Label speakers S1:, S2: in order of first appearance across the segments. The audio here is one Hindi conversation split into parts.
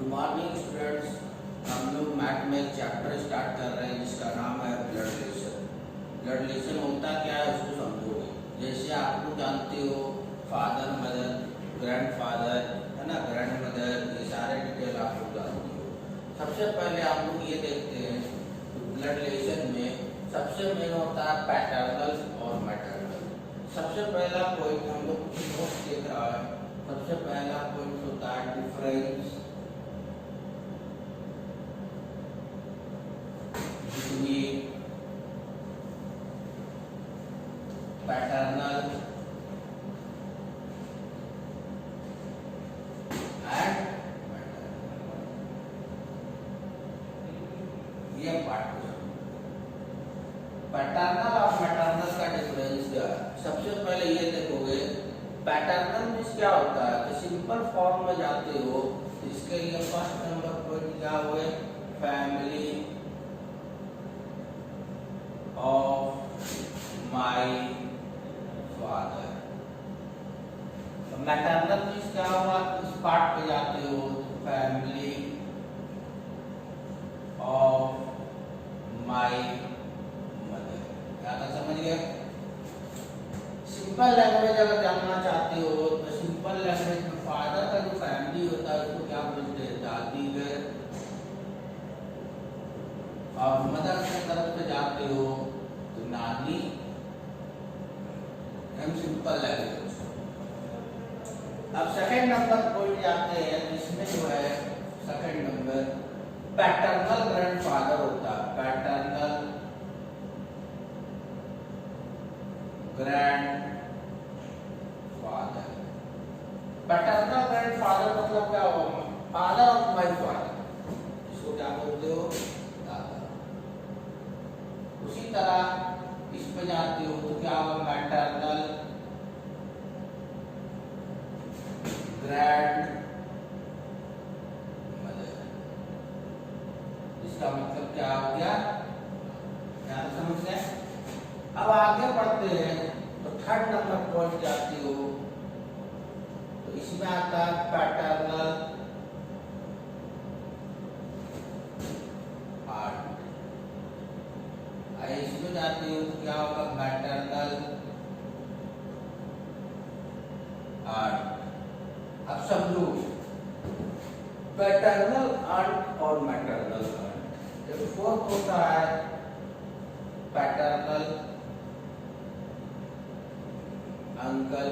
S1: Good morning students. हम लोग मैथ में एक चैप्टर स्टार्ट कर रहे हैं जिसका नाम है ब्लड रिलेशन। ब्लड रिलेशन होता क्या है उसको समझोगे। जैसे आप लोग जानते हो फादर मदर ग्रैंडफादर है ना, ग्रैंड मदर, ये सारे डिटेल आप लोग जानते हो। सबसे पहले आप लोग ये देखते हैं ब्लड रिलेशन में सबसे मेन होता है पैटर्नल और मैटरनल। सबसे पहला पॉइंट हम लोग नोट देख रहा है, सबसे पहला पॉइंट होता है डिफरेंस बिटवीन पैटर्नल एंड ये पार्ट पैटर्नल और मैटरनल का डिफरेंस क्या है। सबसे पहले ये देखोगे पैटर्नल मीन्स क्या होता है कि सिंपल फॉर्म में जाते हो, इसके लिए फर्स्ट नंबर पॉइंट क्या हुए, family of my father. Maternal means क्या हुआ, इस पार्ट पे जाते हो, फैमिली ऑफ माय मदर। क्या था, समझ गए। सिंपल लैंग्वेज अगर जानना चाहते हो तो सिंपल लैंग्वेज में फादर का जो फैमिली होता है उसको क्या बोलते हैं, दादी है। और मदर की तरफ से जाते हो तो नानी। हम सिंपल लैंग्वेज। अब सेकंड नंबर पॉइंट जाते हैं, इसमें जो है सेकंड नंबर पैटर्नल ग्रैंडफादर होता है। Paternal grand father. Paternal grandfather मतलब क्या होगा, फादर ऑफ माय फादर, इसको क्या बोलते हो, दादा। उसी तरह इस पे जाते हो तो क्या होगा, मैटरनल ग्रैंड मदर। इसका मतलब क्या हो गया, क्या समझ गए। अब आगे बढ़ते हैं तो थर्ड नंबर पॉइंट जाती हो तो इसमें आता है पैटर्नल आर्ट। इसमें जाती हो तो क्या होगा, मैटरनल आर्ट। अब समझो पैटर्नल आर्ट और मैटरनल आर्ट। एक फोर्थ होता है पैटर्नल अंकल।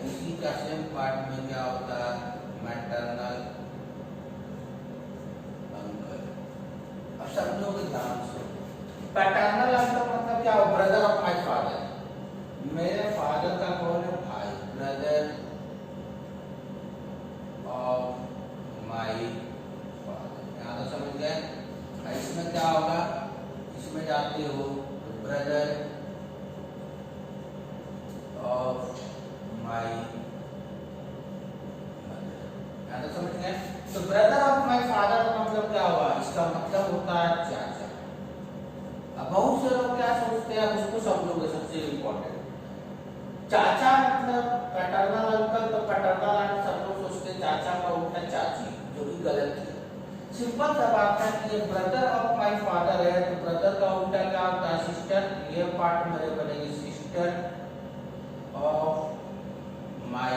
S1: इसी का सेम पार्ट में क्या होता है, मैटरनल अंकल। अब समझोगे ध्यान से, पैटर्नल अंकल मतलब क्या हो, ब्रदर ऑफ माय फादर। मेरे फादर का कौन है, भाई, ब्रदर ऑफ माय फादर। यहाँ तो समझ गए। इसमें क्या होगा, इसमें जाते हो तो ब्रदर ऑफ माय मदर। यहाँ तो समझ गए। तो ब्रदर ऑफ माय फादर का मतलब क्या हुआ, इसका मतलब होता है चाचा। अब बहुत से लोग क्या सोचते हैं, उसको समझोगे सबसे इम्पोर्टेंट। चाचा मतलब पैटर्नल अंकल, तो पैटर्नल अंकल सब लोग सोचते हैं चाचा का उल्टा चाची, जो कि गलत है। सिंपल सा बात है कि ये ब्रदर ऑफ माय फादर है तो ब्रदर का उल्टा क्या होता है, सिस्टर। ये पार्ट मेरे बनेगी सिस्टर ऑफ माय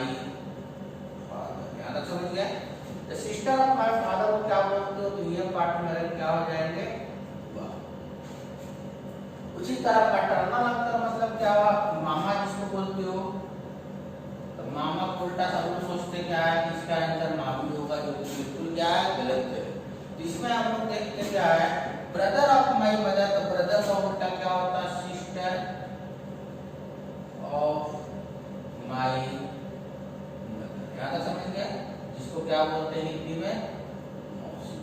S1: फादर। यहाँ तक समझ गए। तो सिस्टर ऑफ माय फादर को क्या बोलते हो, तो ये पार्ट मेरे क्या हो जाएंगे, वाह। उसी तरह पैटर्नल अंकल मतलब क्या हुआ, मामा जिसको बोलते हो। तो मामा को उल्टा सब लोग सोचते क्या है, इसका आंसर मामी होगा, जो बिल्कुल क्या है, गलत है। इसमें हम लोग देखते क्या है, ब्रदर ऑफ माय मदर, तो ब्रदर का उल्टा क्या होता है, सिस्टर ऑफ माय मदर। यहाँ तक समझ गए। जिसको क्या बोलते हैं हिंदी में, मौसी।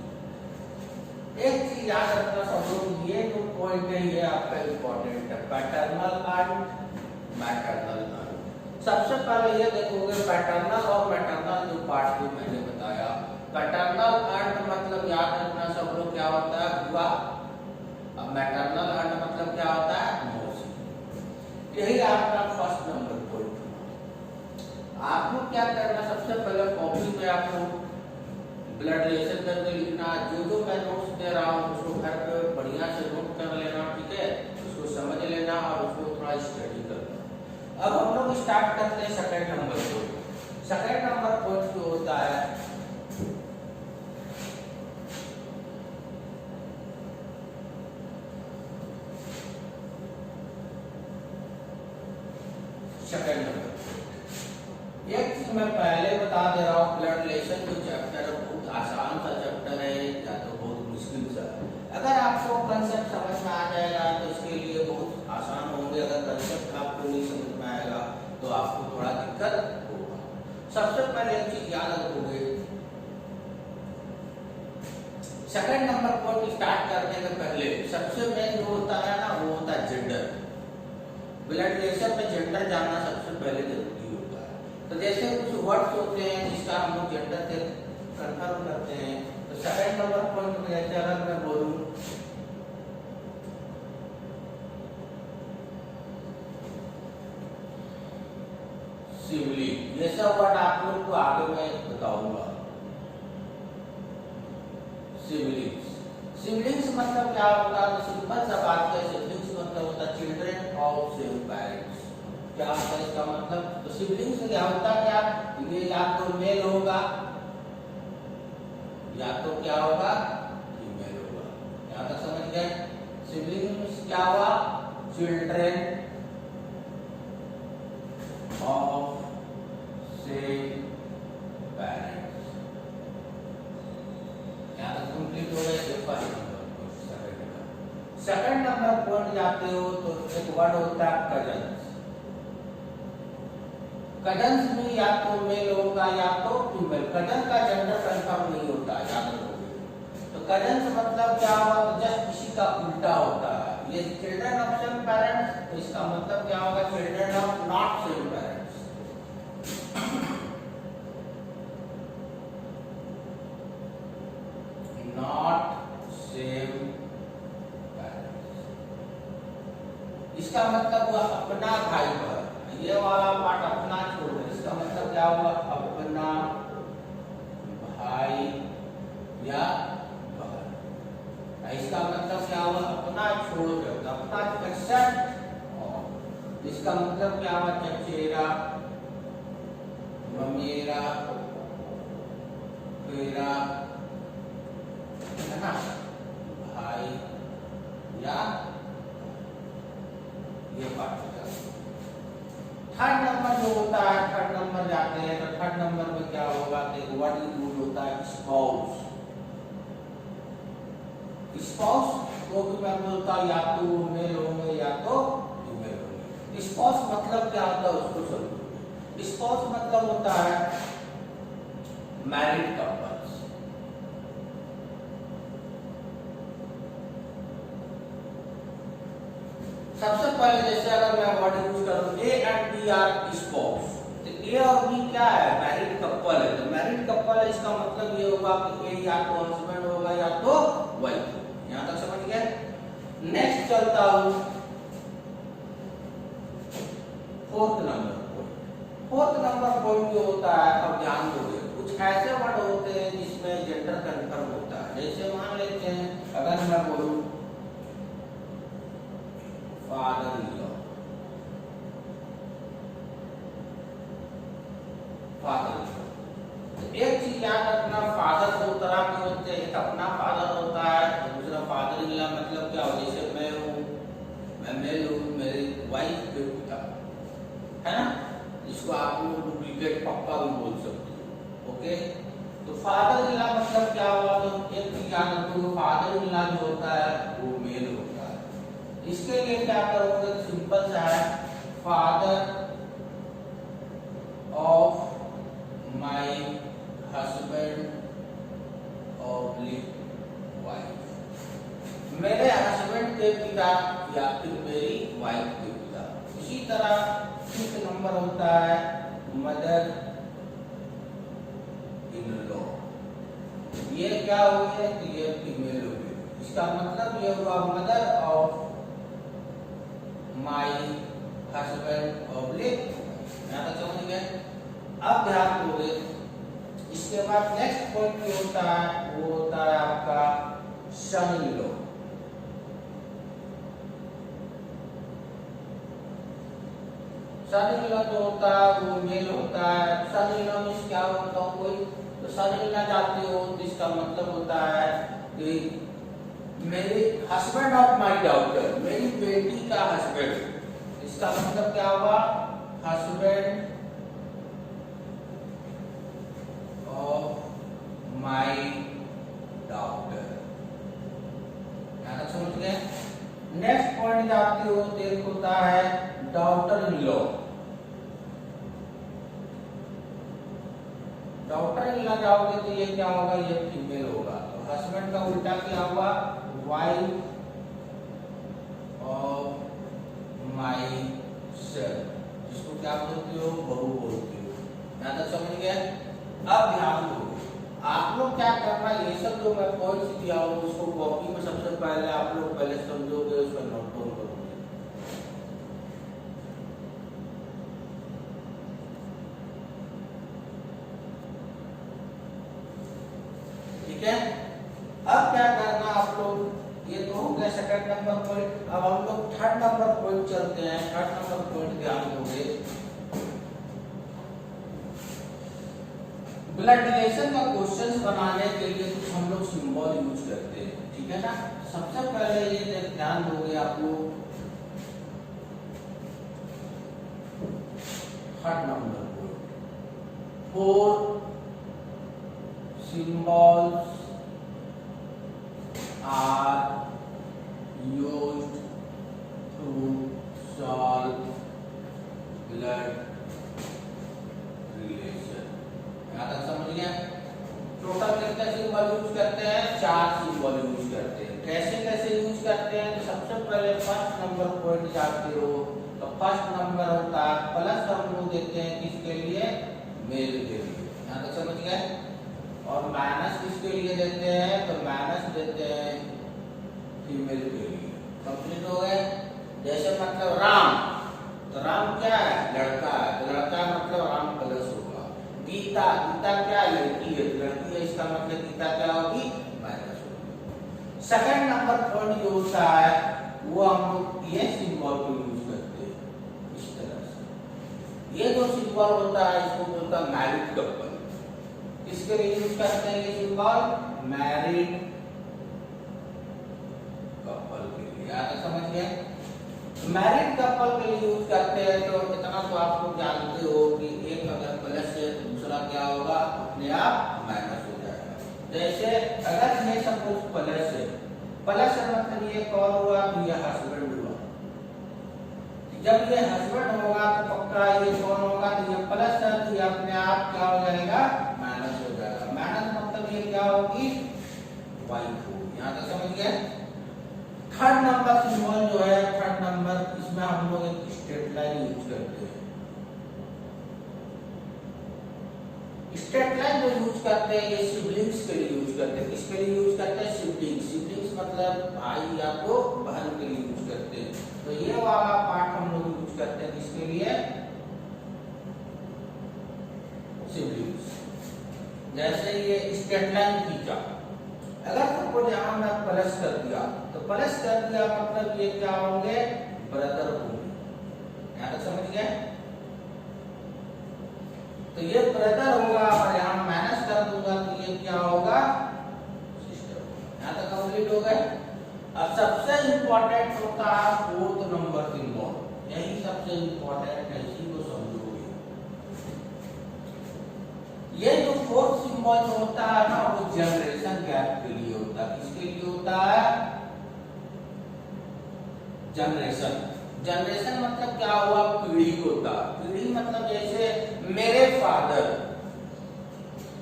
S1: एक चीज याद रखना सब लोग, ये जो पॉइंट है ये आपका इम्पोर्टेंट है, पैटर्नल एंड मैटरनल आर्ट। सबसे पहले ये देखोगे पैटर्नल और मैटरनल जो पार्ट जो मैंने बताया। पैटर्नल आर्ट मतलब याद रखना सब लोग क्या होता है, बुआ। अब मैटरनल आर्ट मतलब क्या होता है, मौसी। यही आपका फर्स्ट नंबर पॉइंट। आप लोग क्या करना, सबसे पहले कॉपी में आप लोग ब्लड रिलेशन करके लिखना। जो जो मैं नोट्स दे रहा हूँ उसको घर पे बढ़िया से नोट कर लेना, ठीक है, उसको समझ लेना और उसको थोड़ा स्टडी करना। अब हम लोग स्टार्ट करते हैं सेकंड नंबर को। सेकंड नंबर पॉइंट जो होता है सेकंड नंबर। एक चीज मैं पहले बता दे रहा हूँ, ब्लड रिलेशन जो चैप्टर है बहुत आसान सा चैप्टर है या तो बहुत मुश्किल सा। अगर आपको कंसेप्ट समझ में आ जाएगा तो इसके लिए बहुत आसान होंगे, अगर कंसेप्ट आपको नहीं समझ में आएगा तो आपको थोड़ा दिक्कत होगा। सबसे पहले एक चीज याद रखोगे, सेकंड नंबर पॉइंट स्टार्ट करने के पहले सबसे मेन जो होता है ना वो होता है जेंडर। ब्लड रिलेशन में जेंडर जानना सबसे पहले जरूरी होता है। तो जैसे कुछ वर्ड्स होते हैं जिसका हम लोग जेंडर से कंफर्म करते हैं, तो सेकंड नंबर पॉइंट में जैसे अगर मैं बोलूं सिबलिंग, ये सब वर्ड आप लोग को आगे मैं बताऊंगा। सिबलिंग्स, सिबलिंग्स मतलब क्या होता है, सिंपल सा बात है, सिबलिंग्स मतलब होता है चिल्ड्रन ऑफ सेम पेरेंट्स। क्या होता है इसका मतलब, तो सिबलिंग्स क्या होता है, क्या ये या तो मेल होगा या तो क्या होगा फीमेल होगा। यहाँ तक समझ गए। सिबलिंग्स क्या हुआ, चिल्ड्रन ऑफ सेम पेरेंट्स। यहाँ तक कंप्लीट हो गया। सेकंड नंबर पॉइंट जाते हो तो एक वर्ड होता है कजन्स। कजन्स में या तो मेल होगा या तो फीमेल। कजन का जेंडर कंफर्म नहीं होता, याद रखोगे। तो कजन्स मतलब क्या होगा, तो जस्ट इसी का उल्टा होता है। ये चिल्ड्रन ऑफ सेम पेरेंट्स, तो इसका मतलब क्या होगा, children of not same parents. Not same parents, इसका मतलब हुआ अपना भाई बहन। ये वाला पार्ट अपना छोड़ दे, इसका मतलब क्या हुआ, अपना भाई या बहन। इसका मतलब क्या हुआ, अपना छोड़ दे, अपना एक्सेप्ट। इसका मतलब क्या हुआ, चचेरा, ममेरा, फेरा, है ना, भाई या ये पार्ट। थर्ड नंबर जो होता है, थर्ड नंबर जाते हैं तो थर्ड नंबर में क्या होगा, एक वर्ड यूज होता है स्पाउस। स्पाउस को भी मैं बोलता हूँ या तो मेल होंगे या तो फीमेल होंगे। स्पाउस मतलब क्या होता है उसको समझो। स्पाउस मतलब होता है मैरिड कपल्स। सबसे पहले जैसे अगर मैं वर्ड यूज करूं, A and B are spouse, तो ए और बी क्या है, मैरिड कपल है। तो मैरिड कपल है, इसका मतलब ये होगा कि ए या तो हस्बैंड होगा या तो वाइफ। यहां तक समझ गए। नेक्स्ट चलता हूं fourth number point. Fourth number point जो होता है, अब ध्यान दोगे, कुछ ऐसे वर्ड होते हैं जिसमें जेंडर कंफर्म होता है। जैसे मान लेते हैं अगर मैं बोलूं father in law, father in law. एक चीज याद रखना, फादर दो तरह के होते हैं, एक अपना फादर होता है और दूसरा फादर इन लॉ। मतलब क्या हो, जैसे मैं हूँ, मैं मेल हूँ, मेरी वाइफ के पिता, है ना, इसको आप लोग डुप्लीकेट पप्पा भी बोल सकते हो। ओके, तो फादर इन लॉ मतलब क्या हुआ, तो एक चीज याद रखो, फादर इन लॉ जो होता है वो मेल होता है। इसके लिए क्या करोगे, सिंपल सा है, father of my husband oblique wife, मेरे हस्बैंड के पिता या फिर मेरी वाइफ के पिता। इसी तरह फिफ्थ नंबर होता है मदर इन लॉ। ये क्या हो गया, तो ये फीमेल हो गई। इसका मतलब ये हुआ mother of my husband oblique. यहाँ तक समझ गए। अब ध्यान दोगे, इसके बाद नेक्स्ट पॉइंट जो होता है वो होता है आपका सन in law. Son in law जो होता है वो मेल होता है। सन इन लॉ में क्या होता है कोई तो सन इन लॉ जाते हो तो इसका मतलब होता है कि मेरे हस्बैंड ऑफ माय डॉटर, मेरी बेटी का हस्बैंड, इसका मतलब क्या हुआ हस्बैंड ऑफ माय डॉटर। यहां तक समझ गए। नेक्स्ट पॉइंट जाते हो तो एक होता है daughter in law. Daughter in law जाओगे तो ये क्या होगा, ये फीमेल होगा। तो हस्बैंड का उल्टा क्या हुआ वाइफ ऑफ माय सन, जिसको क्या बोलते हो बहू बोलते हो। यहां तक समझ गए। अब ध्यान दो आप लोग क्या करना, ये सब जो मैं पॉइंट्स दिया हूं उसको कॉपी में सबसे पहले आप लोग पहले समझोगे, उसका नोट डाउन करोगे। ठीक है। अब क्या करना आप लोग, ये तो हो गया सेकंड नंबर पॉइंट। अब हम लोग थर्ड नंबर पॉइंट चलते हैं। थर्ड नंबर पॉइंट ध्यान दोगे, ब्लड रिलेशन का क्वेश्चंस बनाने के लिए कुछ हम लोग सिंबल यूज करते हैं। ठीक है ना। सबसे पहले ये ध्यान दोगे आप लोग third number point, 4 symbols are used to solve blood relation। यहाँ तक समझ गया। टोटल कितने सिंबल यूज करते हैं, 4 सिंबल यूज करते हैं। कैसे कैसे यूज करते हैं तो सबसे पहले फर्स्ट नंबर पॉइंट जाते हो तो फर्स्ट नंबर होता है प्लस, हम लोग देते हैं किसके लिए मेल के लिए। यहाँ तक समझ गए। और माइनस किसके लिए देते हैं तो माइनस देते हैं फीमेल के लिए। कंप्लीट हो गए। जैसे मतलब राम, तो राम क्या है लड़का है, तो लड़का मतलब राम प्लस होगा। गीता, गीता क्या है लड़की है, लड़की है, इसका मतलब गीता क्या होगी माइनस होगी। सेकंड नंबर पॉइंट जो होता है वो हम लोग ये सिंबल को यूज करते हैं इस तरह से। ये जो सिंबल होता है इसको बोलता है मैरिड कपल। इसके लिए यूज करते हैं ये सिंबल मैरिड कपल के लिए। आप समझ गए। मैरिड कपल के लिए यूज करते हैं तो इतना तो आप लोग जानते हो कि एक अगर प्लस है तो दूसरा क्या होगा अपने आप माइनस हो जाएगा। जैसे अगर ये सपोज प्लस है, प्लस है मतलब ये कौन हुआ तो ये हस्बैंड हुआ। जब ये हस्बैंड होगा तो पक्का ये कौन होगा तो ये प्लस है तो ये अपने आप क्या हो जाएगा माइनस हो जाएगा। माइनस मतलब ये क्या होगी वाइफ होगी। यहाँ तक समझ गए। थर्ड नंबर सिंबल जो है, थर्ड नंबर, इसमें हम लोग एक स्ट्रेट लाइन यूज करते हैं। स्ट्रेट लाइन जो यूज करते हैं ये सिबलिंग्स के लिए यूज करते हैं। किसके लिए यूज करते हैं सिबलिंग्स। सिबलिंग्स मतलब भाई या तो बहन के लिए यूज करते हैं। तो ये वाला पार्ट हम लोग यूज करते हैं किसके लिए सिबलिंग्स। जैसे ये स्ट्रेट लाइन खींचा, अगर सपोज यहाँ मैं प्लस कर दिया तो प्लस कर दिया मतलब ये क्या होंगे ब्रदर होंगे। यहाँ तक समझ गए। तो ये ब्रदर होगा और यहाँ माइनस कर दूंगा तो ये क्या होगा सिस्टर होगा। यहाँ तक कंप्लीट हो गए। अब सबसे इंपॉर्टेंट होता है फोर्थ नंबर सिंबल। यही सबसे इंपॉर्टेंट है, इसी को समझोगे। ये जो फोर्थ सिंबल जो होता है ना वो जनरेशन गैप के लिए होता है। किसके लिए होता है जनरेशन। जनरेशन मतलब क्या हुआ पीढ़ी होता है। पीढ़ी मतलब जैसे मेरे फादर,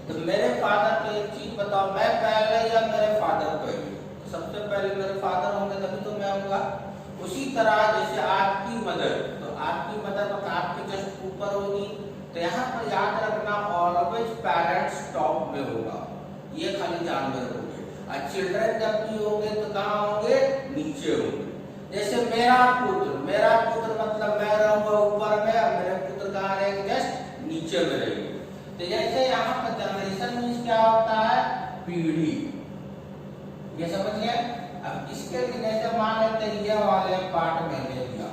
S1: तो मेरे फादर को एक चीज बताओ, मैं पहले या मेरे फादर पहले। सबसे पहले मेरे फादर होंगे तभी तो मैं होऊंगा। उसी तरह जैसे आपकी मदर, तो आपकी मदर मतलब आपके जस्ट ऊपर होगी। तो यहाँ पर याद रखना ऑलवेज पेरेंट्स टॉप में होगा, ये खाली ध्यान में रखोगे। और चिल्ड्रन जब भी होंगे तो कहाँ होंगे नीचे होंगे। जैसे मेरा पुत्र मतलब मैं रहूंगा ऊपर में और मेरे पुत्र कहाँ रहेंगे जस्ट नीचे में रहेंगे। तो जैसे यहाँ पर जनरेशन में पीढ़ी। ये समझ गए। अब इसके लिए जैसे मान लेते हैं ये वाले पार्ट में ले लिया,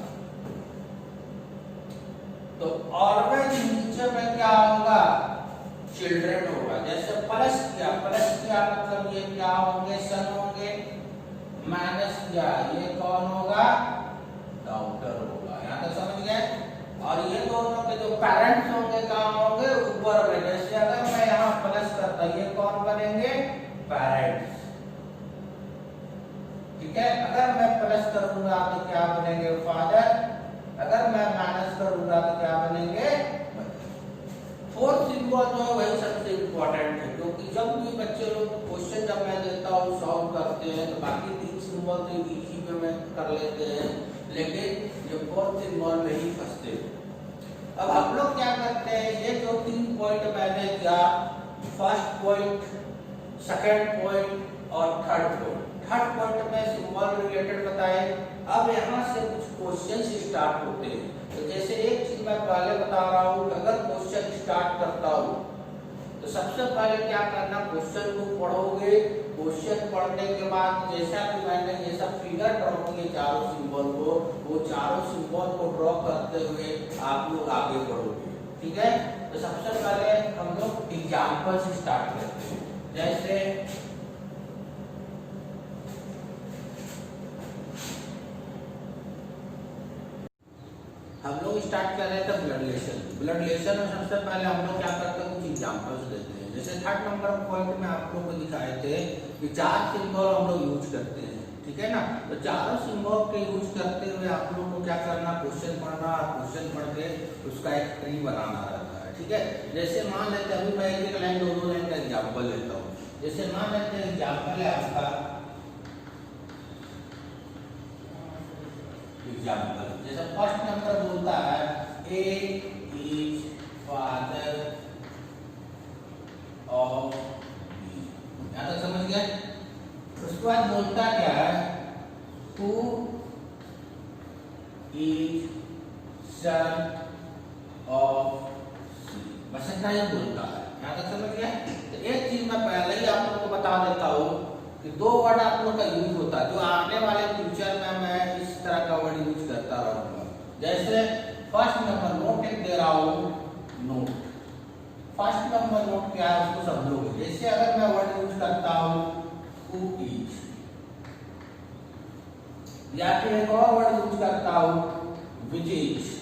S1: तो ऑलवेज नीचे में क्या होगा, चिल्ड्रन होगा। जैसे प्लस किया मतलब ये क्या होंगे, सन होंगे। माइनस किया, ये कौन होगा, डॉक्टर होगा। यहाँ तक समझ गए। और ये दोनों के जो पेरेंट्स होंगे कहाँ होंगे, ऊपर में। जैसे अगर मैं यहाँ प्लस करता, ये कौन बनेंगे, पेरेंट्स। ठीक है। अगर मैं प्लस करूंगा तो क्या बनेंगे, फादर। अगर मैं माइनस करूंगा तो क्या बनेंगे, फोर्थ सिंबल जो है वही सबसे इम्पोर्टेंट है, क्योंकि जब भी बच्चे लोग क्वेश्चन जब मैं देता हूँ सॉल्व करते हैं तो बाकी 3 सिंबल तो इजी में मैं कर लेते हैं, लेकिन ये फोर्थ सिंबल में ही फंसते हैं। अब हम लोग क्या करते हैं, ये जो 3 पॉइंट मैंने किया, फर्स्ट पॉइंट, सेकंड पॉइंट और थर्ड पॉइंट। थर्ड पॉइंट में सिंबल रिलेटेड बताए। अब यहाँ से कुछ क्वेश्चन स्टार्ट होते हैं। तो जैसे एक चीज मैं पहले बता रहा हूँ, अगर क्वेश्चन स्टार्ट करता हूँ तो सबसे पहले क्या करना, क्वेश्चन को पढ़ोगे। क्वेश्चन पढ़ने के बाद जैसा कि मैंने ये सब फिगर ड्रॉ किए चारों सिंबल को, वो चारों सिंबल को ड्रॉ करते हुए आप लोग आगे बढ़ोगे। ठीक है। तो सबसे पहले हम लोग एग्जाम्पल से स्टार्ट करते हैं। जैसे हम लोग स्टार्ट कर रहे थे ब्लड रिलेशन। ब्लड रिलेशन में सबसे पहले हम लोग क्या करते हैं, कुछ एग्जांपल्स देते हैं। जैसे 3rd नंबर पॉइंट में आप लोगों को दिखाए थे कि 4 सिंबल हम लोग यूज करते हैं। ठीक है ना। तो चारों सिंबल के यूज करते हुए आप लोग को क्या करना, क्वेश्चन पढ़ना, और क्वेश्चन पढ़ के उसका एक ट्री बनाना रहता है। ठीक है। जैसे मान लेते हैं, अभी मैं एक लाइन 2 लाइन का एग्जाम्पल लेता हूँ। जैसे मान लेते हैं एग्जाम्पल है आपका, एग्जाम्पल जैसे फर्स्ट नंबर बोलता है A is father of B. यहाँ तक समझ गए। उसके बाद बोलता क्या है, हु इज सन ऑफ सी। बस इतना ही बोलता है। यहाँ तक समझ गए। तो एक चीज मैं पहले ही आप लोगों को बता देता हूँ कि 2 वर्ड आप लोग का यूज होता है, जो आने वाले फ्यूचर में मैं इस तरह का वर्ड यूज करता रहूंगा। जैसे फर्स्ट नंबर नोट एक दे रहा हूं, नोट। फर्स्ट नंबर नोट क्या है उसको समझोगे। जैसे अगर मैं वर्ड यूज करता हूं हु इज, या फिर एक और वर्ड यूज करता हूं विच इज,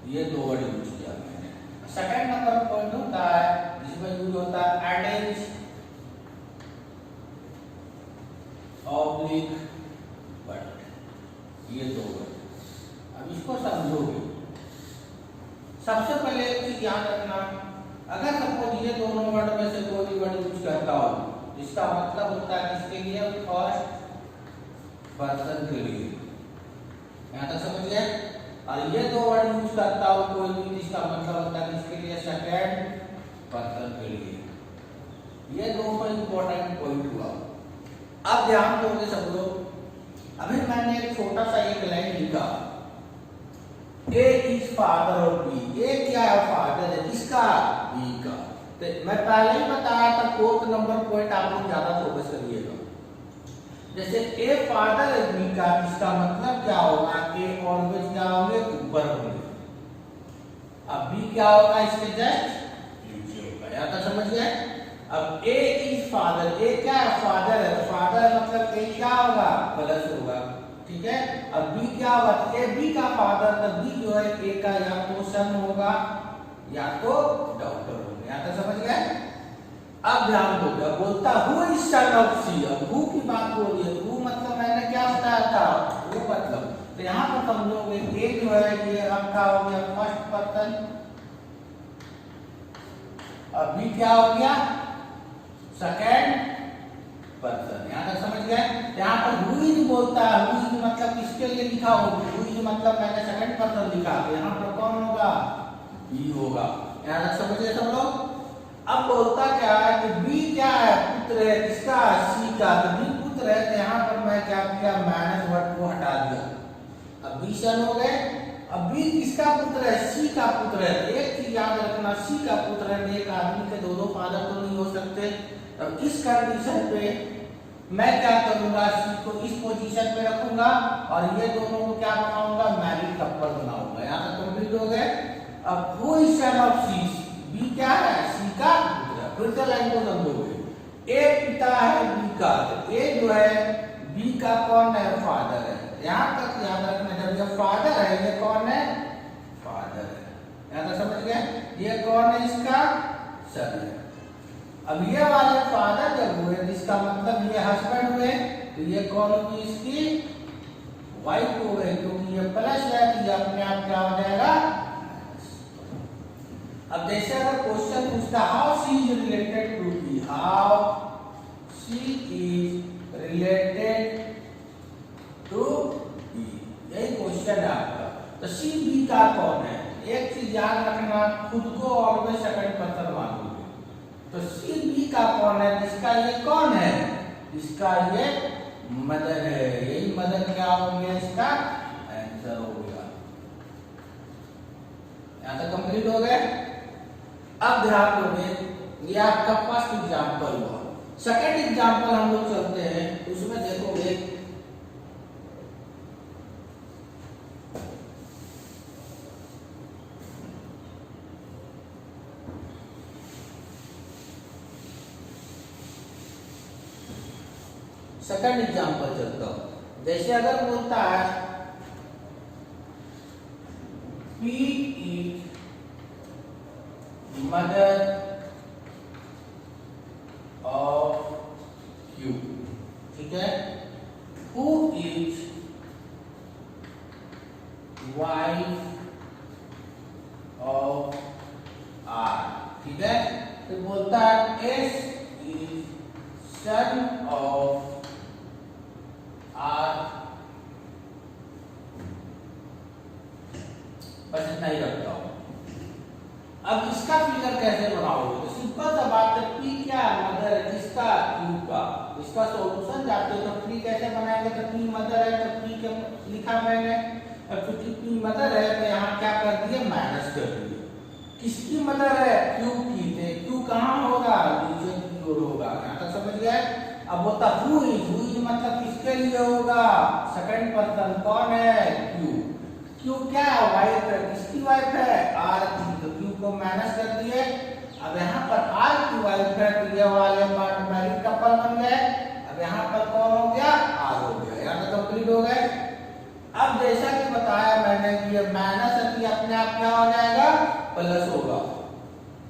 S1: ये 2 वर्ड यूज किया मैंने। सेकंड नंबर पॉइंट होता है जिसमें यूज होता है एडेंज, ऑब्लिक, बट। ये 2 वर्ड। अब इसको समझोगे। सबसे पहले एक चीज याद रखना, अगर सपोज ये दोनों वर्ड में से कोई भी वर्ड यूज करता हूं, इसका मतलब होता है किसके लिए, फर्स्ट पर्सन के लिए। यहाँ तक समझ गए। और ये 2 वर्ड यूज करता हूं कोई भी, इसका मतलब होता है किसके लिए, सेकंड पर्सन के लिए। ये दोनों इंपॉर्टेंट पॉइंट हुआ। अब ध्यान दोगे सब लोग। अभी मैंने एक छोटा सा एक लाइन लिखा, ए इज फादर ऑफ बी। ए क्या है, फादर है किसका, बी का। तो मैं पहले ही बताया था 4th नंबर पॉइंट आप लोग ज्यादा फोकस करिएगा। जैसे ए फादर है बी का, इसका मतलब क्या होगा, ए ऑलवेज क्या होंगे, ऊपर होंगे। अब बी क्या होगा, इसके जस्ट नीचे होगा। यहाँ तक समझ गए। अब ए इज फादर, ए क्या है, फादर है। फादर मतलब ए क्या होगा, प्लस होगा। ठीक है। अब बी क्या होगा, ए बी का फादर, तो बी जो है ए का या तो सन होगा या तो डॉक्टर होगा। यहाँ तक समझ गए। अब ध्यान दो, जब बोलता हु इज सन ऑफ सी, अब हु की बात हो रही है। हु मतलब मैंने क्या बताया था, वो मतलब। तो यहाँ पर समझोगे ए जो है ये आपका हो गया फर्स्ट पर्सन, अब बी क्या हो गया, सेकंड पर्सन। यहाँ तक समझ गए। यहाँ पर हु इज बोलता है, हु इज मतलब किसके लिए लिखा हो, हु इज मतलब मैंने सेकंड पर्सन लिखा, तो यहाँ पर कौन होगा, बी होगा। यहाँ तक समझ गए सब लोग। अब बोलता क्या है कि बी क्या है, पुत्र है किसका, सी का। तो बी पुत्र है, तो यहाँ पर मैं क्या किया, माइनस वर्ड को हटा दिया। अब बी सन हो गए। अब बी किसका पुत्र है, सी का पुत्र है। एक चीज याद रखना, अपना सी का पुत्र है, एक आदमी के दो फादर तो नहीं हो सकते। अब इस कंडीशन पे मैं क्या करूंगा, सी को इस पोजीशन पे रखूंगा और ये दोनों को क्या बनाऊंगा, मैरिड कपल बनाऊंगा। यहाँ तक कंप्लीट हो गए। अब who is son of C, B क्या है, सी का पुत्र। फिर से लाइन को समझोगे, ए पिता है बी का, तो ए जो है बी का कौन है, फादर है। यहाँ तक याद रखना, जब ये फादर है, ये कौन है, फादर है। यहाँ तक समझ गए, ये कौन है, इसका सन है। अब ये वाले फादर जब हुए, इसका मतलब ये हस्बैंड हुए, तो ये कौन हुई, इसकी वाइफ हो गई, क्योंकि ये प्लस है तो ये अपने आप क्या हो जाएगा। अब जैसे अगर क्वेश्चन पूछता how C is related to B, how C is related to B, यही क्वेश्चन है आपका। तो सी बी का कौन है, एक चीज याद रखना, खुद को ऑलवेज सेकंड पर्सन मानोगे। तो सी बी का कौन है, इसका ये कौन है, इसका ये मदर है। यही मदर क्या हो गया, इसका आंसर हो गया। यहां तक कंप्लीट हो गए। अब ध्यान दोगे, ये आपका फर्स्ट एग्जांपल हुआ। सेकंड एग्जांपल हम लोग चलते हैं, उसमें देखोगे सेकंड एग्जांपल चलता हूं। जैसे अगर बोलता है P is mother of Q, ठीक है। Who is wife of R, ठीक है। तो बोलता है S is son of R, बस इतना ही रखता हूं। अब इसका फिगर कैसे बनाओगे, तो सिंपल सा बात है, P क्या मदर है, किसका, Q का। इसका सॉल्यूशन जाते हो तो P कैसे बनाएंगे, तो P मदर है तो P के लिखा मैंने, अब क्योंकि P मदर है तो यहाँ क्या कर दिए, माइनस कर दिए। किसकी मदर है, Q की, थे Q कहाँ होगा, नीचे की ओर होगा। यहाँ तक समझ गए। अब बोलता हु इज मतलब किसके लिए होगा, सेकंड पर्सन, कौन है, Q। Q क्या है, वाइफ है, किसकी वाइफ है, R की, तो Q को माइनस कर दिए। अब यहाँ पर R की वाइफ है, तो ये वाले मैरिड कपल बन गए। अब यहाँ पर कौन हो गया, R हो गया। यहाँ तक कंप्लीट हो गए। अब जैसा कि बताया मैंने कि ये माइनस है, अपने आप क्या हो जाएगा, प्लस होगा।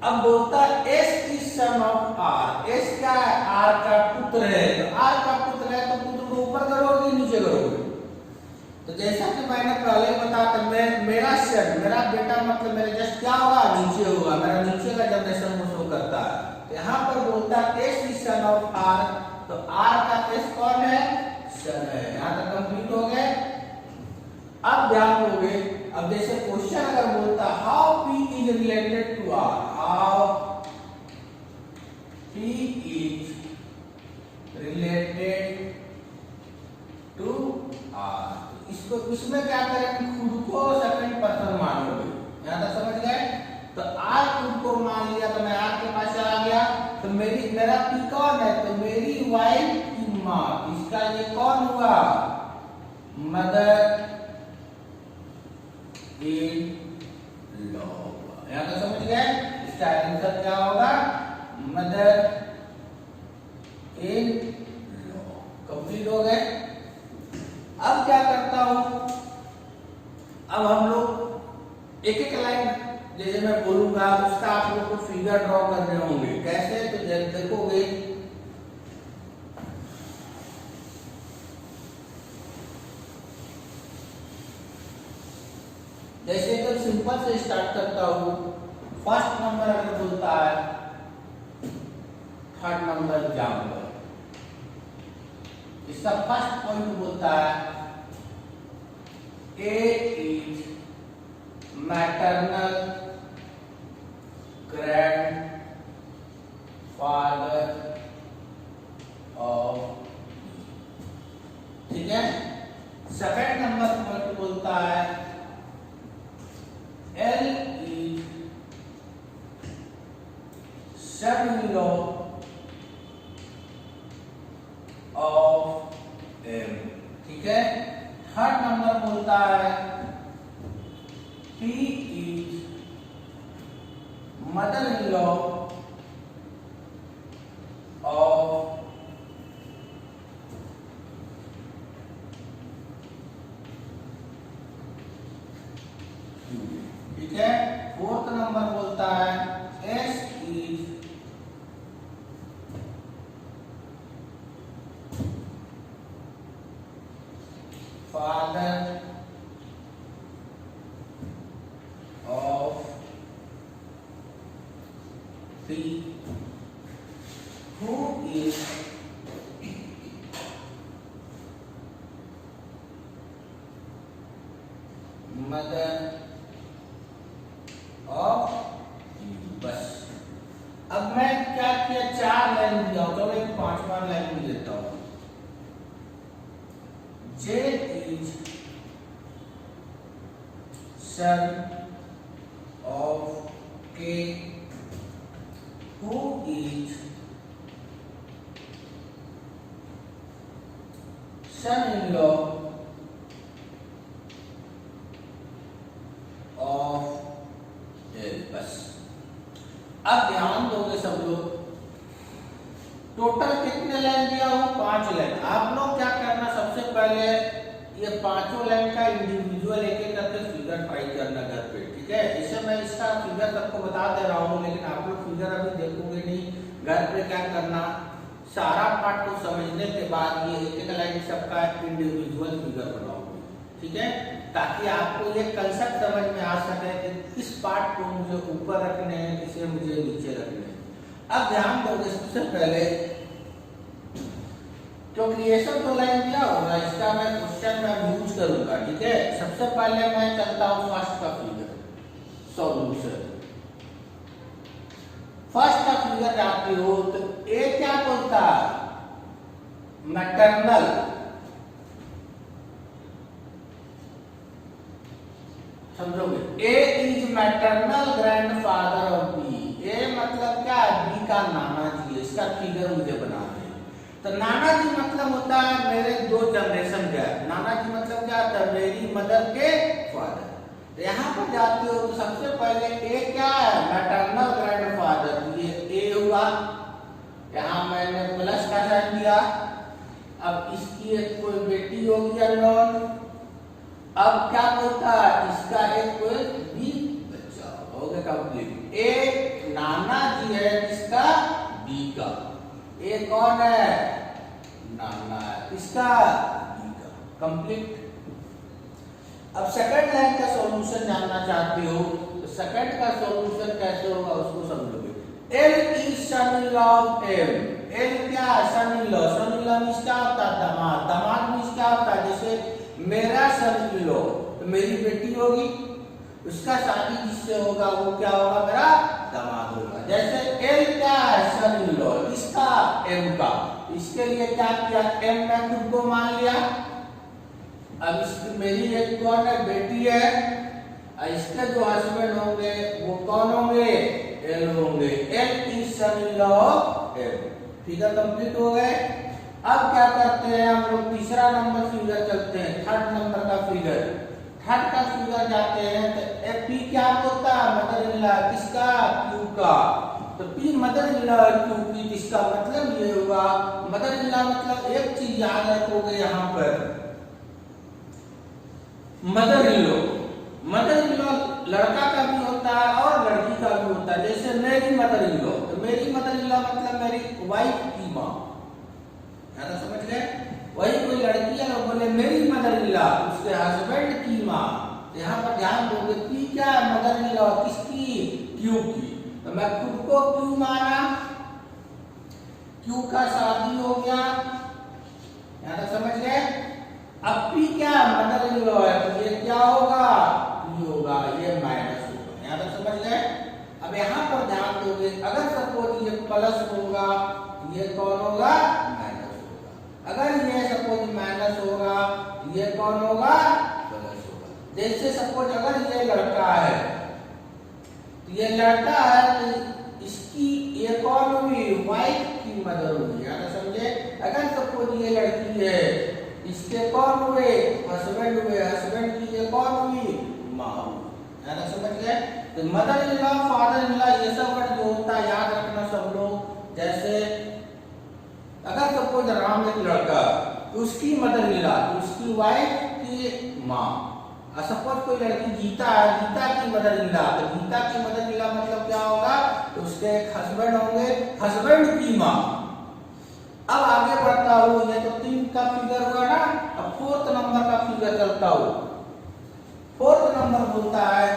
S1: अब बोलता है S is son of R, S क्या है, R का पुत्र है। तो R का पुत्र है तो पुत्र को ऊपर करोगे नीचे करोगे, तो जैसा कि मैंने पहले बताया था, मेरा सन, मेरा बेटा मतलब मेरे जस्ट क्या होगा, नीचे होगा, मेरा नीचे का जनरेशन को शो करता है। तो यहाँ पर बोलता है S is son of R, तो R का S कौन है, सन है। यहाँ तक कंप्लीट हो गए। अब ध्यान दोगे, अब जैसे क्वेश्चन अगर बोलता how P is related to R, how P is related to R, इसको इसमें क्या करेंगे, खुद को सेकंड पर्सन मानोगे। यहाँ तक समझ गए। तो R खुद को मान लिया, तो मैं R के पास चला गया, तो मेरा P कौन है, तो मेरी वाइफ की माँ, इसका ये कौन हुआ, मदर इन लॉ। यहाँ तक समझ गए। इसका आंसर क्या होगा, मदर इन लॉ। कंप्लीट हो गए। अब क्या करता हूं, अब हम लोग एक एक लाइन जैसे मैं बोलूंगा उसका आप लोग को फिगर ड्रॉ कर रहे होंगे। कैसे, तो देखोगे जैसे तो सिंपल से स्टार्ट करता हूं। फर्स्ट नंबर अगर बोलता है, थर्ड नंबर एग्जाम्पल, इसका फर्स्ट पॉइंट बोलता है A is maternal grand father of, ठीक है। सेकंड नंबर पॉइंट बोलता है L is son in law of M. ठीक है। थर्ड नंबर बोलता है P is mother in law of Q. ठीक है। फोर्थ नंबर बोलता है S is father of P who is mother of U. बस अब मैं क्या किया, 4 लाइन दिया हूं, तो एक 5वां लाइन भी देता हूं। J is son of K who is son in law of L. बस अब ध्यान दोगे सब लोग, टोटल कितने लाइन दिया हो, 5 लाइन। आप लोग क्या करना, सबसे पहले ये 5 लाइन का इंडिविजुअल एक एक करके फिगर ट्राई करना घर पे। ठीक है। इसे मैं इसका फिगर सबको बता दे रहा हूँ, लेकिन आप लोग फिगर अभी देखोगे नहीं। घर पे क्या करना, सारा पार्ट को समझने के बाद ये एक एक लाइन सबका इंडिविजुअल फिगर बनाओगे। ठीक है। ताकि आपको ये कंसेप्ट समझ में आ सके कि किस पार्ट को मुझे ऊपर रखने हैं, किसे मुझे नीचे रखने हैं। अब ध्यान दोगे, सबसे पहले क्योंकि ये सब 2 लाइन दिया होगा, इसका मैं क्वेश्चन में यूज करूंगा। ठीक है। सबसे पहले मैं चलता हूं फर्स्ट का फिगर, सॉल्यूशन। फर्स्ट का फिगर जाते हो तो ए क्या बोलता है, मैटरनल। समझोगे, A is maternal grandfather of B. A मतलब क्या है, बी का नाना जी है। इसका फिगर मुझे बनाना है। तो नाना जी मतलब होता है मेरे 2 जनरेशन गैप। नाना जी मतलब क्या होता है, मेरी मदर के फादर। तो यहाँ पर जाते हो तो सबसे पहले ए क्या है, मैटरनल ग्रैंडफादर। ये ए हुआ, यहाँ मैंने प्लस का साइन दिया। अब इसकी एक कोई बेटी होगी अननोन। अब क्या बोलता है, इसका एक कोई बी बच्चा हो गया कंप्लीट। ए नाना जी है इसका बी का। ए कौन है, नाना है इसका बी का, कंप्लीट। अब सेकंड लाइन का सॉल्यूशन जानना चाहते हो तो सेकंड का सॉल्यूशन कैसे होगा उसको समझोगे। L is son in law of M. L क्या है, son in law. Son in law means क्या होता है, दामाद। दामाद मींस क्या होता है, जैसे मेरा सन इन लॉ तो मेरी बेटी होगी, उसका शादी जिससे होगा वो क्या होगा, मेरा दामाद होगा। जैसे एल क्या है, सन इन लॉ, इसका एम का। इसके लिए क्या किया, एम मैं खुद को मान लिया। अब इसकी मेरी एक कौन है, बेटी है। इसके जो हस्बैंड होंगे वो कौन होंगे, एल होंगे। L is son in law of M. Figure complete हो गए। अब क्या करते हैं हम लोग, तीसरा नंबर फिगर चलते हैं, थर्ड नंबर का फिगर। थर्ड का फिगर जाते हैं तो पी क्या होता है, मदर इन लॉ किसका, क्यू का। तो P mother in law Q की, जिसका मतलब ये हुआ, मदर इन लॉ मतलब एक चीज याद रखोगे यहाँ पर, mother in law. Mother in law लड़का का भी होता है और लड़की का भी होता है। जैसे मेरी मदर इन लॉ, तो मेरी मदर इन लॉ मतलब मेरी वाइफ की माँ। ज़्यादा समझ गए। वही कोई लड़की है बोले मेरी मदर इन लॉ, उसके हस्बैंड की माँ। तो यहाँ पर ध्यान दोगे, पी क्या है, मदर इन लॉ किसकी, क्यू की। तो मैं खुद को क्यू माना, क्यू का शादी हो गया। ज़्यादा समझ गए। अब पी क्या है, मदर इन लॉ है, तो ये क्या होगा, पी होगा, ये माइनस होगा। यहाँ तक समझ गए। अब यहाँ पर ध्यान दोगे, अगर सपोज ये प्लस होगा, ये कौन होगा, माइनस होगा। अगर ये सपोज माइनस होगा, ये कौन होगा, प्लस होगा। जैसे सपोज अगर ये लड़का है, तो ये लड़का है तो इसकी ये कौन हुई, वाइफ की मदर हुई। यानी समझे, अगर सपोज ये लड़की है, इसके कौन हुए, हस्बैंड हुए, हस्बैंड की ये कौन हुई, माँ हुई। यानी समझ गए। तो mother in law, father in law, ये सब वर्ड जो होता है याद रखना सब लोग। जैसे अगर सपोज राम एक लड़का, उसकी मदर इन लॉ, उसकी वाइफ की माँ। सपोज कोई लड़की गीता है, गीता की मदर इन लॉ, तो गीता की मदर इन लॉ मतलब क्या होगा, तो उसके हस्बैंड होंगे, हस्बैंड की माँ। अब आगे बढ़ता हूँ, ये तो 3 का फिगर हुआ ना, अब 4th नंबर का फिगर चलता हूँ। 4th नंबर बोलता है,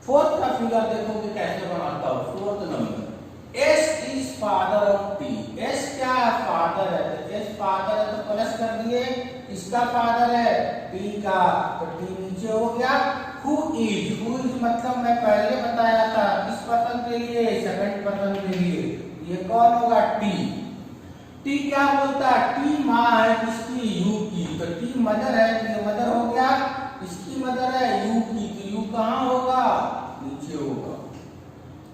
S1: 4th का फिगर देखो कि कैसे बनाता हूँ। 4th number, S is father of T. S क्या है, फादर है, तो एस फादर है तो प्लस कर दिए, इसका फादर है टी का, तो टी नीचे हो गया। हु इज, हु इज मतलब मैं पहले बताया था किस पर्सन के लिए, सेकंड पर्सन के लिए, ये कौन होगा, टी। टी क्या बोलता है, टी माँ है किसकी, यू की, तो टी मदर है, ये मदर हो गया, इसकी मदर है यू की, तो यू कहाँ होगा, नीचे होगा।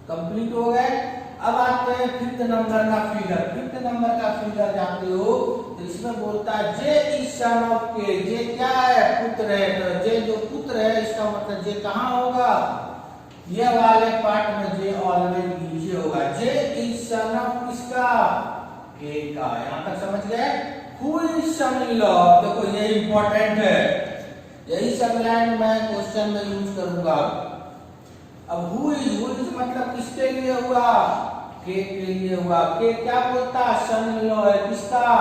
S1: कंप्लीट हो गए। अब आते हैं 5th नंबर का फिगर। 5th नंबर का फिगर जाते हो तो इसमें बोलता है जे इज सन ऑफ के। जे क्या है, पुत्र है, तो जे जो पुत्र है इसका मतलब जे कहाँ होगा, ये वाले पार्ट में जे ऑलवेज नीचे होगा। जे इज सन ऑफ किसका, के का। यहाँ तक समझ गए। Who is son in law, देखो ये इंपॉर्टेंट है, यही सब लाइन मैं क्वेश्चन में यूज करूंगा। अब हु इज मतलब किसके लिए हुआ, के लिए हुआ। के क्या बोलता है, सन इन लॉ है किसका,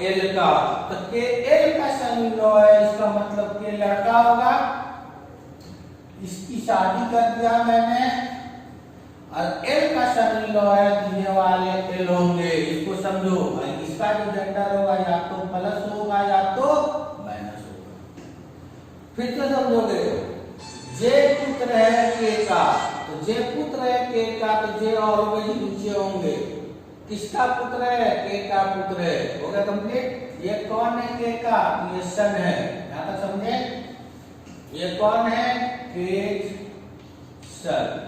S1: एल का, तो के एल का सन इन लॉ है, इसका मतलब के लड़का होगा, इसकी शादी कर दिया मैंने, और एल का सन इन लॉ है, दिए वाले एल होंगे, इसको समझो। इसका जो जेंडर होगा या तो प्लस होगा या तो माइनस होगा। फिर से समझोगे, जे पुत्र है के का, तो जे पुत्र है के का, तो जे ऑलवेज नीचे होंगे। किसका पुत्र है, के का पुत्र है, हो गया कंप्लीट। ये कौन है, के का, ये सन है, यहां तक समझे। ये कौन है, के सन।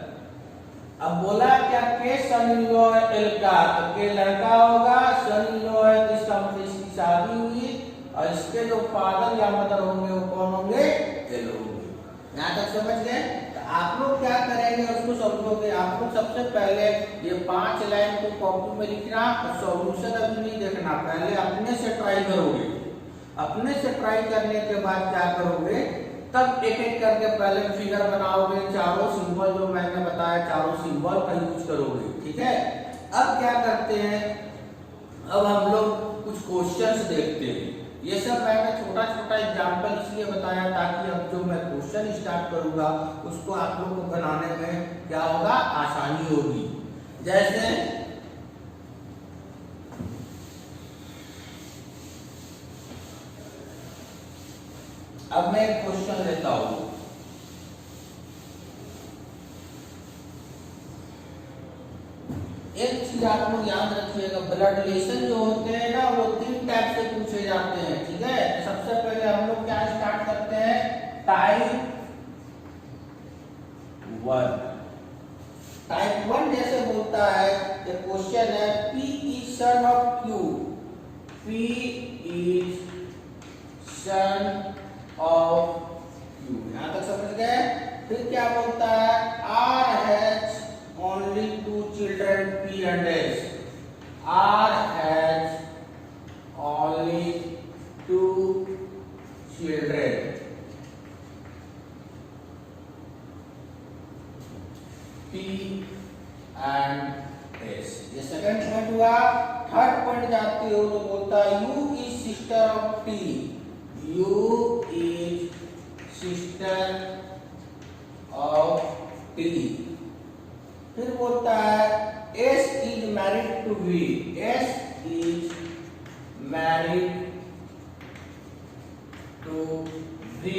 S1: अब बोला क्या, के सन इन लॉ है एल का, तो के लड़का होगा, सन इन लॉ है, तो इसका मतलब इसकी शादी हुई, और इसके जो फादर या मदर होंगे वो कौन होंगे, एल होंगे। यहाँ तक समझ गए। तो आप लोग क्या करेंगे उसको समझोगे। आप लोग सबसे पहले ये 5 लाइन को कॉपी में लिखना, और सॉल्यूशन अभी नहीं देखना, पहले अपने से ट्राई करोगे। अपने से ट्राई करने के बाद क्या करोगे, तब एक एक करके पहले फिगर बनाओगे, चारों सिंबल जो मैंने बताया, चारों सिंबल का यूज करोगे, ठीक है। अब क्या करते हैं, अब हम लोग कुछ क्वेश्चंस देखते हैं। ये सब मैंने छोटा छोटा एग्जाम्पल इसलिए बताया ताकि अब जो मैं क्वेश्चन स्टार्ट करूंगा उसको आप लोग को बनाने में क्या होगा, आसानी होगी। जैसे अब मैं एक क्वेश्चन लेता हूं। एक चीज आप लोग याद रखिएगा, ब्लड रिलेशन जो होते हैं ना वो 3 टाइप से पूछे जाते हैं, ठीक है। सबसे पहले हम लोग क्या स्टार्ट करते हैं, टाइप 1। टाइप 1 जैसे बोलता है, ये क्वेश्चन है, P is son of Q, P is son of Q, यहां तक समझ गए। फिर क्या बोलता है, R has only 2 children, P and S. R has only 2 children. P and S. ये सेकंड पॉइंट हुआ। थर्ड पॉइंट जाते हो तो बोलता है U is sister of T. U is sister of T. फिर बोलता है S is married to V. S is married to V.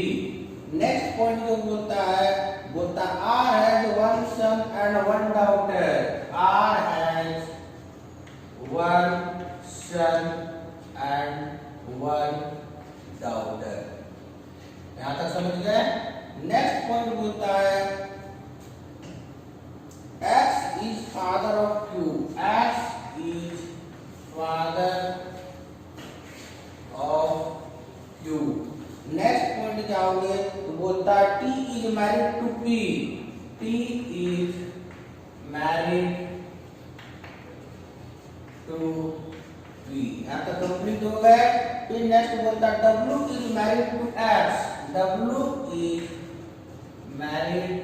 S1: Next point जो बोलता है, बोलता R has 1 son and 1 daughter. R has 1 son and 1 daughter. यहां तक समझ गए। नेक्स्ट पॉइंट बोलता है father of Q. X is father of Q. Next point क्या हो गया, तो बोलता है T is married to P. T is married to P. यहाँ तक कंप्लीट हो गया। फिर नेक्स्ट बोलता है W is married to X. W is married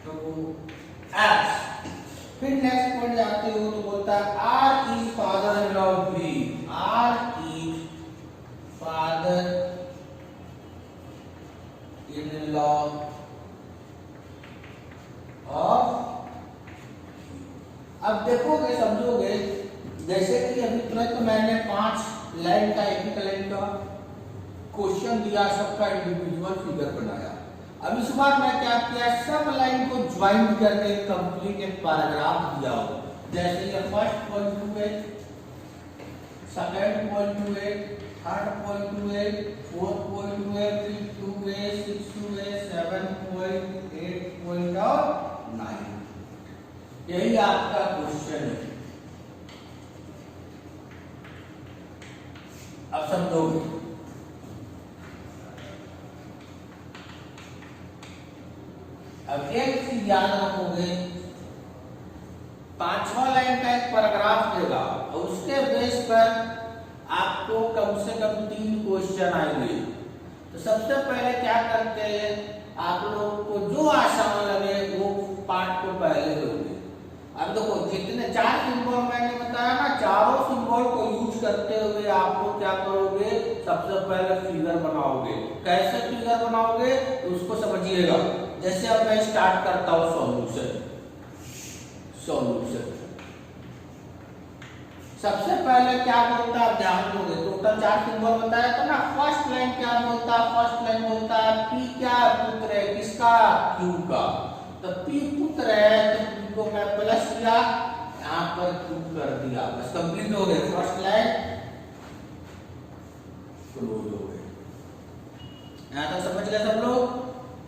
S1: to X. फिर नेक्स्ट पॉइंट जाते हो तो बोलता है R is father in law of B. R is father in law of। अब देखोगे समझोगे, जैसे कि अभी तुरंत मैंने 5 लाइन का एक लाइन का क्वेश्चन दिया, सबका इंडिविजुअल फिगर बनाया। अब इस बार मैं क्या किया, सब लाइन को ज्वाइन करके कंप्लीट एक पैराग्राफ दिया हो। जैसे ये फर्स्ट पॉइंट टू है, सेकंड पॉइंट टू है, थर्ड पॉइंट टू है, फोर्थ पॉइंट टू है, फिफ्थ टू है, सिक्स टू है, 7 पॉइंट, 8 पॉइंट और 9। यही आपका क्वेश्चन है। अब समझोगे, अब एक चीज याद रखोगे, 5-6 लाइन का एक पैराग्राफ देगा और उसके बेस पर आपको कम से कम 3 क्वेश्चन आएंगे। तो सबसे पहले क्या करते हैं, आप लोग को जो आसान लगे वो पार्ट को पहले करोगे। अब देखो जितने 4 सिंबल मैंने बताया ना, चारों सिंबल को यूज करते हुए आप लोग क्या करोगे, सबसे पहले फिगर बनाओगे। कैसे फिगर बनाओगे तो उसको समझिएगा। जैसे अब मैं स्टार्ट करता हूं सॉल्यूशन। सबसे पहले क्या बोलता है, ध्यान दोगे, टोटल 4 सिंबल बताया था ना। फर्स्ट लाइन क्या बोलता है, फर्स्ट लाइन बोलता है P क्या पुत्र है, किसका, Q का। तो P पुत्र है तो P को मैं प्लस किया, यहाँ पर Q कर दिया, बस कंप्लीट हो गया। फर्स्ट लाइन क्लोज हो गई। यहाँ तक समझ गए सब लोग।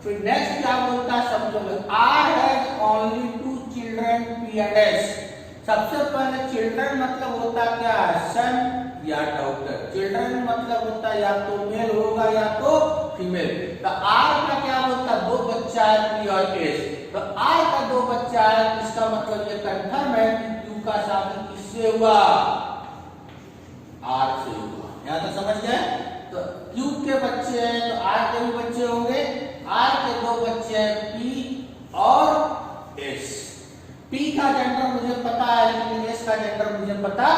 S1: फिर नेक्स्ट क्या बोलता है समझो, R has only 2 children P and S। सबसे पहले चिल्ड्रन मतलब होता क्या है, सन या डॉटर। चिल्ड्रन मतलब होता है या तो मेल होगा या तो फीमेल। तो आर का क्या बोलता है, 2 बच्चा है पी और एस। तो आर का 2 बच्चा है, इसका मतलब ये कंफर्म है कि क्यू का शादी किससे हुआ, आर से हुआ। यहाँ तक समझ गए। तो क्यू के बच्चे हैं तो आर के भी बच्चे होंगे। आर के 2 बच्चे हैं पी और एस। P का जेंडर मुझे पता है लेकिन S का जेंडर मुझे पता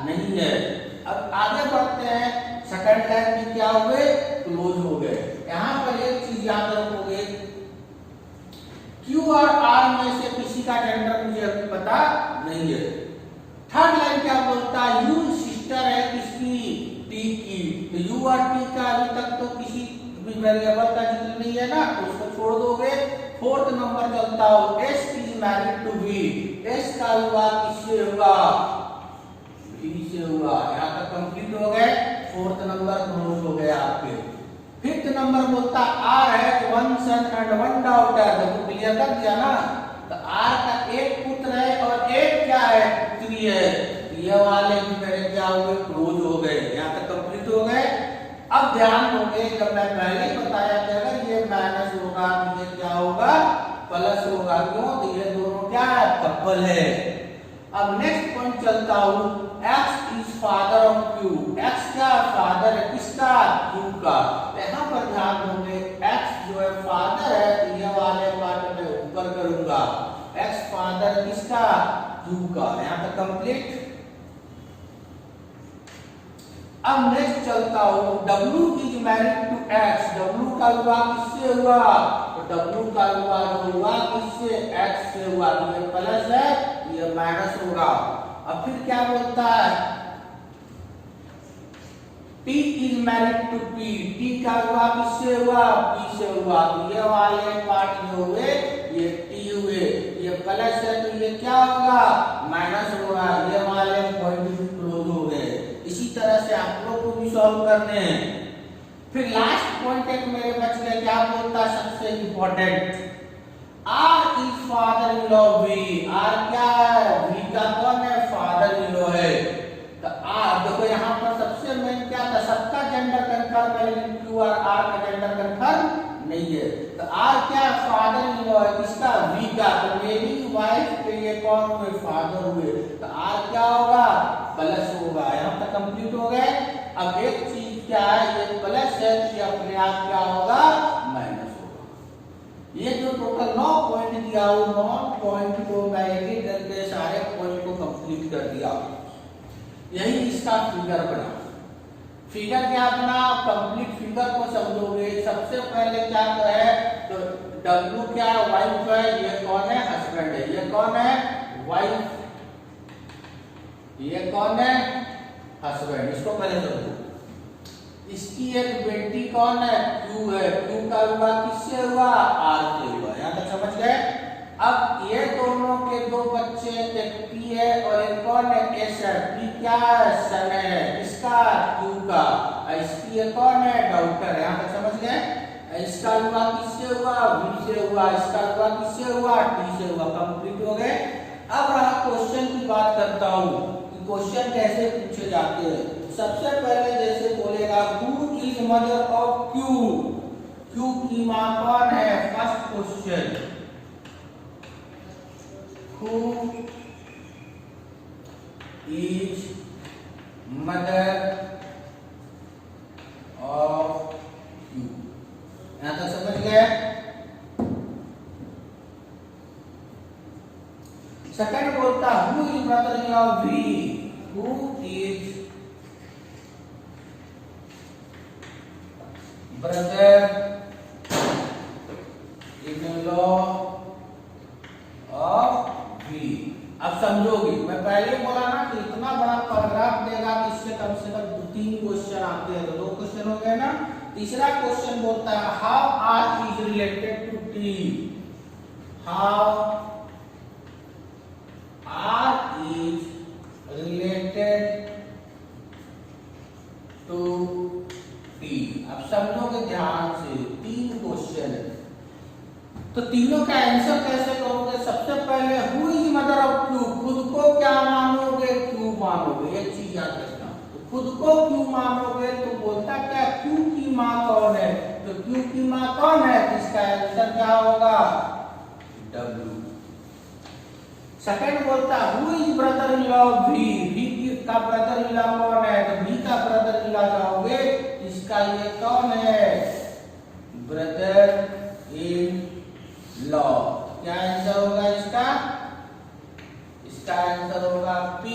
S1: नहीं है। अब आगे बढ़ते हैं, सेकंड लाइन में क्या हो गए, क्लोज हो गए। यहाँ पर एक चीज याद रखोगे, Q और R में से किसी का जेंडर मुझे अभी पता नहीं है। थर्ड लाइन क्या बोलता है, U सिस्टर है किसकी, T की। तो U और T का अभी तक तो किसी भी वेरिएबल का जिक्र नहीं है ना, तो उसको छोड़ दोगे। फोर्थ नंबर चलता हो, S is married to V। S का हुआ किससे हुआ, V से हुआ। यहाँ तक कंप्लीट हो गए। फोर्थ नंबर क्लोज हो गए आपके। फिफ्थ नंबर बोलता R है 1 son and 1 daughter। देखो क्लियर कर दिया ना। तो R का 1 पुत्र है और 1 क्या है, पुत्री है। ये वाले भी मेरे क्या हुए, क्लोज हो गए। यहाँ तक कंप्लीट हो गए। अब ध्यान दोगे, जब मैं पहले ही बताया था अगर ये माइनस होगा तो ये क्या होगा, प्लस होगा। क्यों, तो ये दोनों क्या है, कपल है। अब नेक्स्ट पॉइंट चलता हूं, X is father of Q। X क्या फादर है किसका, Q का। यहाँ पर ध्यान दोगे, X जो है फादर है तो ये वाले पार्ट में ऊपर करूंगा। X फादर किसका, Q का। यहाँ तक कंप्लीट। अब नेक्स्ट चलता हूं, W is married to X। W का हुआ किससे हुआ, तो W का हुआ जो हुआ किससे, X से हुआ। तो ये प्लस है ये माइनस होगा। अब फिर क्या बोलता है, T is married to P। T का हुआ किससे हुआ, P से हुआ। तो ये वाले पार्ट जो हुए ये T हुए। ये प्लस है तो ये क्या होगा, माइनस होगा। ये वाले पॉइंट क्लोज हो गए। इसी तरह से आप लोग को भी सॉल्व करने हैं। फिर लास्ट पॉइंट एक मेरे बच गया, क्या बोलता है सबसे important, R is father in law V, R क्या है, वी का कौन है, फादर इन लॉ है। तो आर देखो यहाँ पर सबसे मेन क्या था, सबका जेंडर कंफर्म है लेकिन क्यू आर का जेंडर कंफर्म नहीं है। तो आर क्या, फादर इन लॉ है, किसका, वी का। तो मेरी वाइफ के ये कौन हुए, फादर हुए। तो आर क्या होगा, प्लस होगा। यहाँ तक कंप्लीट हो गए। अब एक चीज क्या है, ये प्लस है, ये अपने आप क्या होगा, माइनस होगा। ये जो टोटल 9 पॉइंट दिया हो, 9 पॉइंट को मैं एक करके सारे पॉइंट को कंप्लीट कर दिया। यही इसका फिगर बना। फिगर क्या बना, कंप्लीट फिगर को समझोगे। सबसे पहले क्या है, तो W क्या है, वाइफ है, ये कौन है, हस्बैंड है, ये कौन है, वाइफ, ये कौन है, हस्बैंड। इसको पहले समझो। इसकी एक बेटी कौन है, Q है, Q का हुआ किससे हुआ, R से हुआ। यहाँ तक समझ गए। अब ये दोनों के दो बच्चे, एक P है और एक कौन है, S है। P क्या है, सन है, इसका, Q का। इसकी ये कौन है, डॉटर है। यहाँ तक समझ गए। इसका हुआ किससे हुआ, V से हुआ, इसका हुआ किससे हुआ, T से हुआ। कंप्लीट हो गए। अब रहा क्वेश्चन की बात करता हूँ, क्वेश्चन कैसे पूछे जाते हैं। सबसे पहले जैसे बोलेगा, who is mother of Q, Q की मां कौन है। First question, who is mother of Q. यहां तक समझ गए। सेकंड बोलता, who is brother in law V, who is brother in law of V. अब समझोगे, मैं पहले बोला ना कि इतना बड़ा पैराग्राफ देगा कि इससे कम से कम 2-3 क्वेश्चन आते हैं। तो 2 क्वेश्चन हो गए ना। तीसरा क्वेश्चन बोलता है, how R is related to T, how R is related to T. अब समझोगे ध्यान से, 3 क्वेश्चन है तो तीनों का आंसर कैसे करोगे। सबसे पहले, who is mother of Q, खुद को क्या मानोगे, क्यू मानोगे। एक चीज याद रखना, तो खुद को क्यू मानोगे तो बोलता क्या, क्यू की माँ कौन है। तो क्यू की माँ कौन है, इसका आंसर क्या होगा, W। सेकंड बोलता, who is brother in law of V, V का ब्रदर इन लॉ कौन है। तो वी का ब्रदर इन लॉ जाओगे, इसका ये कौन है, ब्रदर इन लॉ। क्या आंसर होगा इसका, इसका आंसर होगा P।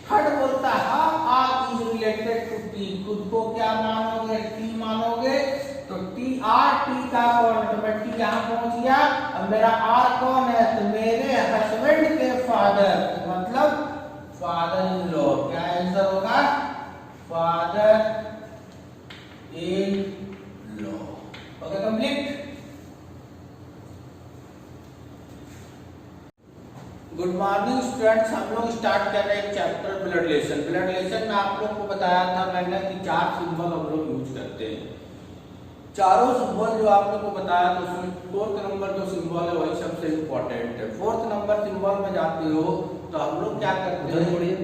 S1: थर्ड बोलता, how R is related to T, खुद को क्या मानोगे, T मानोगे। तो T, R T का कौन है, तो मैं T यहां पहुंच गया। अब मेरा R कौन है, तो मेरे हस्बैंड के फादर, मतलब फादर इन लॉ। क्या आंसर होगा, father in law. Okay, complete. Good morning students, हम लोग स्टार्ट कर रहे हैं chapter blood relation. Blood relation में आप लोग को बताया था मैंने कि 4 सिंबल हम लोग यूज करते हैं। चारों सिंबल जो आप लोग को बताया, तो उसमें 4th नंबर जो सिंबल है वही सबसे इम्पोर्टेंट है। 4th नंबर सिंबल में जाते हो तो हम लोग क्या करते हैं,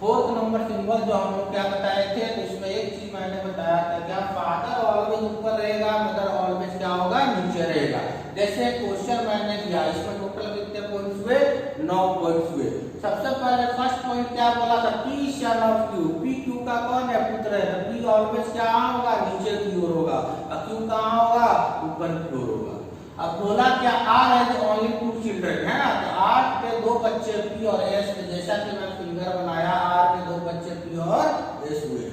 S1: 4th नंबर सिंबल जो हम लोग क्या बताए थे, तो इसमें एक चीज मैंने बताया था, क्या फादर ऑलवेज ऊपर रहेगा, मदर ऑलवेज क्या होगा, नीचे रहेगा। जैसे क्वेश्चन मैंने दिया, इसमें टोटल कितने पॉइंट्स हुए, 9 पॉइंट्स हुए। सबसे पहले फर्स्ट पॉइंट क्या बोला था, P son of Q, P Q का कौन है, पुत्र है। तो P ऑलवेज क्या होगा, नीचे की ओर होगा, और Q कहाँ होगा, ऊपर की ओर होगा। अब बोला क्या, R हैज ओनली 2 चिल्ड्रन, है ना। तो R के 2 बच्चे P और S, जैसा कि मैं फिगर बनाया, R के 2 बच्चे P और S हुए।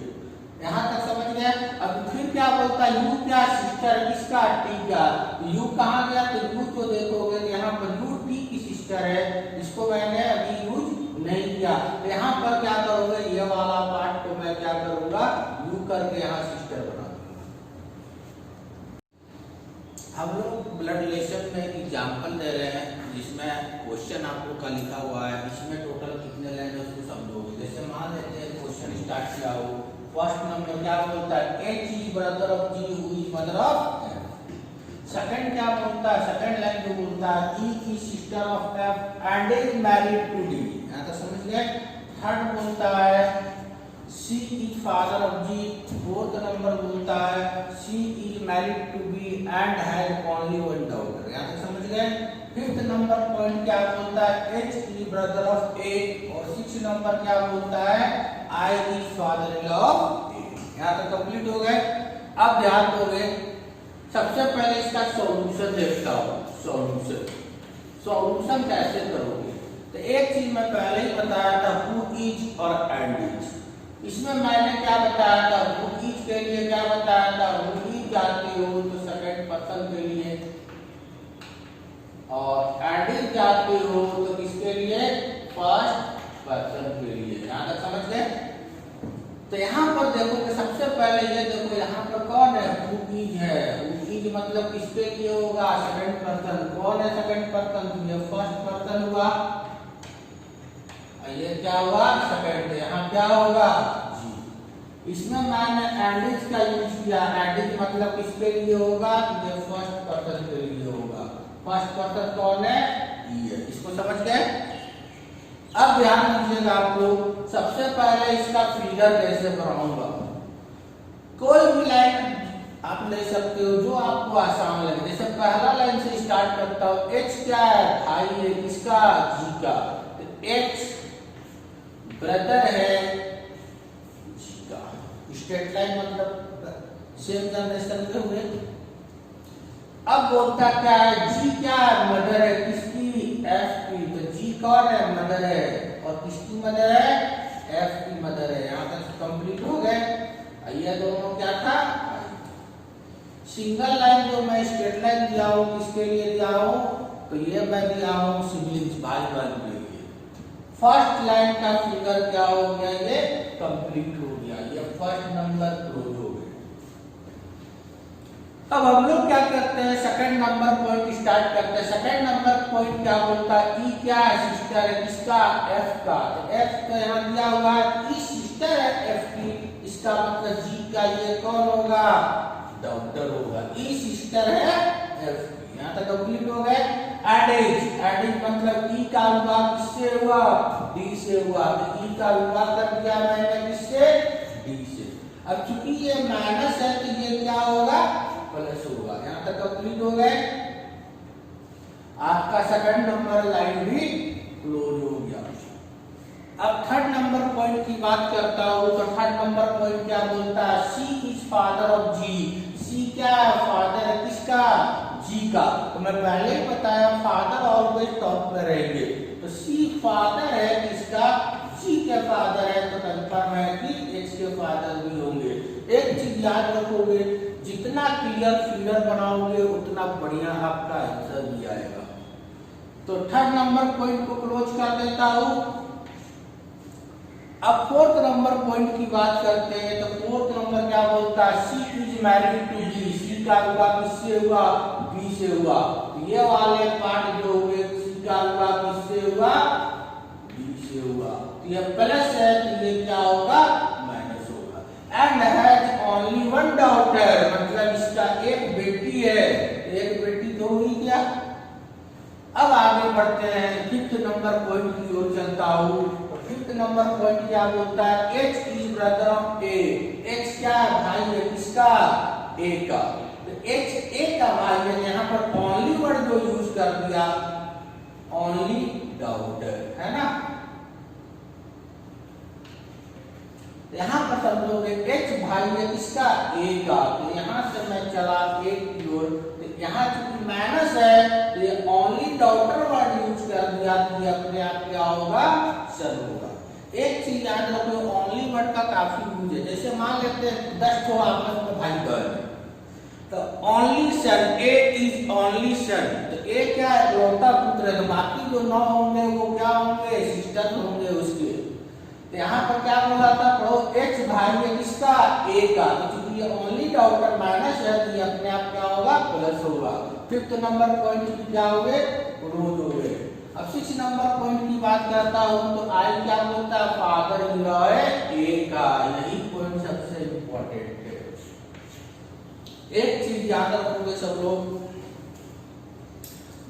S1: यहाँ तक समझ गए। अब फिर क्या बोलता है, U क्या, सिस्टर किसका, T का। U कहाँ गया, तो U तो देखोगे यहाँ पर U T की सिस्टर है, इसको मैंने अभी यूज नहीं किया। तो यहाँ पर क्या करोगे, ये वाला पार्ट को मैं क्या करूंगा, U करके यहाँ सिस्टर बना दूंगा। हम लोग ब्लड रिलेशन में एक एग्जाम्पल दे रहे हैं, जिसमें क्वेश्चन आप लोग का लिखा हुआ है। इसमें टोटल कितने लाइन है उसको समझोगे। जैसे मान लेते हैं क्वेश्चन स्टार्ट किया हो, फर्स्ट नंबर क्या बोलता है, H is brother of G, who is mother of M। Second क्या बोलता है, सेकंड लाइन जो बोलता है ई की sister of F and is married to D, यहां तक समझ गए। थर्ड बोलता है C is father of G, fourth number बोलता है C is married to B and has only one daughter, यहां तक समझ गए। फिफ्थ नंबर पॉइंट क्या बोलता है H is brother of A, और सिक्स नंबर क्या बोलता है I is father in law of A, यहां तक कंप्लीट हो गए। अब ध्यान दोगे, सबसे पहले इसका सॉल्यूशन देखता हूं। सॉल्यूशन कैसे करोगे, तो एक चीज मैं पहले ही बताया था हु इज और एंड इज। इसमें मैंने क्या बताया था, हु इज के लिए क्या बताया था, हु इज जाती हो तो सेकंड पर्सन के लिए, और एंड इज जाती हो तो किसके लिए, फर्स्ट पर्सन के लिए, यहां तक समझ गए। तो यहाँ पर देखो कि सबसे पहले ये देखो यहाँ पर कौन है, हु इज है, हु इज मतलब किसके लिए होगा, सेकंड पर्सन। कौन है सेकंड पर्सन, तो ये फर्स्ट पर्सन हुआ, ये क्या हुआ सेकंड, यहाँ क्या होगा जी। इसमें मैंने एंड इज का यूज किया, एंड इज मतलब किसके लिए होगा, ये फर्स्ट पर्सन के लिए होगा। फर्स्ट पर्सन कौन है, ये, इसको समझ गए। अब ध्यान दीजिएगा आप लोग, सबसे पहले इसका फिगर कैसे बनाऊंगा। कोई भी लाइन आप ले सकते हो जो आपको आसान लगे, जैसे पहला लाइन से स्टार्ट करता हूं, एच क्या है, भाई है किसका, जी का, तो एच ब्रदर है जी का, स्ट्रेट लाइन मतलब सेम जनरेशन के हुए। अब बोलता क्या है, जी क्या है, मदर है किसकी, एफ की, तो जी कौन है, मदर है, और किसकी मदर है, एफ की मदर है। यहां तक कंप्लीट हो गए। ये दोनों क्या था, सिंगल लाइन जो मैं स्ट्रेट लाइन दिया हूं किसके लिए दिया हूं, तो ये मैं दिया हूं सिबलिंग्स भाई बहन के लिए। फर्स्ट लाइन का फिगर क्या हो गया, ये कंप्लीट हो गया, ये फर्स्ट नंबर क्लोज हो गया। अब हम लोग क्या करते हैं, सेकंड नंबर पॉइंट स्टार्ट करते हैं। सेकंड नंबर पॉइंट क्या बोलता है, ई क्या है, सिस्टर है किसका, एफ का, तो एफ का यहाँ दिया हुआ है, ई सिस्टर है एफ की, इसका मतलब जी का ये कौन होगा, डॉक्टर होगा। ई सिस्टर है एफ की, यहाँ तक कंप्लीट हो गए। एड इज मतलब ई का विभाग किससे हुआ, डी से हुआ, तो ई का विभाग कर दिया मैंने किससे, डी से। अब चूंकि ये माइनस है तो ये क्या होगा, प्लस होगा। यहाँ तक कंप्लीट हो गए। आपका सेकंड नंबर लाइन भी क्लोज हो गया। अब थर्ड नंबर पॉइंट की बात करता हूं, तो थर्ड नंबर पॉइंट क्या बोलता है, सी इज फादर ऑफ जी। सी क्या है, फादर है किसका, जी का, तो मैं पहले ही बताया फादर ऑलवेज टॉप पे रहेंगे, तो सी फादर है किसका, जी के फादर है, तो कंफर्म है कि एक्स के फादर भी होंगे। एक चीज याद रखोगे, जितना क्लियर फिगर बनाओगे उतना बढ़िया आपका आंसर भी आएगा। तो थर्ड नंबर पॉइंट को क्लोज कर देता हूं। अब फोर्थ नंबर पॉइंट की बात करते हैं, तो फोर्थ नंबर क्या बोलता है, C is married to B. सी का हुआ किससे हुआ, बी से हुआ, तो ये वाले पार्ट जो हुए, सी का हुआ किससे हुआ, बी से हुआ, तो ये प्लस है तो ये क्या होगा, माइनस होगा। And has only one daughter, मतलब इसका एक बेटी है, एक बेटी तो हुई क्या। अब आगे बढ़ते हैं, फिफ्थ नंबर पॉइंट की ओर चलता हूं। फिफ्थ नंबर पॉइंट क्या बोलता है, H is brother of A. X क्या है, भाई है किसका, ए का, तो एक्स ए का भाई है। यहाँ पर ओनली वर्ड जो यूज कर दिया, ओनली डॉटर, है ना। यहाँ पर समझोगे एक्स भाई है किसका, ए का, तो यहाँ से मैं चला एक की ओर, तो यहाँ चूंकि माइनस है तो ये ओनली डॉटर वर्ड यूज कर दिया, तो ये अपने आप क्या होगा, सन होगा। एक चीज याद रखो, ओनली वर्ड का काफी यूज है। जैसे मान लेते हैं 10 को आपस में भाई बहन, तो only son, A is only son, तो ए क्या है, इकलौता पुत्र है, तो बाकी जो 9 होंगे वो क्या होंगे, सिस्टर होंगे उसके। तो यहाँ पर क्या बोला था, पढ़ो, एक्स भाई है किसका, ए का, तो चूंकि ये ओनली डॉटर माइनस है तो ये अपने आप क्या होगा, प्लस होगा। फिफ्थ नंबर पॉइंट की क्या हो गए, क्लोज हो गए। अब 6 नंबर पॉइंट की बात करता हूं, तो आई क्या बोलता है, फादर इन लॉ है ए का, यही पॉइंट सबसे इंपॉर्टेंट है। एक चीज याद रखोगे सब लोग,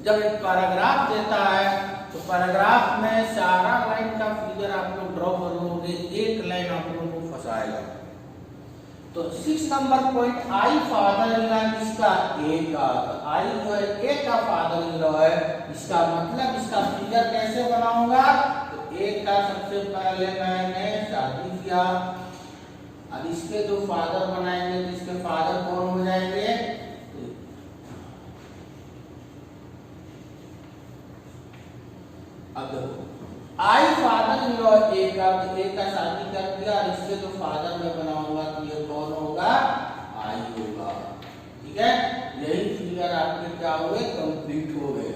S1: जब एक पैराग्राफ देता है तो पैराग्राफ में सारा लाइन का फिगर आप लोग ड्रॉ करोगे, एक लाइन आप लोगों को फंसाएगा। तो 6 number point, I father in law, इसका ए का, आई जो है ए का फादर इन लॉ है, इसका मतलब इसका फिगर कैसे बनाऊंगा? तो ए का सबसे पहले मैंने शादी किया, अब इसके जो फादर बनाएंगे तो इसके फादर कौन हो जाएंगे? अब देखो आई फादर इन लॉ ए का शादी कर दिया, और इसके जो फादर मैं बनाऊंगा तो ये कौन होगा? आई होगा। ठीक है, यही फिगर आपके क्या हो गए? कंप्लीट हो गए।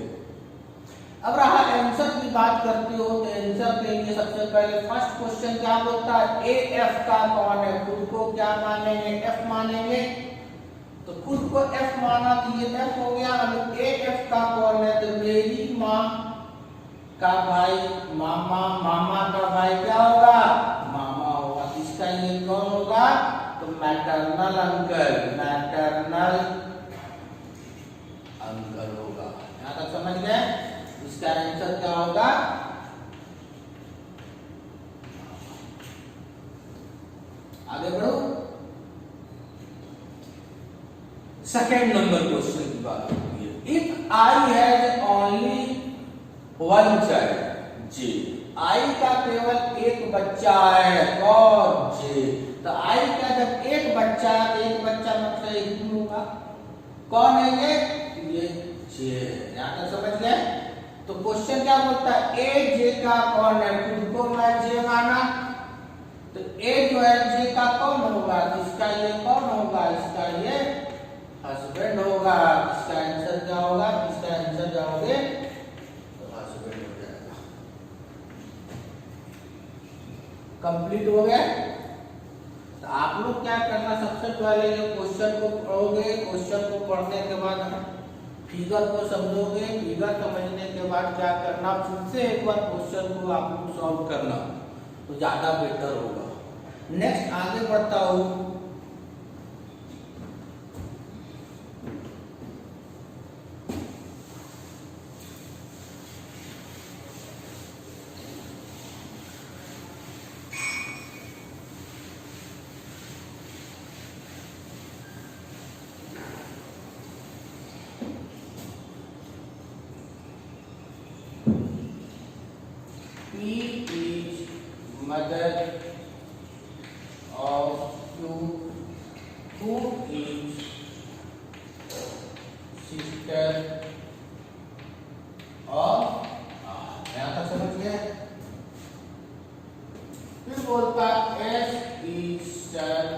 S1: अब रहा आंसर की बात करते हो तो आंसर के लिए सबसे पहले फर्स्ट क्वेश्चन क्या बोलता है? ए एफ का कौन है? खुद को क्या मानेंगे? एफ मानेंगे। तो खुद को एफ माना तो ये एफ हो गया। अब ए एफ का कौन है? तो मेरी माँ का भाई मामा, मामा का भाई क्या होगा? मामा होगा। इसका ये कौन होगा? तो मैटरनल अंकल, मैटरनल अंकल होगा। यहां तक समझ गए? इसका आंसर क्या होगा? आगे बढ़ो। सेकेंड नंबर क्वेश्चन की बात होती है। If I has only one child, J, I का केवल एक बच्चा है, कौन? जे। तो आई का जब एक बच्चा मतलब एक ही होगा। कौन है ये? ये जे। यहां तक समझ गए? तो क्वेश्चन क्या बोलता है? ए जे का कौन है? खुद को मैं जे माना, तो ए जो है जे का कौन होगा? इसका ये कौन होगा? इसका ये हस्बैंड होगा। इसका आंसर क्या होगा? इसका आंसर जाओगे कंप्लीट हो गया। तो आप लोग क्या करना, सबसे पहले ये क्वेश्चन को पढ़ोगे, क्वेश्चन को पढ़ने के बाद फिगर को समझोगे, फिगर समझने के बाद क्या करना, फिर से एक बार क्वेश्चन को आप लोग सॉल्व करना, तो ज्यादा बेटर होगा। नेक्स्ट आगे बढ़ता हूँ। P is mother of Q, who is sister of R। यहाँ तक समझ गए? फिर बोलता S is son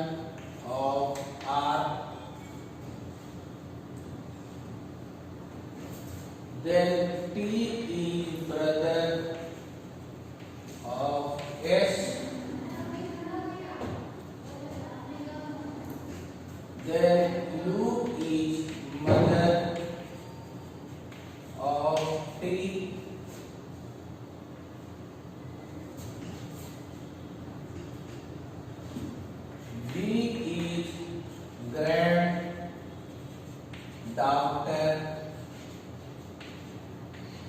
S1: of R, then T is brother of S, then U is mother of T, D is granddaughter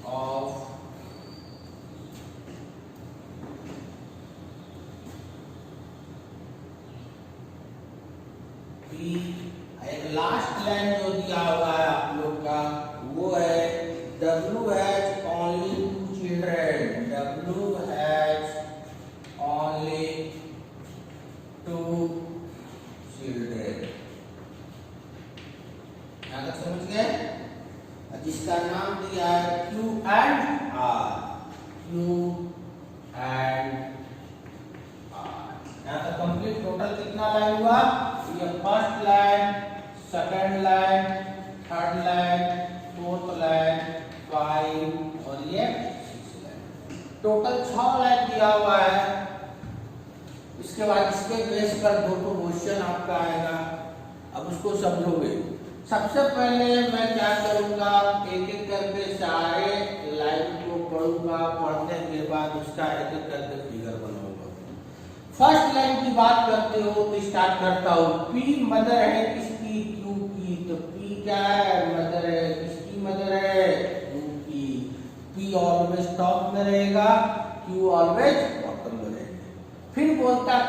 S1: of एक लास्ट लाइन जो दिया हुआ है आप लोग का वो है W has only 2 children, W has only 2 children। यहाँ तक समझ गए? जिसका नाम दिया है Q and R, Q and R। यहाँ तक कंप्लीट। टोटल कितना लाइन हुआ? ये first line, second line, third line, fourth line, 5 और ये 6 लाइन। टोटल 6 लाइन दिया हुआ है। इसके बाद इसके बेस पर 2 क्वेश्चन आपका आएगा। अब उसको समझोगे। सबसे पहले मैं क्या करूंगा, एक एक करके सारे लाइन को पढ़ूंगा, पढ़ने के बाद उसका एक एक करके फिगर बनाऊंगा। फर्स्ट लाइन की बात करते हो तो स्टार्ट करता हूँ। पी मदर है किसकी? क्यू की। तो पी क्या है? मदर है। किसकी मदर है?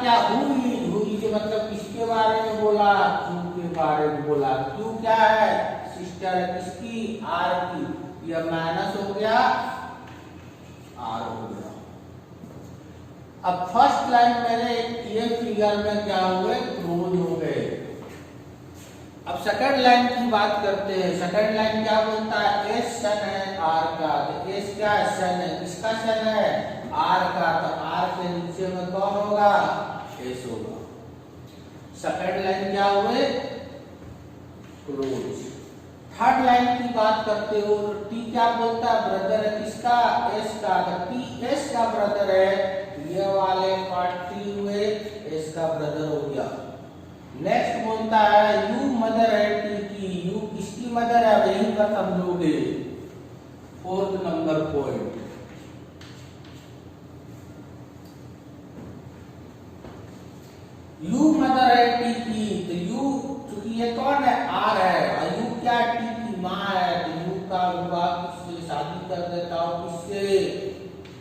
S1: क्या हुई के मतलब किसके बारे में बोला, क्यू के बारे में बोला। क्यू क्या है, सिस्टर है किसकी, आर की। यह माइनस हो गया, आर हो गया। अब फर्स्ट लाइन मेरे ये फिगर में क्या हुए, क्लोज हो गए। अब सेकंड लाइन की बात करते हैं। सेकंड लाइन क्या बोलता है, एस सन है आर का, तो एस क्या है, सन है, किसका सन है, आर का, तो आर के नीचे में कौन होगा, एस होगा। सेकंड लाइन क्या हुए, क्लोज। थर्ड लाइन की बात करते हो, टी क्या बोलता है, ब्रदर है किसका, एस का, तो टी एस का ब्रदर है। ये वाले पार्ट टी हुए, एस का ब्रदर हो गया। नेक्स्ट बोलता है यू मदर है टी की, यू किसकी मदर है, वहीं पर समझोगे। Fourth number point, you mother है टी की, तो यू चूंकि ये कौन है, आर है, और यू क्या टी की माँ है, तो यू का विवाह किससे, शादी कर देता हूं किससे,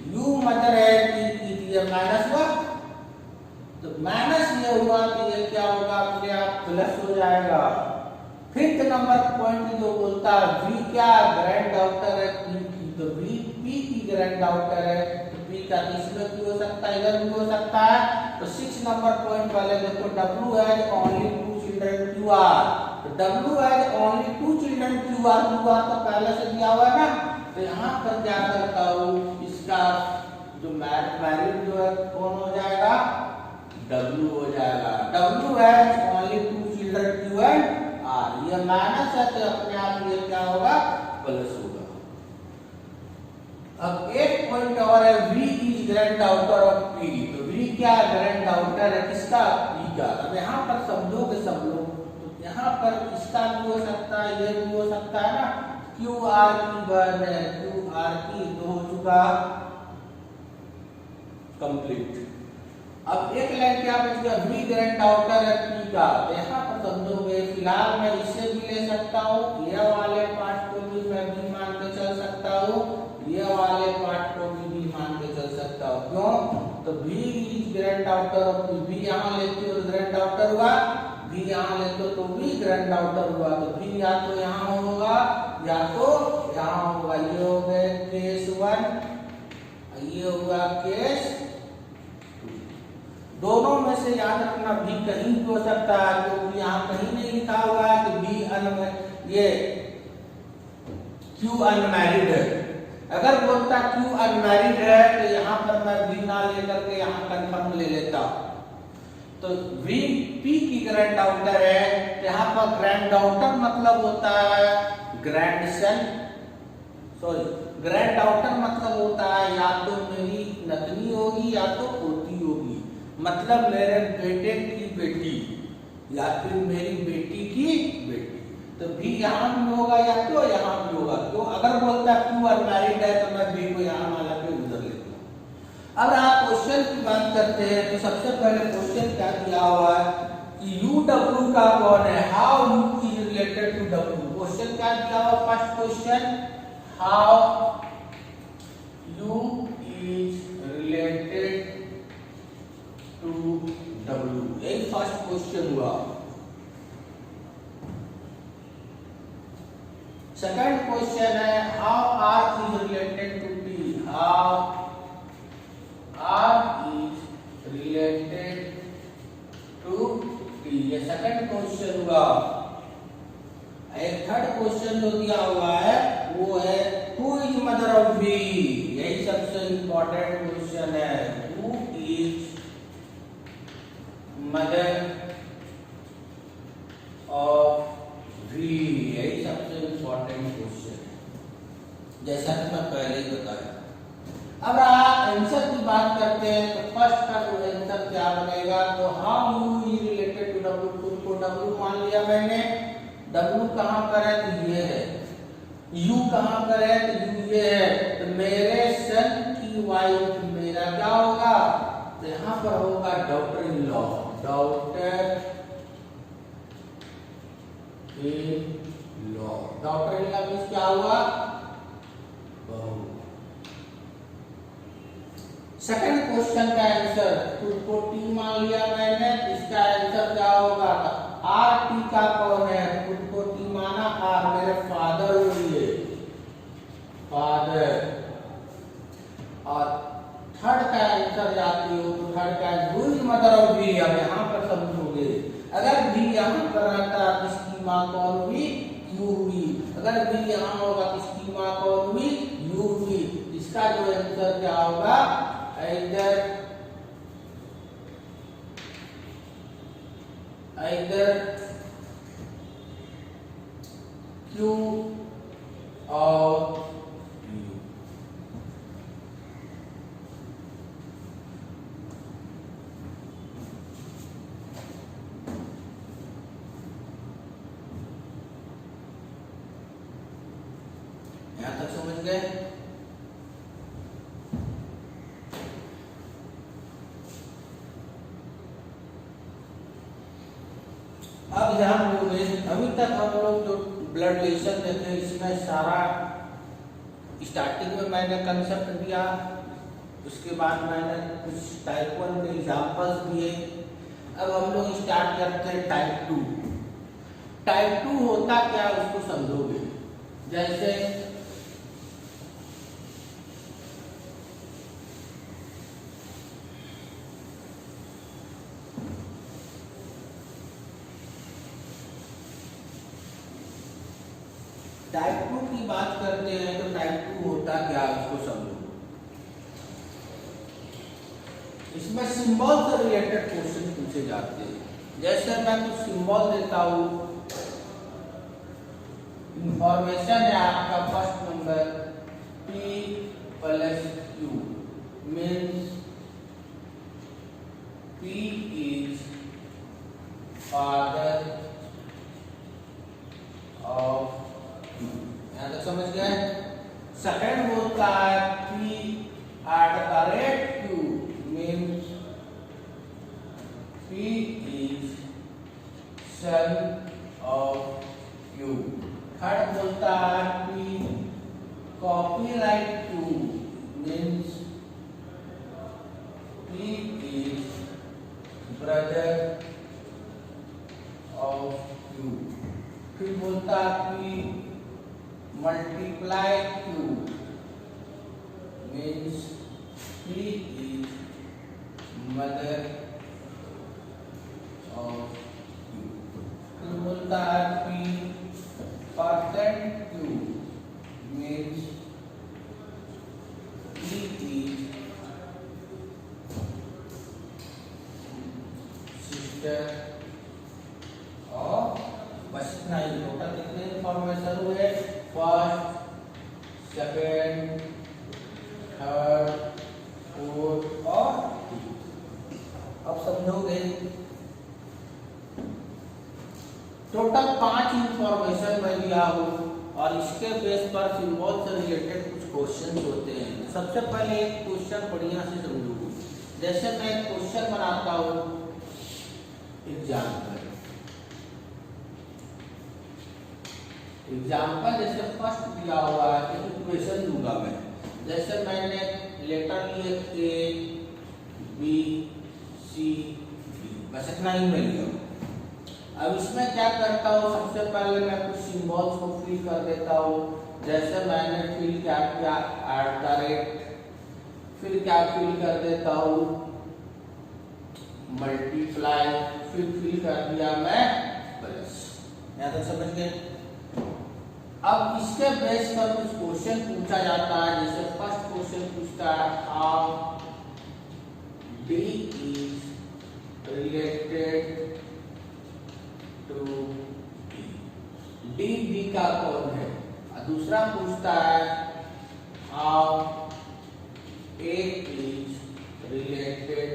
S1: यू मदर है टी की, ये माइनस हुआ, तो माइनस ये हुआ तो ये क्या होगा, अपने आप प्लस हो जाएगा। फिफ्थ नंबर पॉइंट जो बोलता है वी क्या ग्रैंड डॉटर है पी की, तो वी पी की ग्रैंड डॉटर है, तो पी का इसमें भी हो सकता है, इधर भी हो सकता है। तो 6 नंबर पॉइंट वाले देखो, W has only 2 children Q R, तो W has only 2 children Q R तो पहले से दिया हुआ है ना। तो यहाँ पर क्या करता हूँ, इसका जो मैरिड जो है कौन हो जाएगा, W हो जाएगा। W has only 2 children Q and R, ये माइनस है तो अपने आप ये क्या होगा, प्लस होगा। अब एक पॉइंट और है, V is granddaughter of P, तो V क्या ग्रैंड डॉटर है किसका, P का। अब यहाँ पर समझोगे सब लोग, तो यहाँ पर इसका भी हो सकता है, ये भी हो सकता है ना। Q R की बन है, Q R की तो हो चुका कंप्लीट। अब एक लाइन क्या बच गया, वी ग्रैंड डॉटर है पी का, तो यहाँ पर समझोगे फिलहाल मैं इसे भी ले सकता हूँ, ये वाले पार्ट को भी मैं भी मान के चल सकता हूँ, ये वाले पार्ट को भी मान के चल सकता हूँ। क्यों, तो V is granddaughter of P, V यहाँ लेते हो तो ग्रैंड डॉटर हुआ, वी यहाँ लेते हो तो वी ग्रैंड डॉटर हुआ, तो वी या तो यहाँ होगा या तो यहाँ होगा। ये हो गए केस 1, ये हुआ केस, दोनों में से याद रखना भी कहीं भी हो सकता है, क्योंकि यहाँ कहीं नहीं लिखा हुआ है कि बी ये क्यू अनमैरिड है। अगर बोलता क्यू अनमैरिड है तो यहाँ पर मैं बी ना लेकर के यहाँ कंफर्म ले लेता। तो वी पी की ग्रैंड डॉटर है, तो यहाँ पर ग्रैंड डॉटर मतलब होता है ग्रैंडसन, सॉरी ग्रैंड डॉटर मतलब होता है या तो मेरी नतनी होगी या तो पोती होगी, मतलब मेरे बेटे की बेटी या फिर मेरी बेटी की बेटी। तो भी यहाँ भी होगा या तो यहाँ भी होगा। तो अगर बोलता क्यू अनमैरिड है तो मैं बी को यहाँ ना लगे उधर लेता हूँ। अब आप क्वेश्चन की बात करते हैं, तो सबसे पहले क्वेश्चन क्या दिया हुआ है कि यू डब्ल्यू का कौन है, how U is related to W. Question क्या दिया हुआ, first question how U is related to W, यही फर्स्ट क्वेश्चन हुआ। सेकंड क्वेश्चन है how R is related to T, how R is related to T, ये सेकंड क्वेश्चन हुआ। एक थर्ड क्वेश्चन जो दिया हुआ है वो है who is mother of V, यही सबसे इंपॉर्टेंट क्वेश्चन है, who is mother of V, यही सबसे इंपॉर्टेंट क्वेश्चन है, जैसा कि मैं पहले ही बताया। अब आंसर की बात करते हैं, तो फर्स्ट का जो आंसर क्या बनेगा, तो how U is related to W, को W मान लिया मैंने, W कहाँ पर है तो ये है, U कहाँ पर है तो U ये है, तो मेरे सन की वाइफ मेरा क्या होगा, तो यहाँ पर होगा daughter in law, daughter in law, daughter in law means क्या हुआ, बहू। सेकंड क्वेश्चन का आंसर आंसर, खुद को टी मान लिया मैंने, इसका आंसर क्या होगा? आर टी का कौन है? खुद को टी माना, आर मेरे फादर हुए, फादर। और थर्ड का आंसर जाती हो तो थर्ड का who is mother of William, यहाँ पर समझोगे। अगर भी यहाँ पर रहता तो इसकी माँ कौन हुई? क्यू हुई। अगर भी यहाँ होगा तो इसकी माँ कौन हुई? यू हुई। इसका जो आंसर क्या होगा? either Q or U। यहां तक समझ गए? अब ध्यान दोगे, अभी तक हम लोग जो ब्लड रिलेशन देते हैं इसमें सारा स्टार्टिंग में मैंने कंसेप्ट दिया, उसके बाद मैंने कुछ टाइप 1 के एग्जांपल्स दिए। अब हम लोग स्टार्ट करते हैं टाइप 2। टाइप 2 होता क्या उसको समझोगे। जैसे टाइप 2 की बात करते हैं तो टाइप 2 होता क्या उसको समझो। इसमें सिंबल से रिलेटेड क्वेश्चन पूछे जाते हैं। जैसे मैं कुछ सिंबल देता हूं, इंफॉर्मेशन है आपका first number P + Q means P is father of, यहाँ तक समझ गए। सेकंड बोलता है P @ Q means P is son of Q। Third बोलता है P copyright Q means P is brother of Q। फिर बोलता है P multiply Q means P is mother of Q। फिर बोलता है P % Q means P is sister of, बस इतना ही। टोटल कितने इंफॉर्मेशन हुए? फर्स्ट, सेकेंड, थर्ड, फोर्थ और अब समझोगे। टोटल 5 इंफॉर्मेशन मैं दिया हूं और इसके बेस पर सिंबल से रिलेटेड कुछ क्वेश्चन होते हैं। सबसे पहले एक क्वेश्चन बढ़िया से समझो। जैसे मैं एक क्वेश्चन बनाता हूं एग्जाम्पल, जैसे फर्स्ट दिया हुआ है इक्वेशन दूंगा मैं। जैसे मैंने लेटर लिए A B C D, बस इतना ही मैं लिया। अब इसमें क्या करता हूँ, सबसे पहले मैं कुछ सिंबल्स को फिल कर देता हूँ। जैसे मैंने फिल क्या किया @ फिर क्या फिल कर देता हूँ मल्टीप्लाई, फिर फिल कर दिया मैं प्लस। यहाँ तक समझ गए। अब इसके बेस पर कुछ क्वेश्चन पूछा जाता है। जैसे फर्स्ट क्वेश्चन पूछता है how D is related to D, D का कौन है। और दूसरा पूछता है how A is related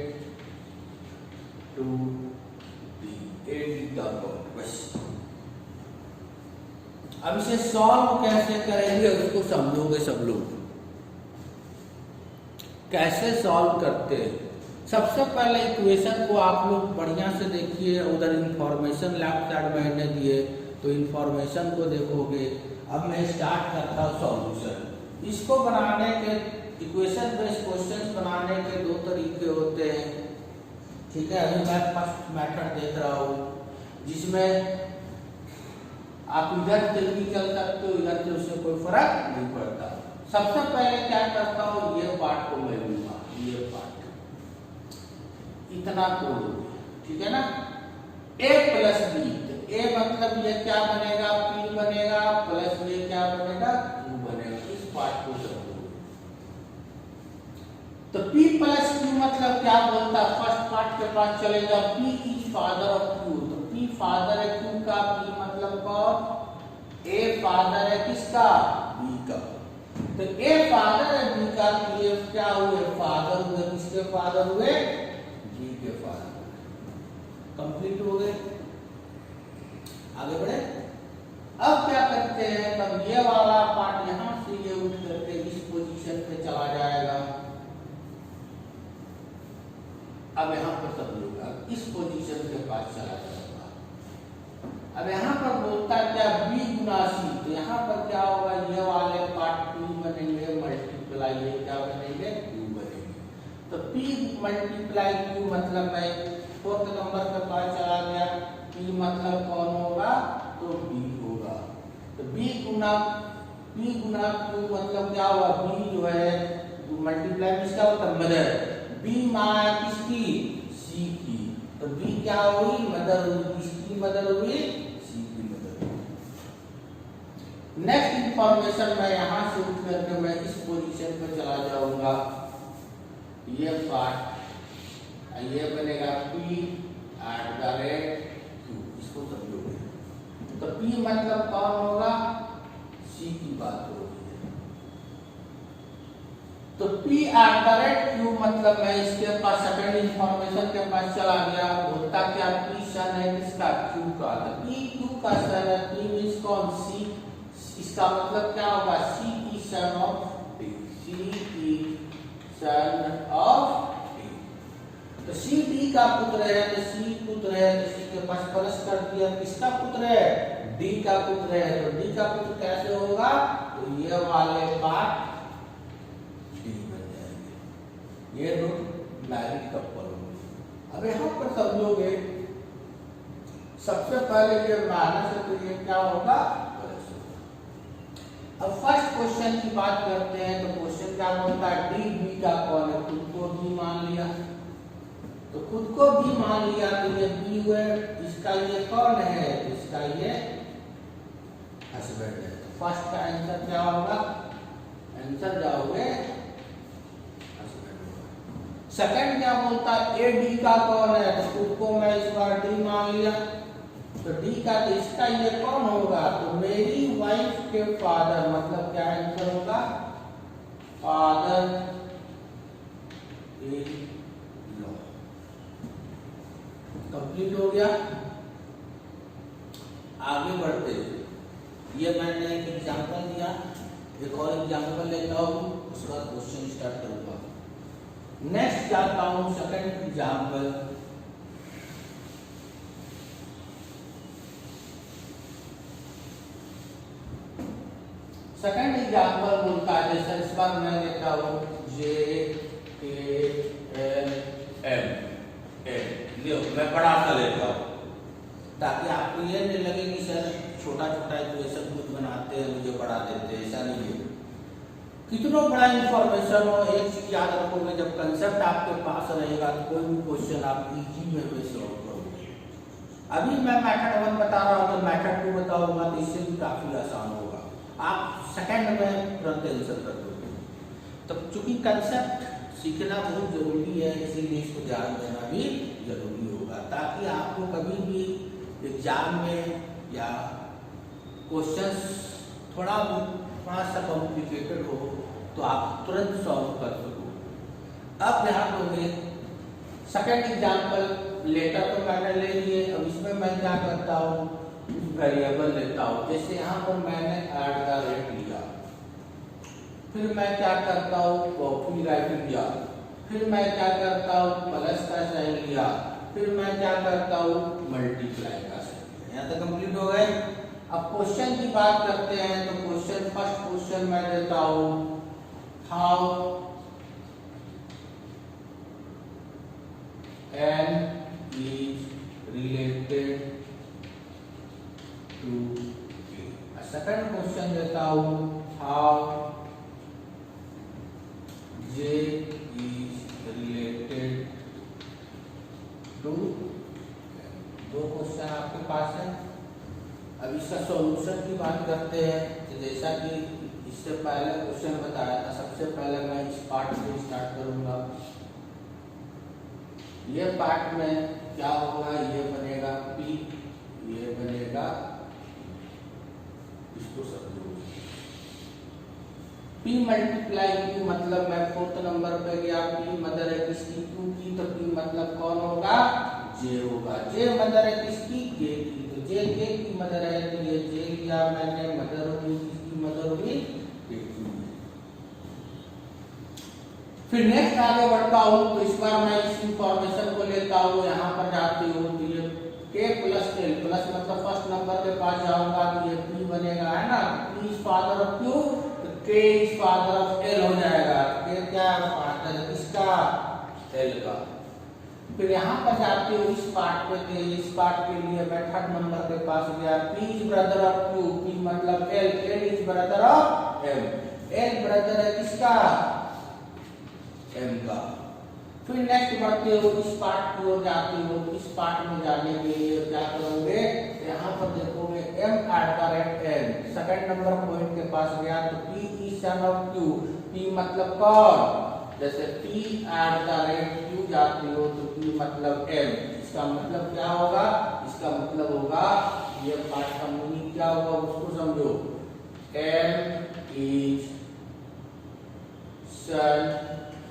S1: to D, D का कौन। बस अब इसे सॉल्व कैसे करेंगे उसको समझोगे सब लोग। कैसे सॉल्व करते हैं, सबसे पहले इक्वेशन को आप लोग बढ़िया से देखिए। उधर इंफॉर्मेशन लेफ्ट साइड मैंने दिए तो इंफॉर्मेशन को देखोगे। अब मैं स्टार्ट करता हूँ सॉल्यूशन। इसको बनाने के इक्वेशन बेस्ड क्वेश्चंस बनाने के दो तरीके होते हैं, ठीक है। अभी मैं फर्स्ट मेथड देख रहा हूँ जिसमें आप इधर से भी चल सकते हो, इधर से उससे कोई फर्क नहीं पड़ता। सबसे पहले क्या करता हूँ, ये पार्ट को मैं लूंगा, ये पार्ट इतना को लूंगा, ठीक है ना। a प्लस बी, तो a मतलब ये क्या बनेगा, p बनेगा, प्लस ये क्या बनेगा, q बनेगा। इस पार्ट को सब तो p प्लस q मतलब क्या बोलता है, फर्स्ट पार्ट के पास चलेगा, p is father of q, तो p फादर है q का, p मतलब कौन, a फादर है किसका, b का। तो a फादर है b का, तो ये क्या हुए, फादर हुए, किसके फादर हुए, b के फादर। कंप्लीट हो गए, आगे बढ़े। अब क्या करते हैं, तब ये वाला पार्ट यहां से ये उठ करके इस पोजीशन पे चला जाएगा। अब यहाँ पर सब लोग इस पोजीशन के पास चला जाएगा। अब यहाँ पर बोलता है क्या, b गुना c, तो यहाँ पर क्या होगा, ये वाले पार्ट p बनेंगे मल्टीप्लाई ये क्या बनेंगे, q बनेंगे। तो p मल्टीप्लाई q मतलब मैं फोर्थ नंबर के पास चला गया, p मतलब कौन होगा, तो b होगा। तो b गुना q मतलब क्या हुआ, b जो है मल्टीप्लाई किसका होता है, मदर, b माँ किसकी, c की, तो b क्या हुई, मदर हुई, किसकी मदर हुई, c की मदर हुई। नेक्स्ट इंफॉर्मेशन मैं यहां से उठ करके मैं इस पोजीशन पे चला जाऊंगा, ये पार्ट ये बनेगा p at the rate q, इसको समझोगे। तो p मतलब कौन होगा, c की बात हो रही है, तो p at the rate q मतलब मैं इसके पास सेकंड इंफॉर्मेशन के पास चला गया, बोलता क्या, p सन है किसका, q का, तो p q का सन है, p मींस कौन, c, इसका मतलब क्या होगा, c की सन ऑफ d, c की सन ऑफ d। तो c d का पुत्र है, तो c पुत्र है, तो c के पास प्लस कर दिया, किसका पुत्र है, d का पुत्र है, तो d का पुत्र कैसे होगा, तो ये वाले पार्ट d बन जाएंगे, ये दो मैरिड कपल होंगे। अब यहाँ पर समझोगे, सबसे पहले ये माइनस है, तो ये क्या होगा, प्लस होगा। अब फर्स्ट क्वेश्चन की बात करते हैं, तो क्वेश्चन क्या बोलता है, डी बी का कौन है, खुद को भी मान लिया, तो खुद को भी मान लिया, तो ये बी हुए, इसका ये कौन है, इसका ये हस्बैंड है। तो फर्स्ट का आंसर क्या होगा, आंसर जाओगे हस्बैंड होगा। सेकंड क्या बोलता है, ए डी का कौन है, तो खुद को मैं इस बार डी मान लिया, तो डी का, तो इसका ये कौन होगा, तो मेरी वाइफ के फादर, मतलब क्या आंसर होगा, फादर इन लॉ। कंप्लीट हो गया। आगे बढ़ते, ये मैंने एक एग्जांपल दिया, एक और एग्जांपल लेता हूँ, उसके बाद क्वेश्चन स्टार्ट करूंगा। नेक्स्ट जाता हूँ सेकंड एग्जांपल, सेकंड एग्जांपल बोलता है, जैसे इस बार मैं लेता हूँ जे के एल एम ए, लियो मैं बड़ा सा लेता हूँ, ताकि आपको ये नहीं लगे कि सर छोटा छोटा इक्वेशन कुछ बनाते हैं मुझे बढ़ा देते हैं, ऐसा नहीं है। कितना बड़ा इंफॉर्मेशन हो, एक चीज याद रखोगे, जब कंसेप्ट आपके पास रहेगा तो कोई भी क्वेश्चन आप इजी वे में सॉल्व करोगे। अभी मैं मेथड 1 बता रहा हूँ, तो मेथड 2 बताऊंगा, तो इससे भी काफी आसान होगा, आप सेकंड में तुरंत आंसर कर दोगे। तो चूंकि कंसेप्ट सीखना बहुत जरूरी है, इसीलिए इसको ध्यान देना भी जरूरी होगा, ताकि आपको कभी भी एग्जाम में या क्वेश्चंस थोड़ा सा कॉम्प्लिकेटेड हो तो आप तुरंत सॉल्व कर सको। अब ध्यान दोगे, सेकंड एग्जांपल लेटर तो मैंने ले लिए, अब इसमें मैं क्या करता हूँ, वेरिएबल लेता हूँ, जैसे यहाँ पर मैंने ऐड द रेट लिया, फिर मैं क्या करता हूँ, कॉपी राइट लिया, फिर मैं क्या करता हूँ, प्लस का साइन लिया, फिर मैं क्या करता हूँ, मल्टीप्लाई का साइन। यहाँ तक कंप्लीट हो गए। अब क्वेश्चन की बात करते हैं, तो क्वेश्चन फर्स्ट क्वेश्चन मैं देता हूँ, how n is related to a। Second question देता हूं, how j is related to। दो क्वेश्चन आपके पास है। अब इसका सॉल्यूशन की बात करते हैं। तो जैसा कि इससे पहले क्वेश्चन बताया था, सबसे पहले मैं इस पार्ट से स्टार्ट करूंगा। ये पार्ट में क्या होगा, ये बनेगा p, ये बनेगा, इसको समझो, p मल्टीप्लाई q, मतलब मैं फोर्थ नंबर पे गया, p मदर है किसकी, q की, तो p मतलब कौन होगा, j होगा। j मदर है किसकी, k की, तो j k की मदर है, तो ये j लिया मैंने, मदर होगी किसकी, मदर होगी k की। फिर नेक्स्ट आगे बढ़ता हूँ, तो इस बार मैं इस इंफॉर्मेशन को लेता हूँ, यहाँ पर जाती हूँ, तो ये k प्लस l, प्लस मतलब फर्स्ट नंबर के पास जाऊंगा, तो ये p बनेगा, है ना, p is father of q, तो k is father of l हो जाएगा। k क्या है, फादर है किसका, l का। फिर यहाँ पर जाते हो इस पार्ट पे, तो इस पार्ट के लिए मैं थर्ड नंबर के पास गया, p is brother of q, p मतलब l, l is brother of m, l brother है किसका, m का। फिर नेक्स्ट बढ़ते हो, इस पार्ट की ओर जाते हो, इस पार्ट में जाने के लिए क्या करोगे, यहाँ पर देखोगे m at the rate n, second number point के पास गया, तो p is son of q, p मतलब कौन, जैसे p at the rate q जाते हो, तो p मतलब m, इसका मतलब क्या होगा, इसका मतलब होगा, ये पार्ट का मीनिंग क्या होगा उसको समझो, m इज सन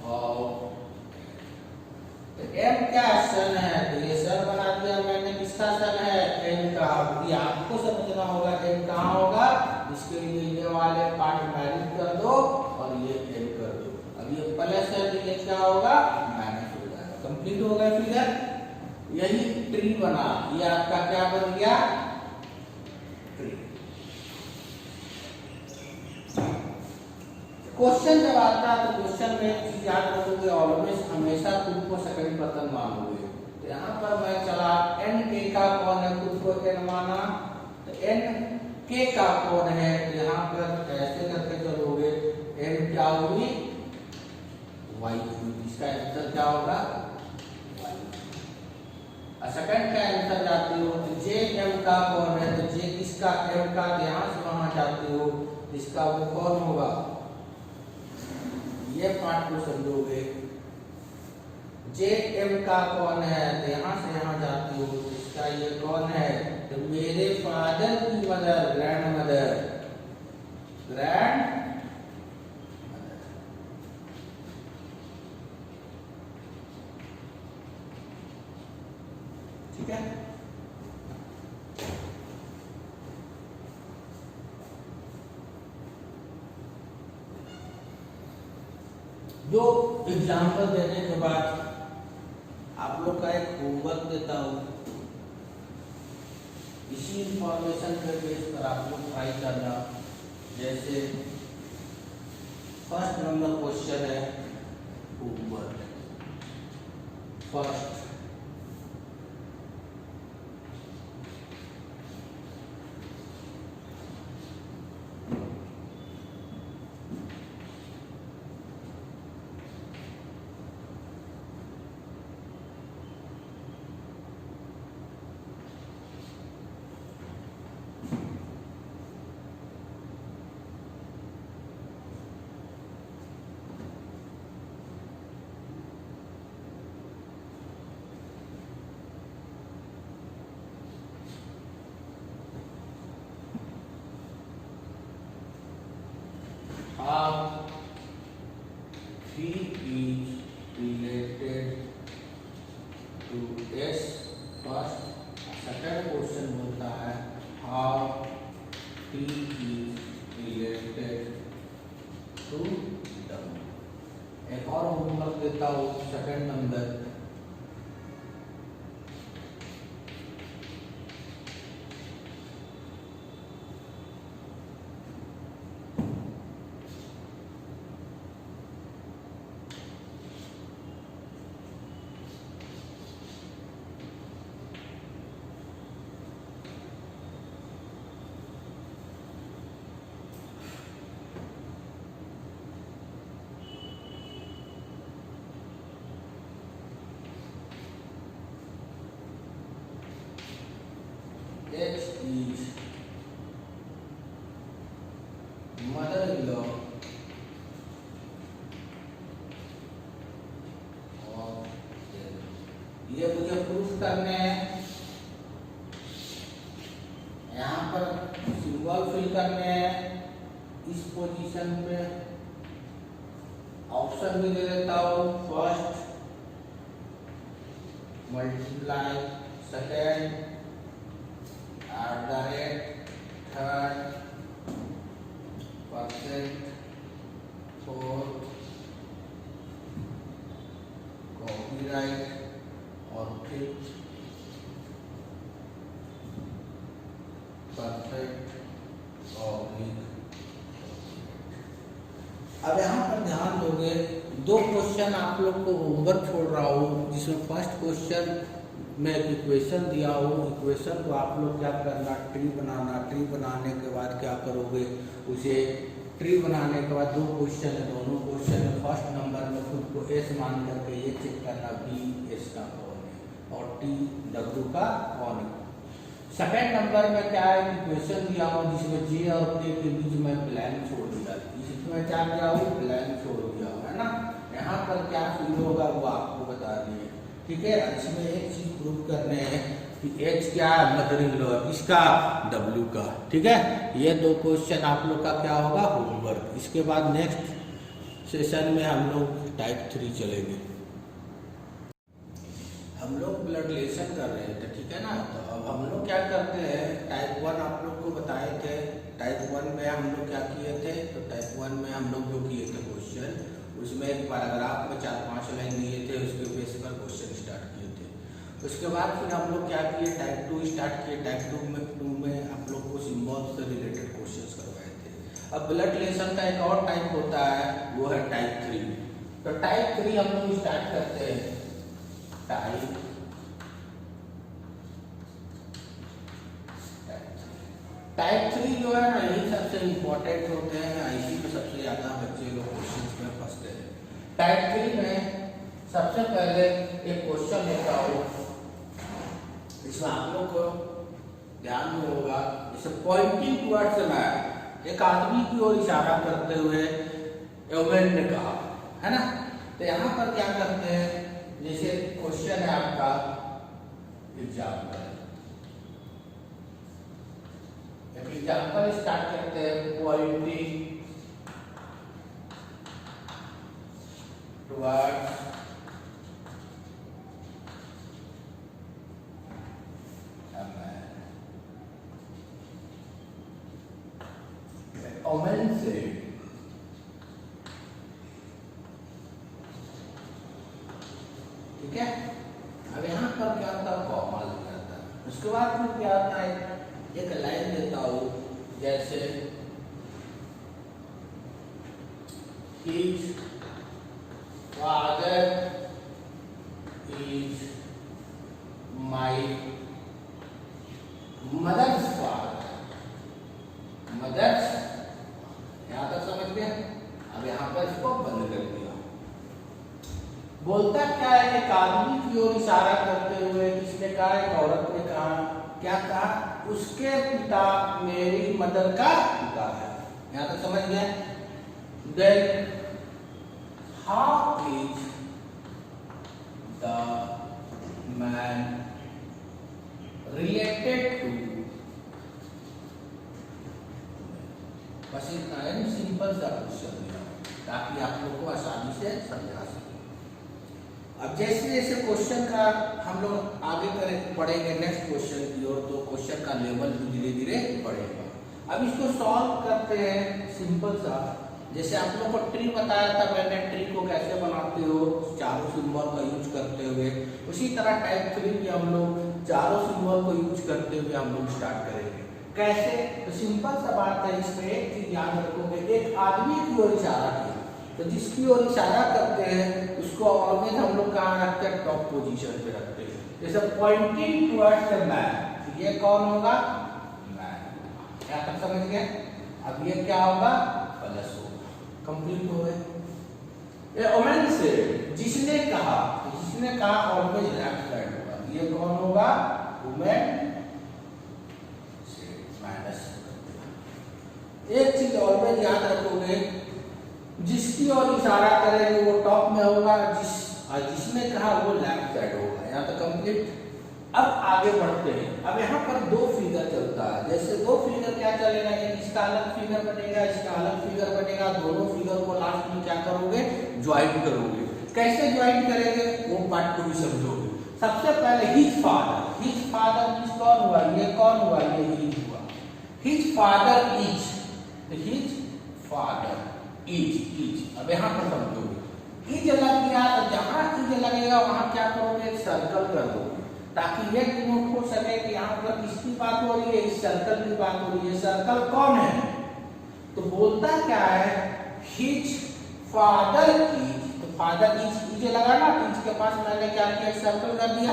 S1: ऑफ, तो m क्या सन है, तो ये सन बना दिया मैंने, किसका सन है, n का। ये आपको समझना होगा n कहाँ होगा, इसके लिए ये वाले पार्ट माइनस कर दो और ये n कर दो। अब ये प्लस है तो ये क्या होगा, माइनस हो जाएगा। कंप्लीट हो गया फिगर, यही ट्री बना, ये आपका क्या बन गया, ट्री। क्वेश्चन जब आता है तो क्वेश्चन में एक चीज याद रखोगे, ऑलवेज हमेशा खुद को सेकंड पर्सन मानोगे। तो यहाँ पर मैं चला, n k का कौन है, खुद को n माना, तो n k का कौन है, तो यहाँ पर ऐसे करके चलोगे, n क्या होगी, y होगी, इसका आंसर क्या होगा, y। सेकंड का आंसर जाते हो, तो j m का कौन है, तो j किसका, m का, यहाँ से वहां जाते हो, इसका वो कौन होगा, ये पार्ट को समझोगे, जे एम का कौन है, तो यहाँ से यहाँ जाती हो, इसका ये कौन है, तो मेरे फादर की mother, grand mother, grand mother. ठीक है, दो एग्जाम्पल देने के बाद आप लोग का एक होमवर्क देता हूं, इसी इंफॉर्मेशन के बेस पर आप लोग ट्राई करना। जैसे फर्स्ट नंबर क्वेश्चन है homework, first how P is related to S। First second question बोलता है how P is related to W। एक और होमवर्क देता हूँ, second number, mother in law और ये मुझे प्रूफ करने हैं, यहाँ पर सिंबल फिल करने हैं, इस पोजीशन पे ऑप्शन भी दे देता हूँ, first multiply second third percent fourth copyright और फिफ्थ परफेक्ट ऑब्लिक। अब यहाँ पर ध्यान दोगे, दो क्वेश्चन आप लोग को होमवर्क छोड़ रहा हूँ, जिसमें फर्स्ट क्वेश्चन में एक इक्वेशन दिया हूँ, इक्वेशन को आप लोग क्या करना, ट्री बनाना, ट्री बनाने के बाद क्या करोगे, उसे ट्री बनाने के बाद दो क्वेश्चन है, दोनों क्वेश्चन में फर्स्ट नंबर में खुद को एस मान करके ये चेक करना बी एस का कौन है और टी डब्ल्यू का कौन है। सेकेंड नंबर में क्या है, इक्वेशन दिया हूँ जिसमें जे और के बीच में ब्लैंक छोड़ दिया, इसमें क्या किया हूँ, ब्लैंक छोड़ दिया है ना। यहाँ पर क्या फील होगा वो आपको बता दिए, ठीक है। इसमें एक चीज प्रूव करने हैं कि एच क्या है, मदर इन लॉ, किसका, डब्ल्यू का, ठीक है। ये दो क्वेश्चन आप लोग का क्या होगा, होमवर्क। इसके बाद नेक्स्ट सेशन में हम लोग टाइप 3 चलेंगे। हम लोग ब्लड रिलेशन कर रहे थे, ठीक है ना। तो अब हम लोग क्या करते हैं, टाइप 1 आप लोग को बताए थे, टाइप 1 में हम लोग क्या किए थे, तो टाइप 1 में हम लोग जो किए थे क्वेश्चन, उसमें एक पैराग्राफ में 4-5 लाइन दिए थे, उसके बेस पर क्वेश्चन स्टार्ट किए थे। उसके बाद फिर हम लोग क्या किए, टाइप 2 स्टार्ट किए। टाइप 2 में आप लोग को सिंबल से रिलेटेड क्वेश्चन करवाए थे। अब ब्लड रिलेशन का एक और टाइप होता है, वो है टाइप 3। तो टाइप 3 हम लोग स्टार्ट करते हैं। टाइप 3 जो है ना, यही सबसे इम्पोर्टेंट होते हैं, इसी में सबसे ज्यादा बच्चे लोग क्वेश्चंस में फंसते हैं। टाइप 3 में सबसे पहले एक क्वेश्चन लेता हूँ, इसमें आप लोग को ध्यान में होगा, जैसे पॉइंटिंग टुवर्ड्स अ मैन, एक आदमी की ओर इशारा करते हुए एवेन ने कहा, है ना। तो यहाँ पर क्या करते हैं, जैसे क्वेश्चन है आपका एग्जाम्पल, एग्जाम्पल स्टार्ट करते हैं, pointing towards a man, woman से, ठीक है। अब यहाँ पर क्या होता है, कॉमा लग जाता है। उसके बाद में क्या आता है, एक लाइन देता हूँ, जैसे his father is my mother's father, mother's, यहाँ तक समझ गए। अब यहाँ पर इसको बंद कर दिया। बोलता क्या है, एक आदमी की ओर इशारा करते हुए किसने कहा, एक औरत ने कहा, क्या कहा, उसके पिता मेरी मदर का पिता है। यहाँ तक समझ गए। Then how is the man related to, बस इतना है, सिंपल सा क्वेश्चन दिया ताकि आप लोग को आसानी से समझा सके। अब जैसे जैसे क्वेश्चन का हम लोग आगे पढ़ेंगे नेक्स्ट क्वेश्चन की ओर, तो क्वेश्चन का लेवल भी धीरे धीरे बढ़ेगा। अब इसको सॉल्व करते हैं सिंपल सा। जैसे आप लोग को ट्री बताया था मैंने, ट्री को कैसे बनाते हो, चारों सिंबल का यूज करते हुए, उसी तरह टाइप 3 की हम लोग चारों सिंबल को यूज करते हुए हम लोग स्टार्ट करेंगे। कैसे, तो सिंपल सा बात है, इसमें एक चीज याद रखोगे, एक आदमी की ओर इशारा किया, तो जिसकी ओर इशारा करते हैं उसको ऑलवेज हम लोग कहाँ रखते हैं, टॉप पोजीशन पे रखते हैं। जैसे पॉइंटिंग टुवर्ड्स द मैन, ये कौन होगा, मैन। क्या तक समझ गए। अब ये क्या होगा, प्लस होगा, कंप्लीट हो गए। ये ओमेन से, जिसने कहा, जिसने कहा ऑलवेज लेफ्ट साइड होगा, ये कौन होगा, वुमेन से, माइनस। एक चीज ऑलवेज याद रखोगे, जिसकी ओर इशारा करेंगे वो टॉप में होगा, जिसने कहा वो लेफ्ट साइड होगा। यहाँ तो कंप्लीट। अब आगे बढ़ते हैं। अब यहाँ पर दो फिगर चलता है। जैसे दो फिगर क्या चलेगा, एक इसका अलग फिगर बनेगा, इसका अलग फिगर बनेगा। दोनों फिगर को लास्ट में क्या करोगे, ज्वाइन करोगे। कैसे ज्वाइन करेंगे वो पार्ट को भी समझोगे। सबसे पहले his father, his father means कौन हुआ, ये कौन हुआ, ये हिज हुआ। His father is, his father is. अब यहाँ पर समझोगे, इज लग गया तो जहां इज लगेगा वहां क्या करोगे, एक सर्कल कर दोगे, ताकि ये नोट हो सके कि यहाँ पर किसकी बात हो रही है, इस सर्कल की बात हो रही है। सर्कल कौन है, तो बोलता क्या है, हिज फादर इज। तो फादर इज लगा ना, इज के पास मैंने क्या किया, सर्कल कर दिया,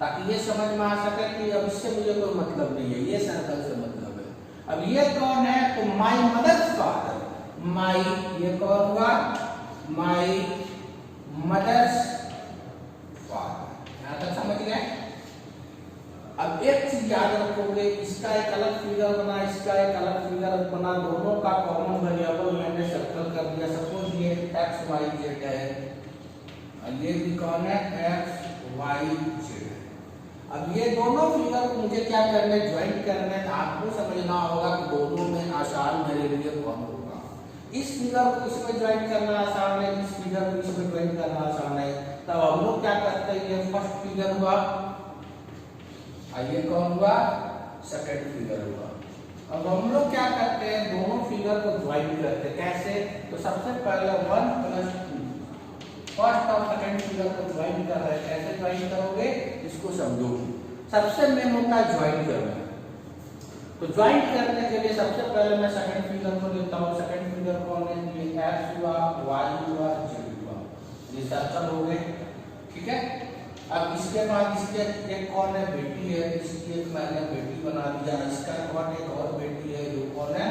S1: ताकि ये समझ में आ सके कि अब इससे मुझे कोई मतलब नहीं है, ये सर्कल से मतलब है। अब ये कौन है, तो माई मदर्स फादर, माई ये कौन हुआ, माई मदर्स फादर। यहां तक समझ गए। अब एक चीज याद रखोगे, इसका एक अलग फिगर बना, इसका एक अलग फिगर बना, दोनों का कॉमन वेरिएबल मैंने सर्कल कर दिया। सपोज ये एक्स वाई जेड है, ये भी कौन है, एक्स वाई जेड। अब ये दोनों फिगर को मुझे क्या करना है, ज्वाइन करना है। आपको समझना होगा कि दोनों में आसान मेरे लिए कौन होगा। इस फिगर को इसमें ज्वाइन करना आसान है, इस फिगर को इसमें ज्वाइन करना आसान है। तब हम लोग क्या करते हैं, ये फर्स्ट फिगर हुआ, ये कौन हुआ, सेकंड फिगर हुआ। अब हम लोग क्या करते हैं, दोनों फिगर को ज्वाइन करते हैं। कैसे, तो सबसे पहले 1 + 2 फर्स्ट और सेकंड फिगर को ज्वाइन कर रहे हैं। कैसे ज्वाइन करोगे, इसको समझो। सबसे मेन होता है ज्वाइन करना। तो ज्वाइन करने के लिए सबसे पहले मैं सेकंड फिगर को लेता हूँ। सेकंड फिगर कौन है, ये एक्स हुआ, वाई हुआ, जेड हुआ, ये सर्कल हो गए, ठीक है। अब इसके बाद इसके एक कौन है, बेटी है, इसकी एक मैंने बेटी बना दिया। इसका कौन, एक और बेटी है, जो कौन है,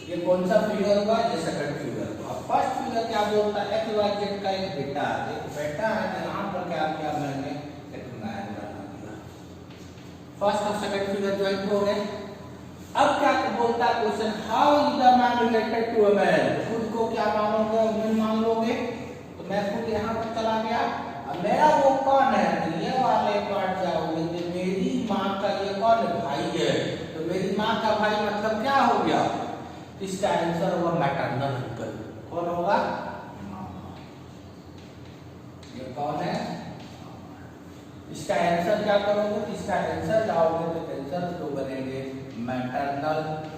S1: ये कौन सा फिगर हुआ, ये सेकंड फिगर हुआ। फर्स्ट फिगर क्या बोलता है, एक्स वाई जेड का एक बेटा है, एक बेटा है। तो यहाँ पर क्या किया मैंने, एक मैन बना दिया। फर्स्ट और सेकंड फिगर ज्वाइन हो गए। अब क्या बोलता है question, how is the man related to a man. खुद को क्या मानोगे, वुमेन मान लोगे। मैं खुद यहाँ पर चला गया। अब मेरा वो कौन है, तो ये वाले पार्ट जाओगे, तो मेरी माँ का ये कौन है, भाई है। तो मेरी माँ का भाई मतलब क्या हो गया, इसका आंसर होगा मैटरनल अंकल। कौन होगा, ये कौन है, इसका आंसर क्या करोगे, इसका आंसर जाओगे तो आंसर तो बनेंगे मैटरनल अंकल।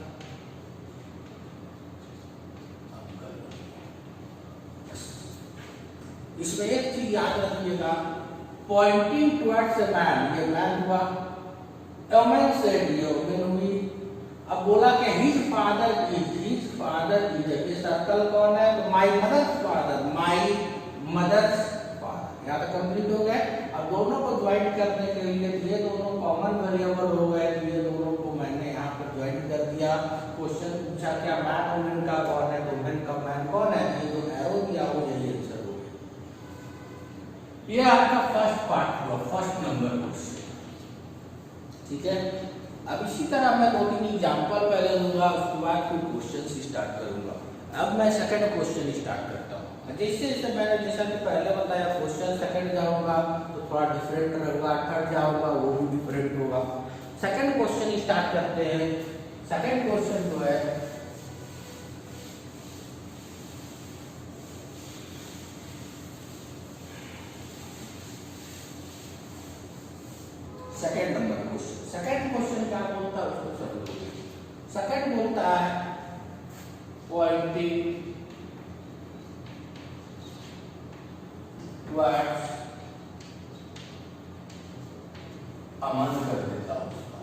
S1: इसमें एक चीज याद रखिएगा, पॉइंटिंग टुवर्ड्स अ मैन, ये मैन हुआ। वुमेन सेड, ये वुमेन हुई। अब बोला कि his father is, his father is, ये सर्कल कौन है, तो my mother's father, my mother's father. यहाँ तक कंप्लीट हो गए। अब दोनों को ज्वाइन करने के लिए ये दोनों कॉमन वेरिएबल हो गए, तो ये दोनों को मैंने यहाँ पर ज्वाइन कर दिया। क्वेश्चन पूछा क्या मैन वुमेन का कौन है, तो वुमेन का मैन कौन है, ये जो एरो दिया हो यही आंसर हो गया। ये आपका फर्स्ट पार्ट हुआ, फर्स्ट नंबर क्वेश्चन, ठीक है। अब इसी तरह मैं 2-3 एग्जांपल पहले दूंगा, उसके बाद फिर क्वेश्चन स्टार्ट करूंगा। अब मैं सेकंड क्वेश्चन स्टार्ट करता हूँ। जैसे जैसे मैंने जैसा कि पहले बताया, क्वेश्चन सेकंड जाऊंगा तो थोड़ा डिफरेंट रहेगा, थर्ड जाऊंगा वो भी डिफरेंट होगा। सेकंड क्वेश्चन स्टार्ट करते हैं। सेकंड क्वेश्चन जो है, second number question. Second question क्या बोलता है उसको समझो। सेकंड बोलता है पॉइंटिंग टुवर्ड्स, अमन कर देता हूं उसका,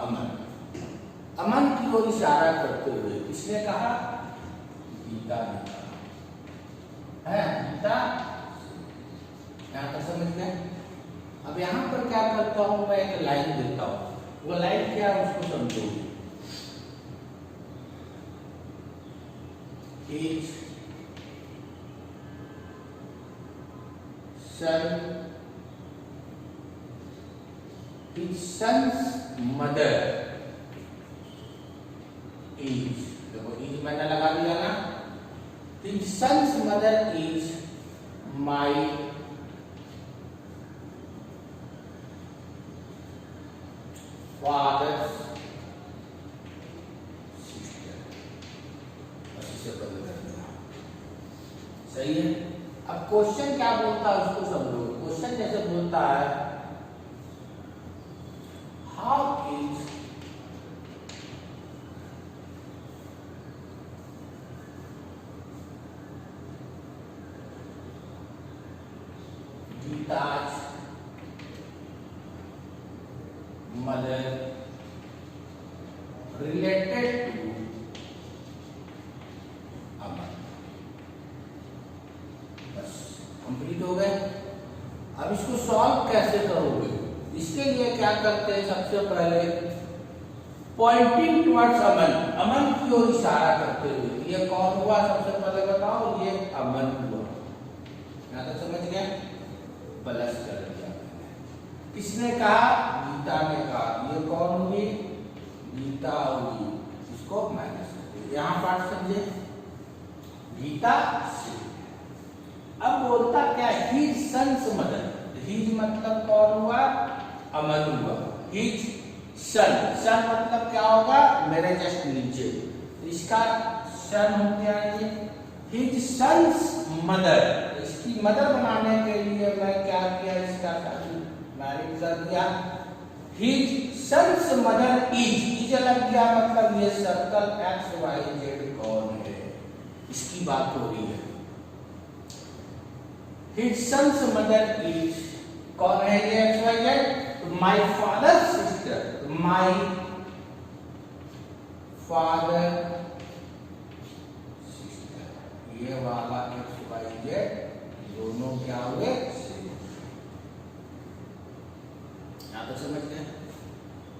S1: अमन, अमन की ओर इशारा करते हुए। किसने कहा, गीता ने कहा है, गीता। यहां तक समझ गए। अब यहाँ पर क्या करता हूं, मैं एक लाइन देता हूं, वो लाइन क्या है उसको समझो। His son his son's mother is, देखो is मैंने लगा दिया ना, his son's mother is my father's sister, बस इसे बंद कर दिया। सही है। अब क्वेश्चन क्या बोलता है उसको समझो। क्वेश्चन जैसे बोलता है how is Geeta's mother related to Aman. बस कंप्लीट हो गए। अब इसको सॉल्व कैसे करोगे? इसके लिए क्या करते हैं, सबसे पहले पॉइंटिंग टुवर्ड्स अमन, अमन की ओर इशारा करते हुए। ये कौन हुआ सबसे पहले बताओ? ये अमन हुआ। यहाँ तक समझ गए? प्लस कर दिया। किसने कहा? गीता ने कहा। ये कौन हुई? गीता हुई। इसको माइनस कर दिया। यहाँ पार्ट समझे? गीता से। अब बोलता क्या? His sons mother. हिज मतलब कौन हुआ? अमन हुआ। हिज सन, सन मतलब क्या होगा? मेरे जस्ट नीचे, इसका सन हो गया ये। हिज सन्स मदर, इसकी मदर बनाने के लिए मैं क्या किया? इसका मैरिज कर दिया। हिज सन्स मदर इज लग गया, मतलब ये सर्कल एक्स वाई जेड कौन है, इसकी बात हो रही है। His son's mother is, कौन है ये X Y Z? My father's sister, my father sister, ये वाला एक्स वाई जेड दोनों क्या हुए? यहाँ तक समझ गए?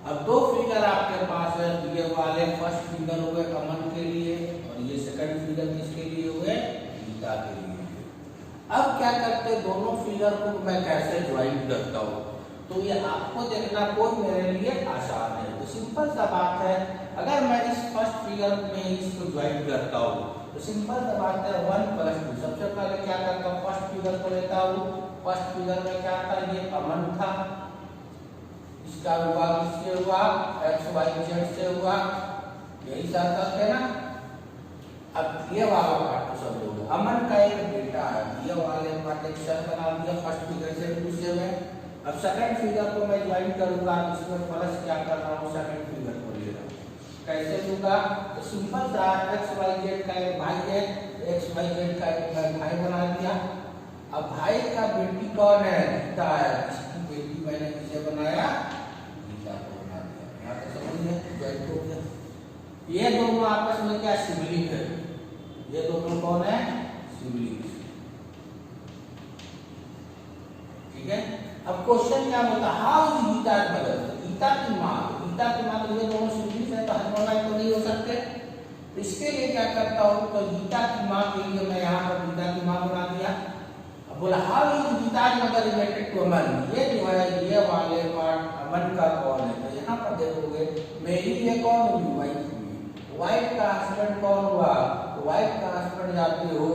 S1: अब दो फिगर आपके पास है। ये वाले फर्स्ट फिगर हुए अमन के लिए और ये सेकंड फिगर किसके लिए हुए? गीता के लिए। अब क्या करते हैं, दोनों फिगर को मैं कैसे ज्वाइन करता हूँ, तो ये आपको देखना कोई मेरे लिए आसान है। तो सिंपल सा बात है, अगर मैं इस फर्स्ट फिगर में इसको ज्वाइन करता हूँ तो सिंपल सा बात है 1 + 2। सबसे पहले क्या करता हूँ? फर्स्ट फिगर को लेता हूँ। फर्स्ट फिगर में क्या था? ये अमन था, इसका विभाग किससे हुआ? एक्स वाई जेड से हुआ। यही सर्कल है ना। अब ये वाला पार्ट तो सब लोग, अमन का एक बेटा है, ये वाले पार्ट एक सर्कल बना दिया फर्स्ट फिगर से दूसरे में। अब सेकंड फिगर को मैं ज्वाइन करूंगा, इसमें प्लस क्या कर रहा हूँ? सेकंड फिगर को ले रहा हूँ। कैसे दूंगा? तो सिंपल सा एक्स वाई जेड का एक भाई है, एक्स वाई जेड का एक भाई बना दिया। अब भाई का बेटी कौन है? गीता है। इसकी बेटी मैंने किसे बनाया? गीता को बना दिया। यहाँ तो समझ गए? ज्वाइन हो गया। ये दोनों आपस में क्या? सिबलिंग है। ये दोनों कौन है? सिबलिंग। ठीक है। अब क्वेश्चन क्या बोलता है? How is Geeta mother? Geeta की माँ, गीता की माँ तो ये दोनों सिबलिंग्स है, तो हस्बैंड तो नहीं हो सकते। तो इसके लिए क्या करता हूँ? तो गीता की माँ के लिए मैं यहाँ पर गीता की माँ बना दिया। अब बोला how is Geeta mother related to Aman? ये जो है ये वाले पार्ट अमन का कौन है? तो यहाँ पर देखोगे मेरी ये कौन हुई? वाइफ हुई। वाइफ का हस्बैंड कौन हुआ? तो वाइफ का हस्बैंड जाते हो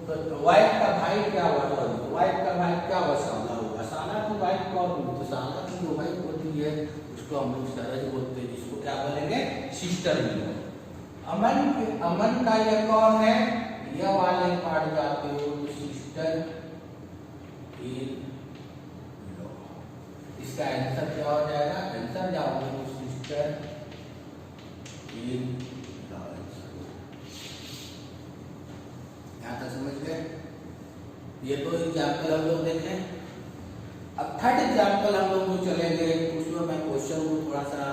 S1: तो वाइफ का भाई क्या हुआ? तो वाइफ का भाई क्या हुआ? साला हुआ। साला की वाइफ कौन हुई? तो साला की जो वाइफ होती है उसको हम लोग सरज बोलते हैं, जिसको क्या बोलेंगे? Sister in law. अमन का ये कौन है? ये वाले पार्ट जाते हो तो सिस्टर इन लॉ। इसका आंसर क्या हो जाएगा? आंसर जाओगे तो सिस्टर इन लॉ। यहाँ तक समझ गए? ये तो एग्जाम्पल हम लोग देखें। अब थर्ड एग्जाम्पल हम लोग को चलेंगे, उसमें मैं क्वेश्चन को थोड़ा सा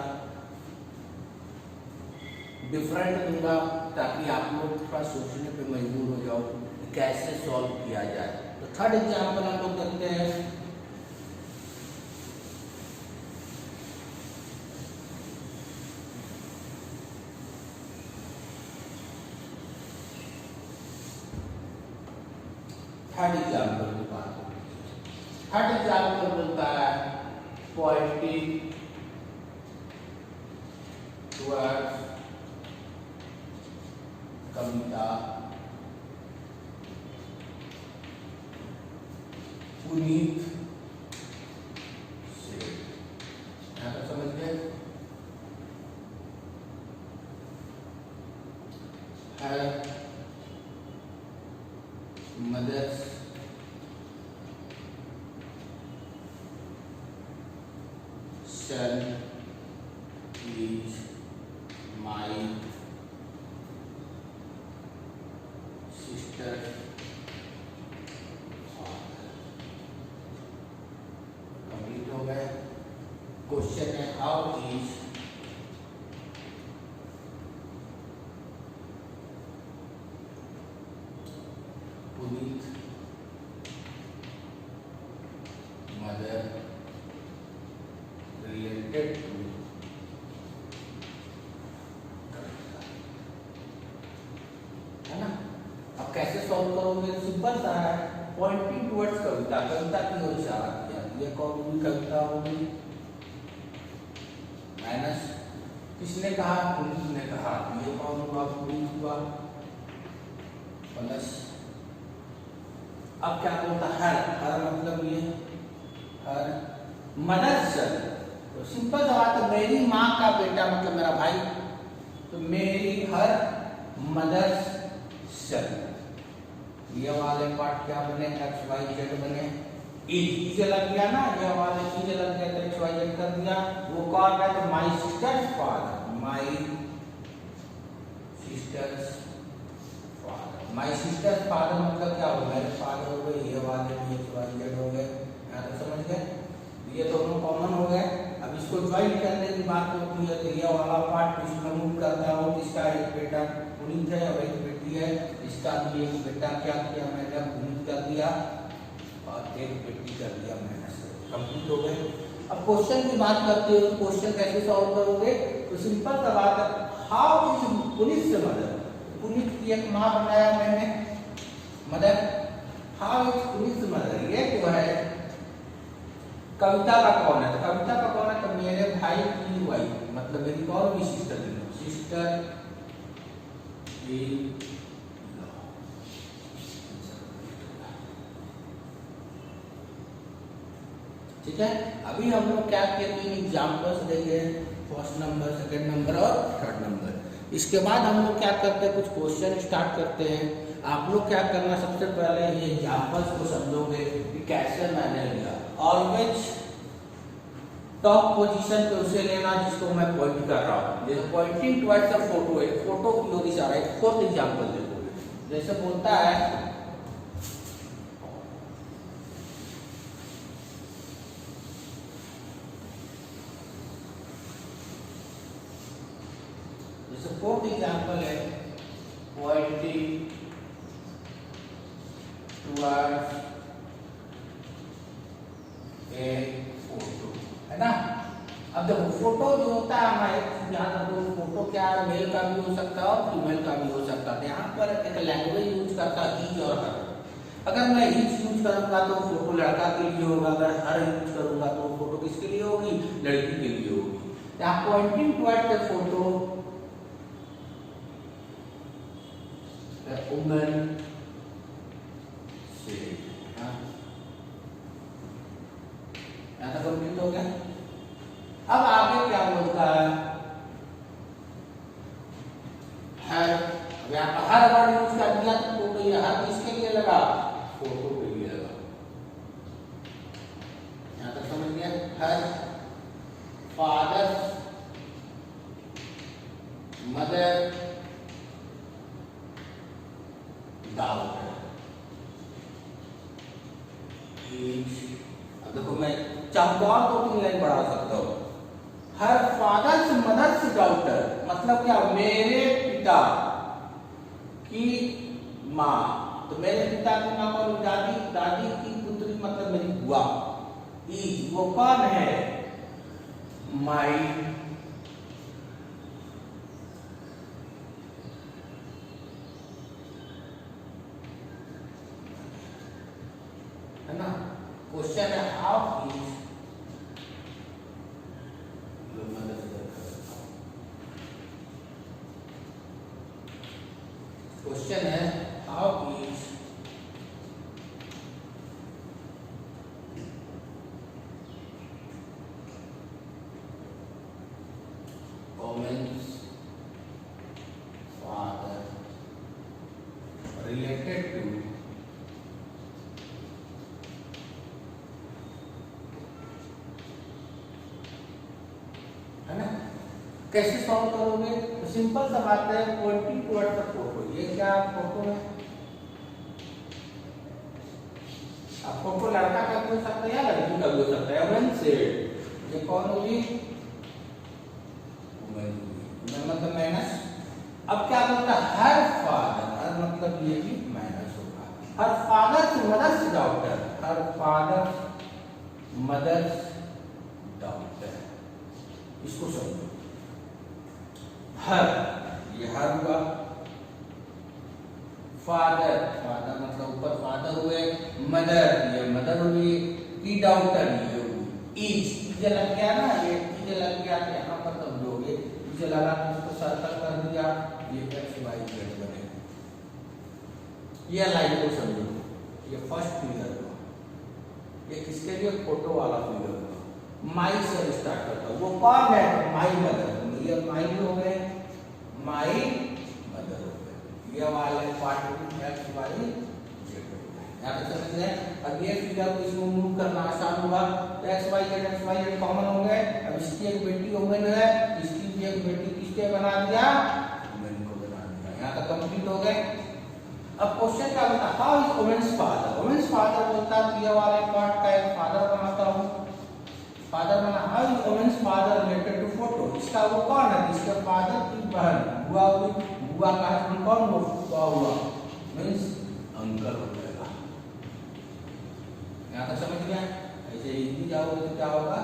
S1: डिफरेंट दूंगा ताकि आप लोग थोड़ा सोचने पे मजबूर हो जाओ कैसे सॉल्व किया जाए। तो थर्ड एग्जाम्पल हम लोग देखते हैं। थर्ड एग्जाम्पल की बात, थर्ड एग्जाम्पल बोलता है पॉइंटिंग टुवर्ड्स कविता पुनीत से। यहाँ तक समझ गए? है mother's son is my sister father। Complete हो गए। क्वेश्चन है how is Puneet mother related to, है ना? अब कैसे सॉल्व करोगे? सिंपल सा है, पॉइंटिंग टुवर्ड्स कविता, कविता की ओर इशारा किया। ये कौन सी कविता होगी? माइनस किसने कहा? पुनीत ने कहा। ये कौन हुआ? पुनीत हुआ। प्लस अब क्या बोलता है? हर मतलब ये हर मदर्स सन। तो सिंपल सा बात है, मेरी माँ का बेटा मतलब मेरा भाई, तो मेरी हर मदर्स सन। ये वाले पार्ट क्या बने? एक्स वाई जेड बने। इज लग गया ना, ये वाले इज लग गया तो एक्स वाई जेड कर दिया। वो कौन है? तो माई सिस्टर्स फादर, माई सिस्टर्स फादर। माई सिस्टर्स फादर मतलब क्या हो? मेरे फादर हो गए, ये वाले एक्स वाई जेड हो गए। यहाँ तक समझ गए? ये दोनों कॉमन हो गए। अब इसको ज्वाइन करने की बात होती है तो ये वाला पार्ट इसमें मूव करता हो। इसका एक बेटा पुनीत है और एक बेटी है। इसका भी एक बेटा क्या किया मैंने? पुनीत कर दिया और एक बेटी कर दिया मैंने। कंप्लीट हो गए। अब क्वेश्चन की बात करते हो, क्वेश्चन कैसे सॉल्व करोगे? तो सिंपल सा बात है, हाउ इज पुनीत से मदर। पुनीत की एक माँ बनाया मैंने, मदर। हाउ इज पुनीत से मदर, ये तो है। कविता का कौन है? तो कविता का कौन है? तो मेरे भाई की वाइफ, मतलब मेरी कौन भी sister in law, sister in law. ठीक है। अभी हम लोग क्या किए? तीन एग्जाम्पल्स देंगे, फर्स्ट नंबर, सेकंड नंबर और थर्ड नंबर। इसके बाद हम लोग क्या करते हैं? कुछ क्वेश्चन स्टार्ट करते हैं। आप लोग क्या करना, सबसे पहले ये एग्जाम्पल्स को समझोगे कि कैसे मैंने लिया। ऑलवेज टॉप पोजीशन पे उसे लेना जिसको मैं पॉइंट कर रहा हूँ। जैसे पॉइंटिंग टुवर्ड्स अ फोटो है, फोटो की ओर इशारा। एक फोर्थ एग्जाम्पल देखो, जैसे बोलता है फोर्थ एग्जाम्पल है पॉइंटिंग टुवर्ड्स ए फोटो, है ना? अब देखो फोटो जो होता है हमारे यहाँ तो फोटो क्या है? मेल का भी हो सकता है और फीमेल का भी हो सकता है। यहाँ पर एक लैंग्वेज यूज करता है इज और हर। अगर मैं इज यूज करूंगा तो फोटो लड़का के लिए होगा, अगर हर यूज करूंगा तो फोटो किसके लिए होगी? लड़की के लिए होगी। यहाँ pointing towards a photo woman से। यहाँ तक कंप्लीट हो गया। अब आगे क्या बोलता है? हर। यहाँ पर हर वर्ड यूज कर दिया तो फोटो, ये हर किसके लिए लगा? फोटो के लिए लगा। यहाँ तक समझ गया? Her father mother daughter. अब देखो मैं चाहूँ और दो तीन लाइन बढ़ा सकता हूँ। हर फादर से मदर से डाउटर मतलब क्या? मेरे पिता की माँ। तो मेरे पिता की माँ कौन? दादी। दादी की पुत्री मतलब मेरी बुआ। वो कौन है? माई है ना? क्वेश्चन है हाउ इज क्वेश्चन है how is women's father related to है ना। कैसे सॉल्व करोगे? तो सिंपल सा बात है, पॉइंटिंग टुवर्ड्स द फोटो। ये क्या फोटो है? अब फोटो लड़का का भी हो सकता है या लड़की का भी हो सकता है। वुमेन सेड, ये कौन होगी? वुमेन मतलब माइनस। अब क्या बोलता है? हर फादर, हर मतलब ये भी माइनस होगा। Her father mother's daughter, her father mother's daughter, इसको समझो। हर, ये हर हुआ। फादर, फादर मतलब ऊपर फादर हुए। मदर, ये मदर हुई। की डॉटर, ये हुई। इज लग गया ना, ये इज लग गया तो यहाँ पर तब लोगे। इज लगा तो इसको सर्कल कर दिया, ये एक्स वाई जेड बनेगा। ये लाइन को समझो। ये फर्स्ट फिगर हुआ, ये किसके लिए? फोटो वाला फिगर हुआ। माई से स्टार्ट करता, वो कौन है? My mother. ये माई हो गए, माई मदर हो गए। ये वाले पार्ट एक्स वाई जेड हो गए। यहाँ पे समझ गए? अब ये फिगर को इसमें मूव करना आसान होगा। तो एक्स वाई जेड कॉमन हो गए। अब इसकी एक बेटी वुमेन है, इसकी भी एक बेटी किसके बना दिया? वुमेन को बना दिया। यहाँ तक कंप्लीट हो गए। अब क्वेश्चन क्या बता? How is women's father? Women's father बोलता है ये वाले पार्ट का एक फादर बनाता हूँ। फादर बना। How is women's father related to photo? इसका वो कौन है? इसके फादर की बहन, बुआ हुई। बुआ का हस्बैंड कौन हुआ? मीन्स अंकल हो जाएगा। यहाँ तक समझ गया? ऐसे हिंदी जाओगे तो क्या होगा?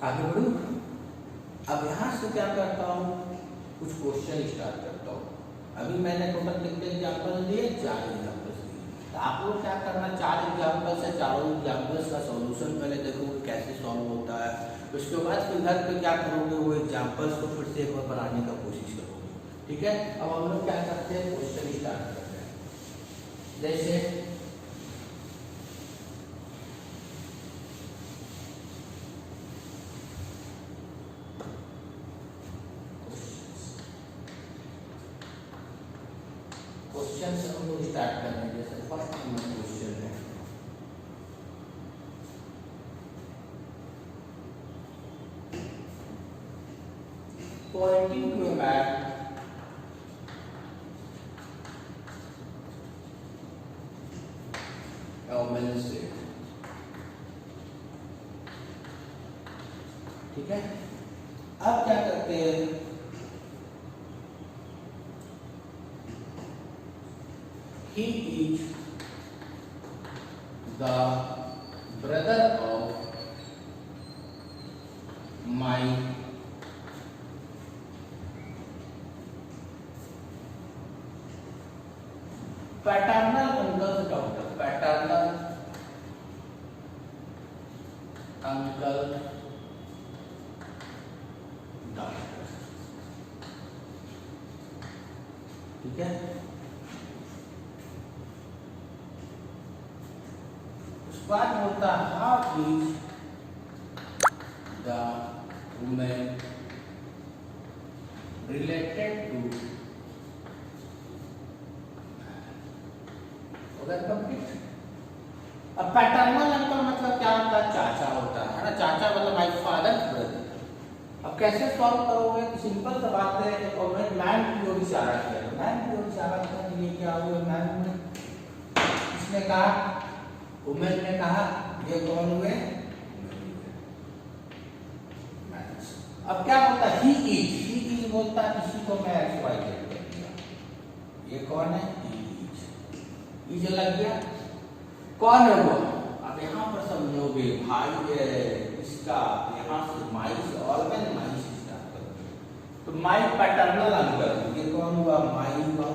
S1: आगे बढ़ू। अब यहाँ से क्या करता हूँ? कुछ क्वेश्चन स्टार्ट करता हूँ। अभी मैंने टोटल कितने एग्जाम्पल दिए? 4 एग्जाम्पल्स दिए। तो आप लोग क्या करना, 4 एग्जाम्पल से चारों एग्जाम्पल्स का सॉल्यूशन पहले देखोगे कैसे सॉल्व होता है। उसके बाद फिर घर पे क्या करोगे? वो एग्जाम्पल्स को फिर से एक बार बनाने का कोशिश करोगे। ठीक है। अब हम लोग क्या करते हैं? क्वेश्चन स्टार्ट करते हैं। जैसे क्वेश्चन से हम लोग स्टार्ट करते हैं। जैसे फर्स्ट क्वेश्चन है, pointing to a map woman said। ठीक है। अब क्या करते हैं? He is the brother of my paternal uncle's daughter। Paternal uncle daughter. ठीक है। उसके बाद बोलता how is the women related to complete. अब पैटर्नल अंकल मतलब क्या होता है? चाचा होता है ना। चाचा मतलब माय फादर ब्रदर। अब कैसे सॉल्व करोगे? तो सिंपल सा बात है, एक मैन की ओर इशारा किया। मैन की ओर इशारा किया, ये क्या हुआ? मैन ने किसने कहा? वुमेन ने कहा। ये कौन हुए? अब क्या बोलता है? ही इज बोलता है, इसी को मैं एक्स वाई जेड कर दिया। ये कौन है? इज लग गया। कौन है वो? अब यहाँ पर समझोगे भाई इसका यहाँ से माई से ऑलवेज माई से स्टार्ट करोगे। तो माई पैटर्नल अंकल, ये कौन हुआ? माई हुआ।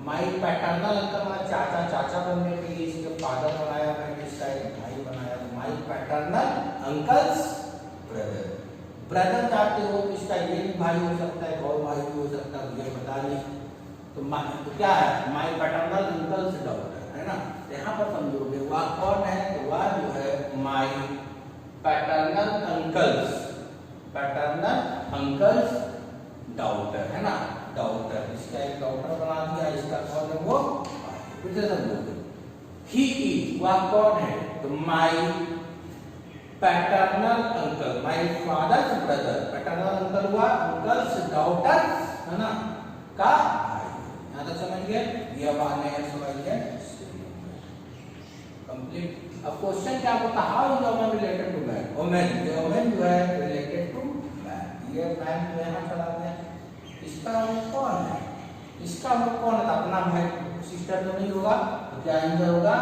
S1: माई पैटर्नल अंकल मतलब चाचा, चाचा बनने के लिए इसके फादर बनाया, मैंने इसका एक भाई बनाया। My paternal uncle's brother, brother चाहते हो तो इसका ये भी भाई हो सकता है, और भाई भी हो सकता है, मुझे पता नहीं। तो क्या है, माई पैटर्नल अंकल्स डॉटर, है ना। यहाँ पर समझोगे वह कौन है, तो वह जो है my paternal uncle's, paternal uncle's daughter, है ना, डॉटर। इसका एक डॉटर बना दिया, इसका कौन है वो, फिर से समझोगे। ही इज, वह कौन है, तो माई paternal uncle, my father's brother, paternal uncle हुआ अंकल्स डॉटर, है ना, का भाई। यहाँ तक समझ गए, ये बात है, समझ गए, कंप्लीट। अब क्वेश्चन क्या होता है, how is woman related to man, woman, ये वुमन जो है रिलेटेड टू मैन, ये मैन जो यहाँ चला गया। इसका वो कौन है, इसका वो कौन है, अपना भाई सिस्टर तो नहीं होगा, तो क्या आंसर होगा,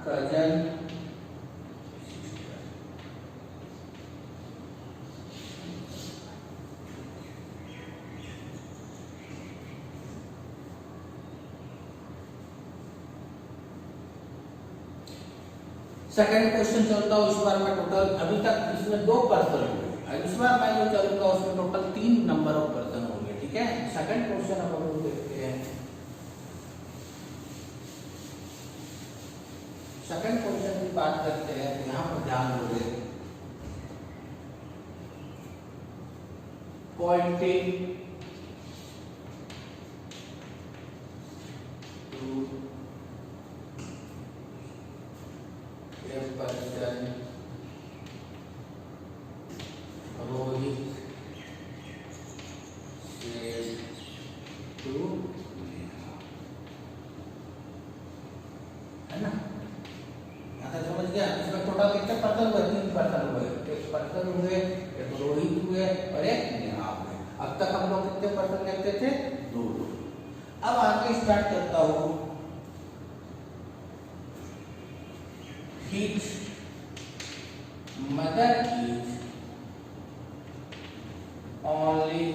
S1: कजन। सेकंड क्वेश्चन चलता हूँ, इस बार में टोटल अभी तक इसमें 2 पर्सन हुए, इस बार मैं जो चलूंगा उसमें टोटल 3 नंबर ऑफ पर्सन होंगे, ठीक है। सेकंड क्वेश्चन अब हम लोग देखते हैं। सेकंड क्वेश्चन की बात करते हैं, तो यहाँ पर ध्यान दोगे, पॉइंटिंग टू पर्सन रोहित से टू, है ना, यहाँ समझ गया। इसमें टोटल कितने पर्सन हुए, 3 पर्सन हुए, एक पर्सन हुए, एक रोहित हुए और एक नेहा हुए। अब तक हम लोग कितने पर्सन देखते थे, 2। अब आगे स्टार्ट करता हूँ। His mother is only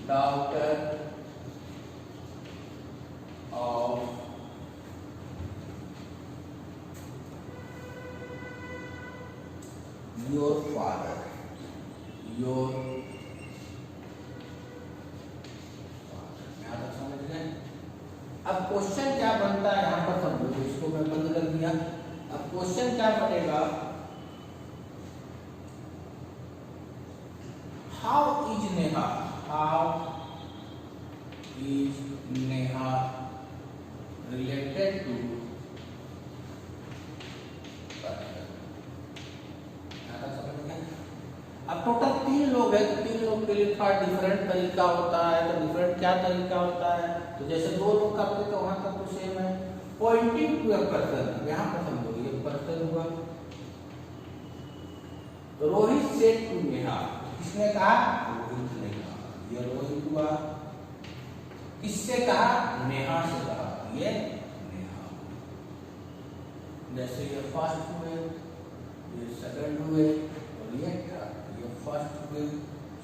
S1: daughter of your father, your यहाँ तक समझ गए। अब क्वेश्चन क्या बनता है, यहाँ पर समझो, इसको मैं बंद कर दिया। अब क्वेश्चन क्या बनेगा, how is Neha, how is Neha related to, अब टोटल 3 लोग हैं, 3 लोग के लिए थोड़ा डिफरेंट तरीका होता है। तो डिफरेंट क्या तरीका होता है, तो जैसे 2 लोग करते तो वहां तक तो सेम है। पॉइंटिंग टू ए पर्सन, यहाँ पर समझो ये पर्सन हुआ, रोहित से टू नेहा, किसने कहा, रोहित ने कहा, ये रोहित हुआ। किससे कहा, नेहा से कहा, ये नेहा। जैसे ये फर्स्ट हुए, ये सेकंड हुए और ये थर्ड, ये फर्स्ट हुए,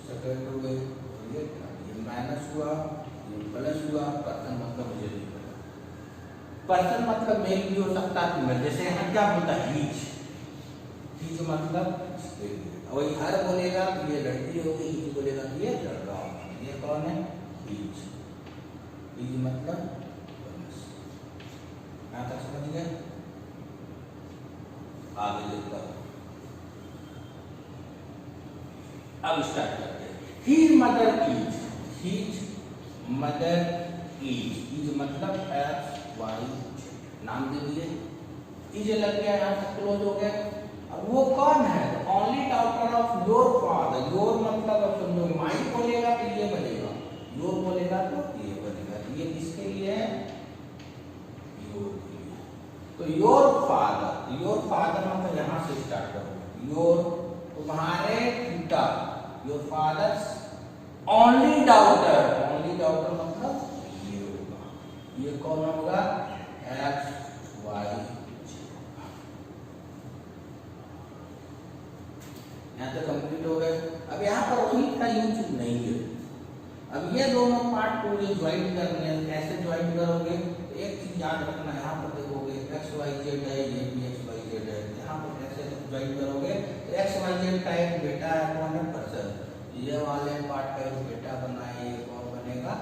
S1: सेकंड हुए और ये थर्ड, ये माइनस हुआ, ये प्लस हुआ। पर्सन मतलब मुझे नहीं पता, पर्सन मतलब मेल भी हो सकता है फीमेल। जैसे यहाँ क्या बोलता है, हीज, हीज मतलब वही हर बोलेगा तो ये लड़की होगी, हीज बोलेगा तो ये लड़का होगा। ये कौन है, हीज, हीज मतलब यहाँ तक समझ गए। आगे देखता हूँ, अब स्टार्ट करते हैं। His mother is, his mother is, is मतलब वाई, नाम दे दिए, इज लग गया, यहाँ तक क्लोज हो गया। अब वो कौन है, only daughter of your father, your मतलब अब समझो, माई बोलेगा तो ये बनेगा, योर बोलेगा तो ये बनेगा। तो ये किसके लिए है, योर के लिए। तो योर फादर, योर फादर मतलब यहाँ से स्टार्ट करो, योर तुम्हारे पिता, your fathers only daughter, only daughter मतलब ये होगा, ये कौन होगा, एक्स वाई। यहाँ तक कंप्लीट हो गए। अब यहाँ पर रोहित का यूज नहीं है, अब ये दोनों पार्ट को जो ज्वाइन करने हैं, कैसे ज्वाइन करोगे? एक चीज याद रखना, यहाँ पर देखोगे एक्स वाई जेड है, ये भी एक्स वाई जेड है, यहाँ पर कैसे ज्वाइन करोगे? तो एक्स वाई जेड का एक बेटा है, कौन है? पर्सन। ये वाले पार्ट का एक बेटा बना है, ये कौन बनेगा?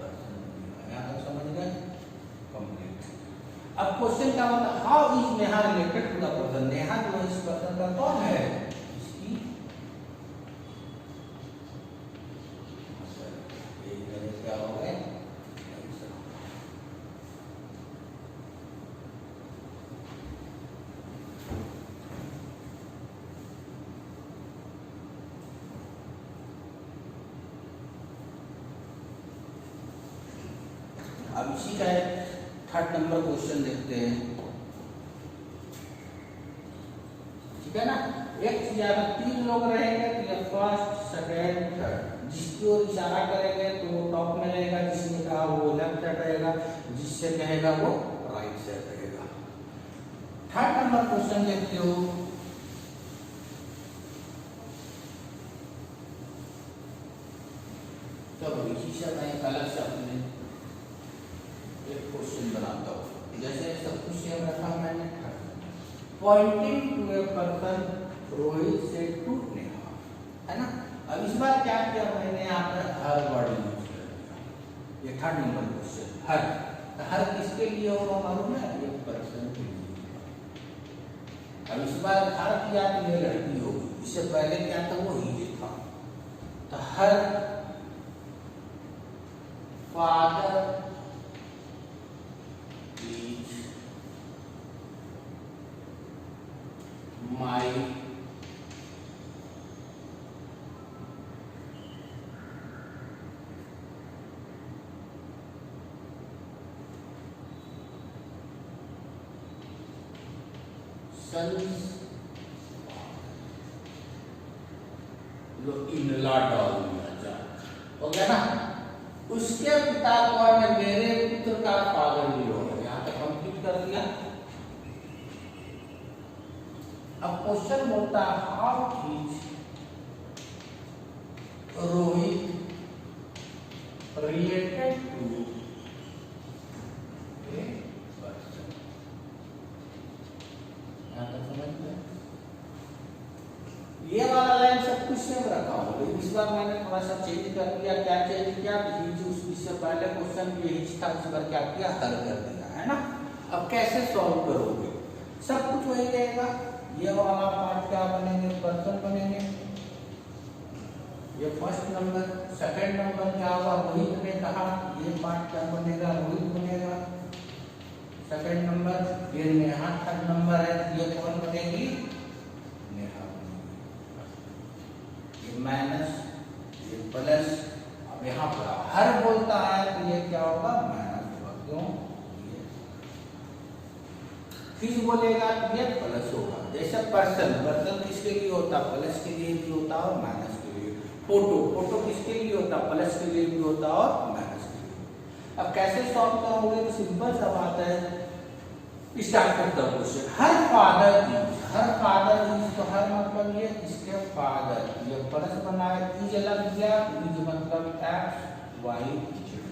S1: पर्सन। यहाँ तक समझ गए? कंप्लीट। अब क्वेश्चन क्या होता है? How is Neha related to the person? Neha जो है इस पर्सन का कौन है? इसकी क्या हो गए? अब इसी का थर्ड नंबर क्वेश्चन देखते हैं, ठीक है ना? एक चीज में 3 लोग रहेंगे, तो ये फर्स्ट सेकेंड थर्ड, जिसकी ओर इशारा करेंगे तो वो टॉप में रहेगा, जिसने कहा वो लेफ्ट साइड रहेगा, जिससे कहेगा वो राइट साइड रहेगा। थर्ड नंबर क्वेश्चन देखते हो, चलो इसी से मैं एक अलग से अपने एक क्वेश्चन बनाता हूँ। जैसे सब कुछ सेम रखा मैंने, pointing to a person Rohit से टू नेहा, है ना? अब इस बार क्या किया मैंने? यहाँ पर हर वर्ड यूज कर दिया। ये थर्ड नंबर क्वेश्चन, हर। हर किसके लिए होगा मालूम है? ये पर्सन के लिए। अब इस बार हर किया तो ये लड़की होगी, इससे पहले क्या था? वो ही था। तो her father is my son's, लो इनला डाल दिया जाए, हो गया ना? उसके पिता कौन है? मेरे पुत्र का फादर इन लॉ है। यहाँ तक कंप्लीट कर दिया। अब क्वेश्चन बोलता है how is Rohit related to a person? यहाँ तक समझ में? ये वाला लाइन सब कुछ सेम रखा हूँ, लेकिन इस बार मैंने थोड़ा सा चेंज कर दिया। क्या चेंज किया? इससे पहले क्वेश्चन यही था, इस बार क्या किया? हल कर दिया, है ना? अब कैसे सॉल्व करोगे? सब कुछ वही रहेगा। ये वाला पार्ट क्या बनेंगे? पर्सन बनेंगे। ये फर्स्ट नंबर। सेकंड नंबर क्या होगा? रोहित ने कहा, ये पार्ट क्या बनेगा? रोहित बनेगा सेकंड नंबर। ये नेहा थर्ड नंबर है, ये कौन बनेगी? नेहा बनेगी। ये माइनस, ये प्लस। अब यहाँ पर हर बोलता है तो ये क्या होगा? माइनस होगा। क्यों? फिर बोलेगा तो ये प्लस होगा। जैसे पर्सन, पर्सन किसके लिए होता? प्लस के लिए भी होता और माइनस के लिए। फोटो, फोटो किसके लिए होता? प्लस के लिए भी होता और माइनस के लिए। अब कैसे सॉल्व करोगे? तो सिंपल सा बात है, स्टार्ट करता हूँ question. Her father is, her father is, तो हर मतलब ये इसके फादर, ये प्लस बना है, इज अलग दिया, इज मतलब एक्स वाई जेड।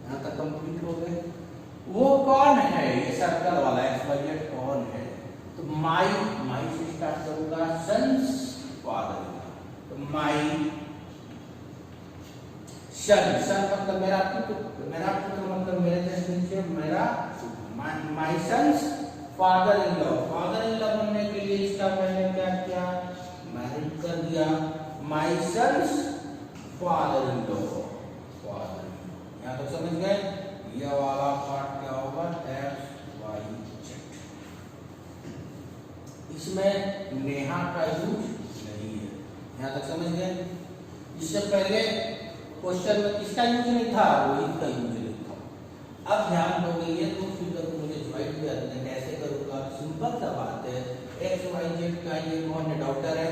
S1: यहाँ तक कंप्लीट हो गए। वो कौन है? ये सर्कल वाला एक्स वाई जेड कौन है? तो माई, माई से स्टार्ट करूंगा, सन्स फादर। तो माई सन, सन मतलब मेरा पुत्र, मेरा पुत्र मतलब मेरे जैसे नीचे मेरा, my son's father in law. Father in law बनने के लिए इसका मैंने क्या किया? मैरिज कर दिया। My son's father in law, father. यहाँ तक समझ गए? यह वाला पार्ट क्या होगा? X Y Z. इसमें नेहा का यूज नहीं है। यहाँ तक समझ गए? इससे पहले क्वेश्चन में किसका यूज नहीं था? रोहित का यूज नहीं था। अब ध्यान दोगे, ये दो फिगर को मुझे ज्वाइन करना है, कैसे करूंगा? सिंपल सा बात है, एक्स वाई जेड का ये कौन है? डॉटर है।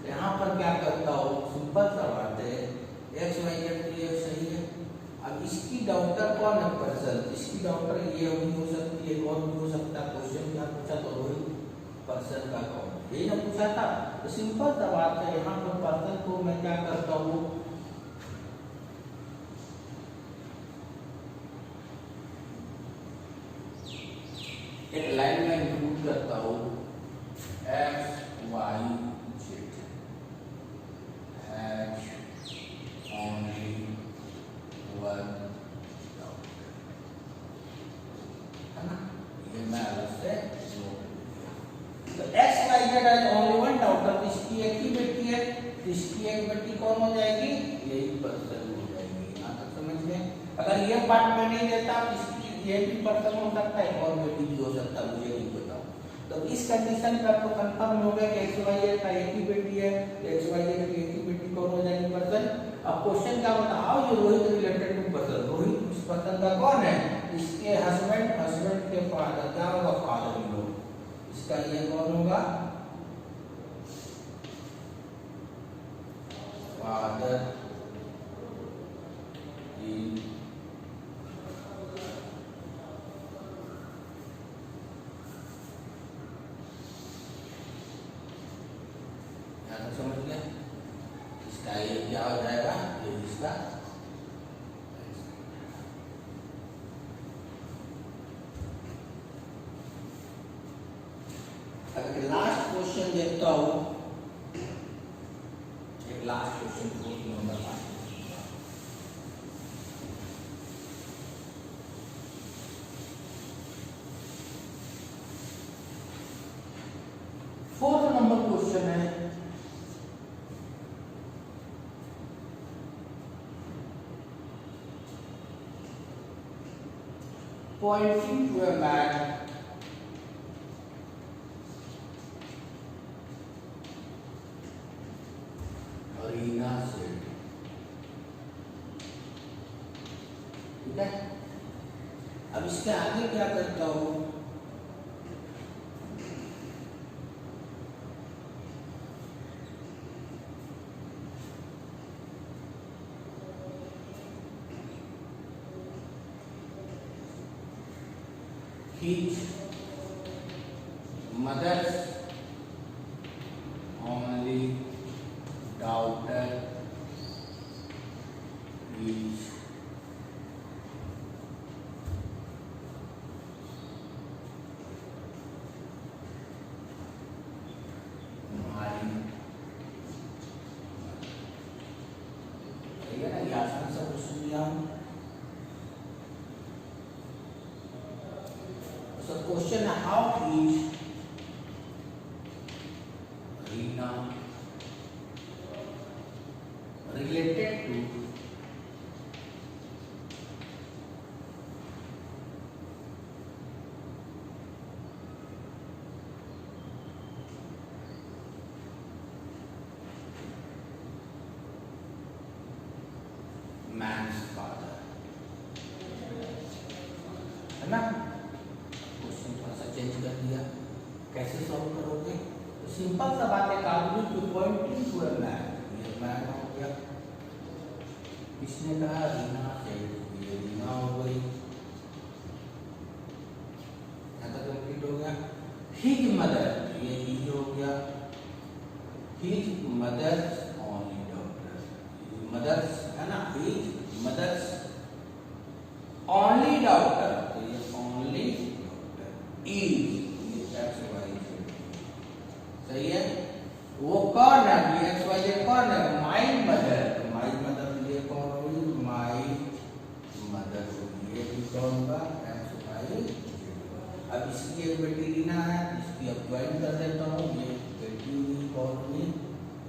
S1: यहाँ पर क्या करता हूँ? सिंपल सा बात है, एक्स वाई जेड तो ये सही है। अब इसकी डॉटर कौन है? पर्सन। इसकी डॉटर ये भी हो सकती है, कौन भी हो सकता है। क्वेश्चन क्या पूछा? तो रोहित पर्सन का कौन? यही ना पूछा था। तो सिंपल सा बात है, यहाँ पर पर्सन को मैं क्या करता हूँ? अगर ये पार्ट में नहीं देता इसकी ये भी पर्सन हो सकता है और बेटी भी हो सकता है, मुझे नहीं पता। तो इस कंडीशन पे आपको कंफर्म हो गया कि एक्स वाई जेड का एक ही बेटी है, एक्स वाई जेड की एक ही बेटी कौन हो जाएगी पर्सन। अब क्वेश्चन क्या होता है, how you Rohit related to person, Rohit इस पर्सन का कौन है, इसके हस्बैंड, हस्बैंड के फादर, क्या होगा फादर इन लो, इसका ये कौन होगा फादर इन समझ गया, इसका ये क्या हो जाएगा, ये इसका अगर लास्ट क्वेश्चन देखता हूं, एक last question number 5, fourth number question है, pointing to a man Reena said, ठीक है। अब इसके आगे क्या करता हूं, his mother's only daughter is my, ठीक है ना, ये आसान सा क्वेश्चन दिया। So question, how is Reena related to man's father, है ना। क्वेश्चन थोड़ा सा चेंज कर दिया, कैसे सॉल्व करोगे, तो सिंपल सा बात है, आदमी to pointing to a man, ये मैन हो गया, किसने कहा, रीना से, ये रीना हो गई, यहाँ तक कंप्लीट हो गया। हिज मदर, ये हिज हो गया, his mother's only daughter, mother's है ना, हिज मदर्स ओनली डॉटर, तो ये ओनली डॉटर इज, ये एक्स वाई जेड, सही है। वो कौन है, ये एक्स वाई जेड कौन है, माई मदर, तो माई मदर ये कौन होगी, माई मदर होगी, ये भी कौन होगा, एक्स वाई जेड। अब इसकी एक बेटी रीना है, इसकी अब ज्वाइन कर देता हूँ, ये बेटी कौन होगी,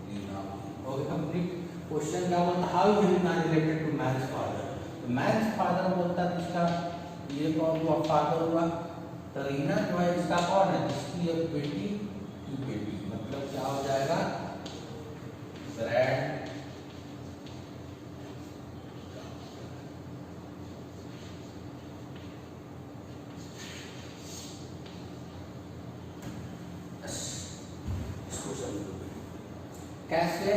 S1: रीना होगी। Okay complete. क्वेश्चन क्या बोलता, how is Reena related to man's father, तो मैन्स फादर बोलता है इसका ये कौन हुआ, फादर हुआ, तो रीना जो है इसका कौन है, इसकी एक बेटी की बेटी, मतलब क्या हो जाएगा, ग्रैंड कैसे,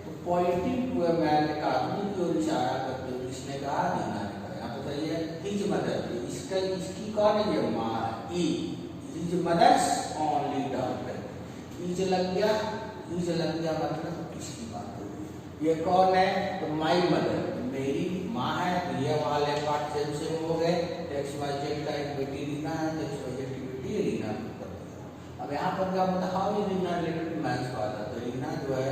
S1: तो पॉइंटिंग टू अ मैन, एक आदमी की ओर इशारा करते हुए किसने कहा, रीना ने कहा। यहाँ पे सही है, हिज मदर, इसका इसकी कौन है, ये माँ है, his mother's only daughter, is लग गया, इज लग गया मतलब इसकी बात हो गई। ये कौन है, तो माई मदर, तो मेरी माँ है, तो ये वाले पार्ट सेम हो गए, एक्स वाई जेड का एक बेटी रीना है, तो एक्स वाई जेड की बेटी रीना कर दिया। अब यहाँ पर क्या होता है, how is Reena related to man's father, तो रीना जो है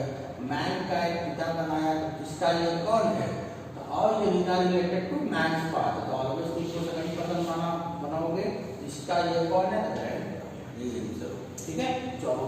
S1: मैन का एक पिता बनाया, तो इसका ये कौन है, तो how is Reena related to man's father, तो ऑलवेज इसको सेकंड पर्सन बनाओगे, इसका ये कौन है, ठीक है। चलो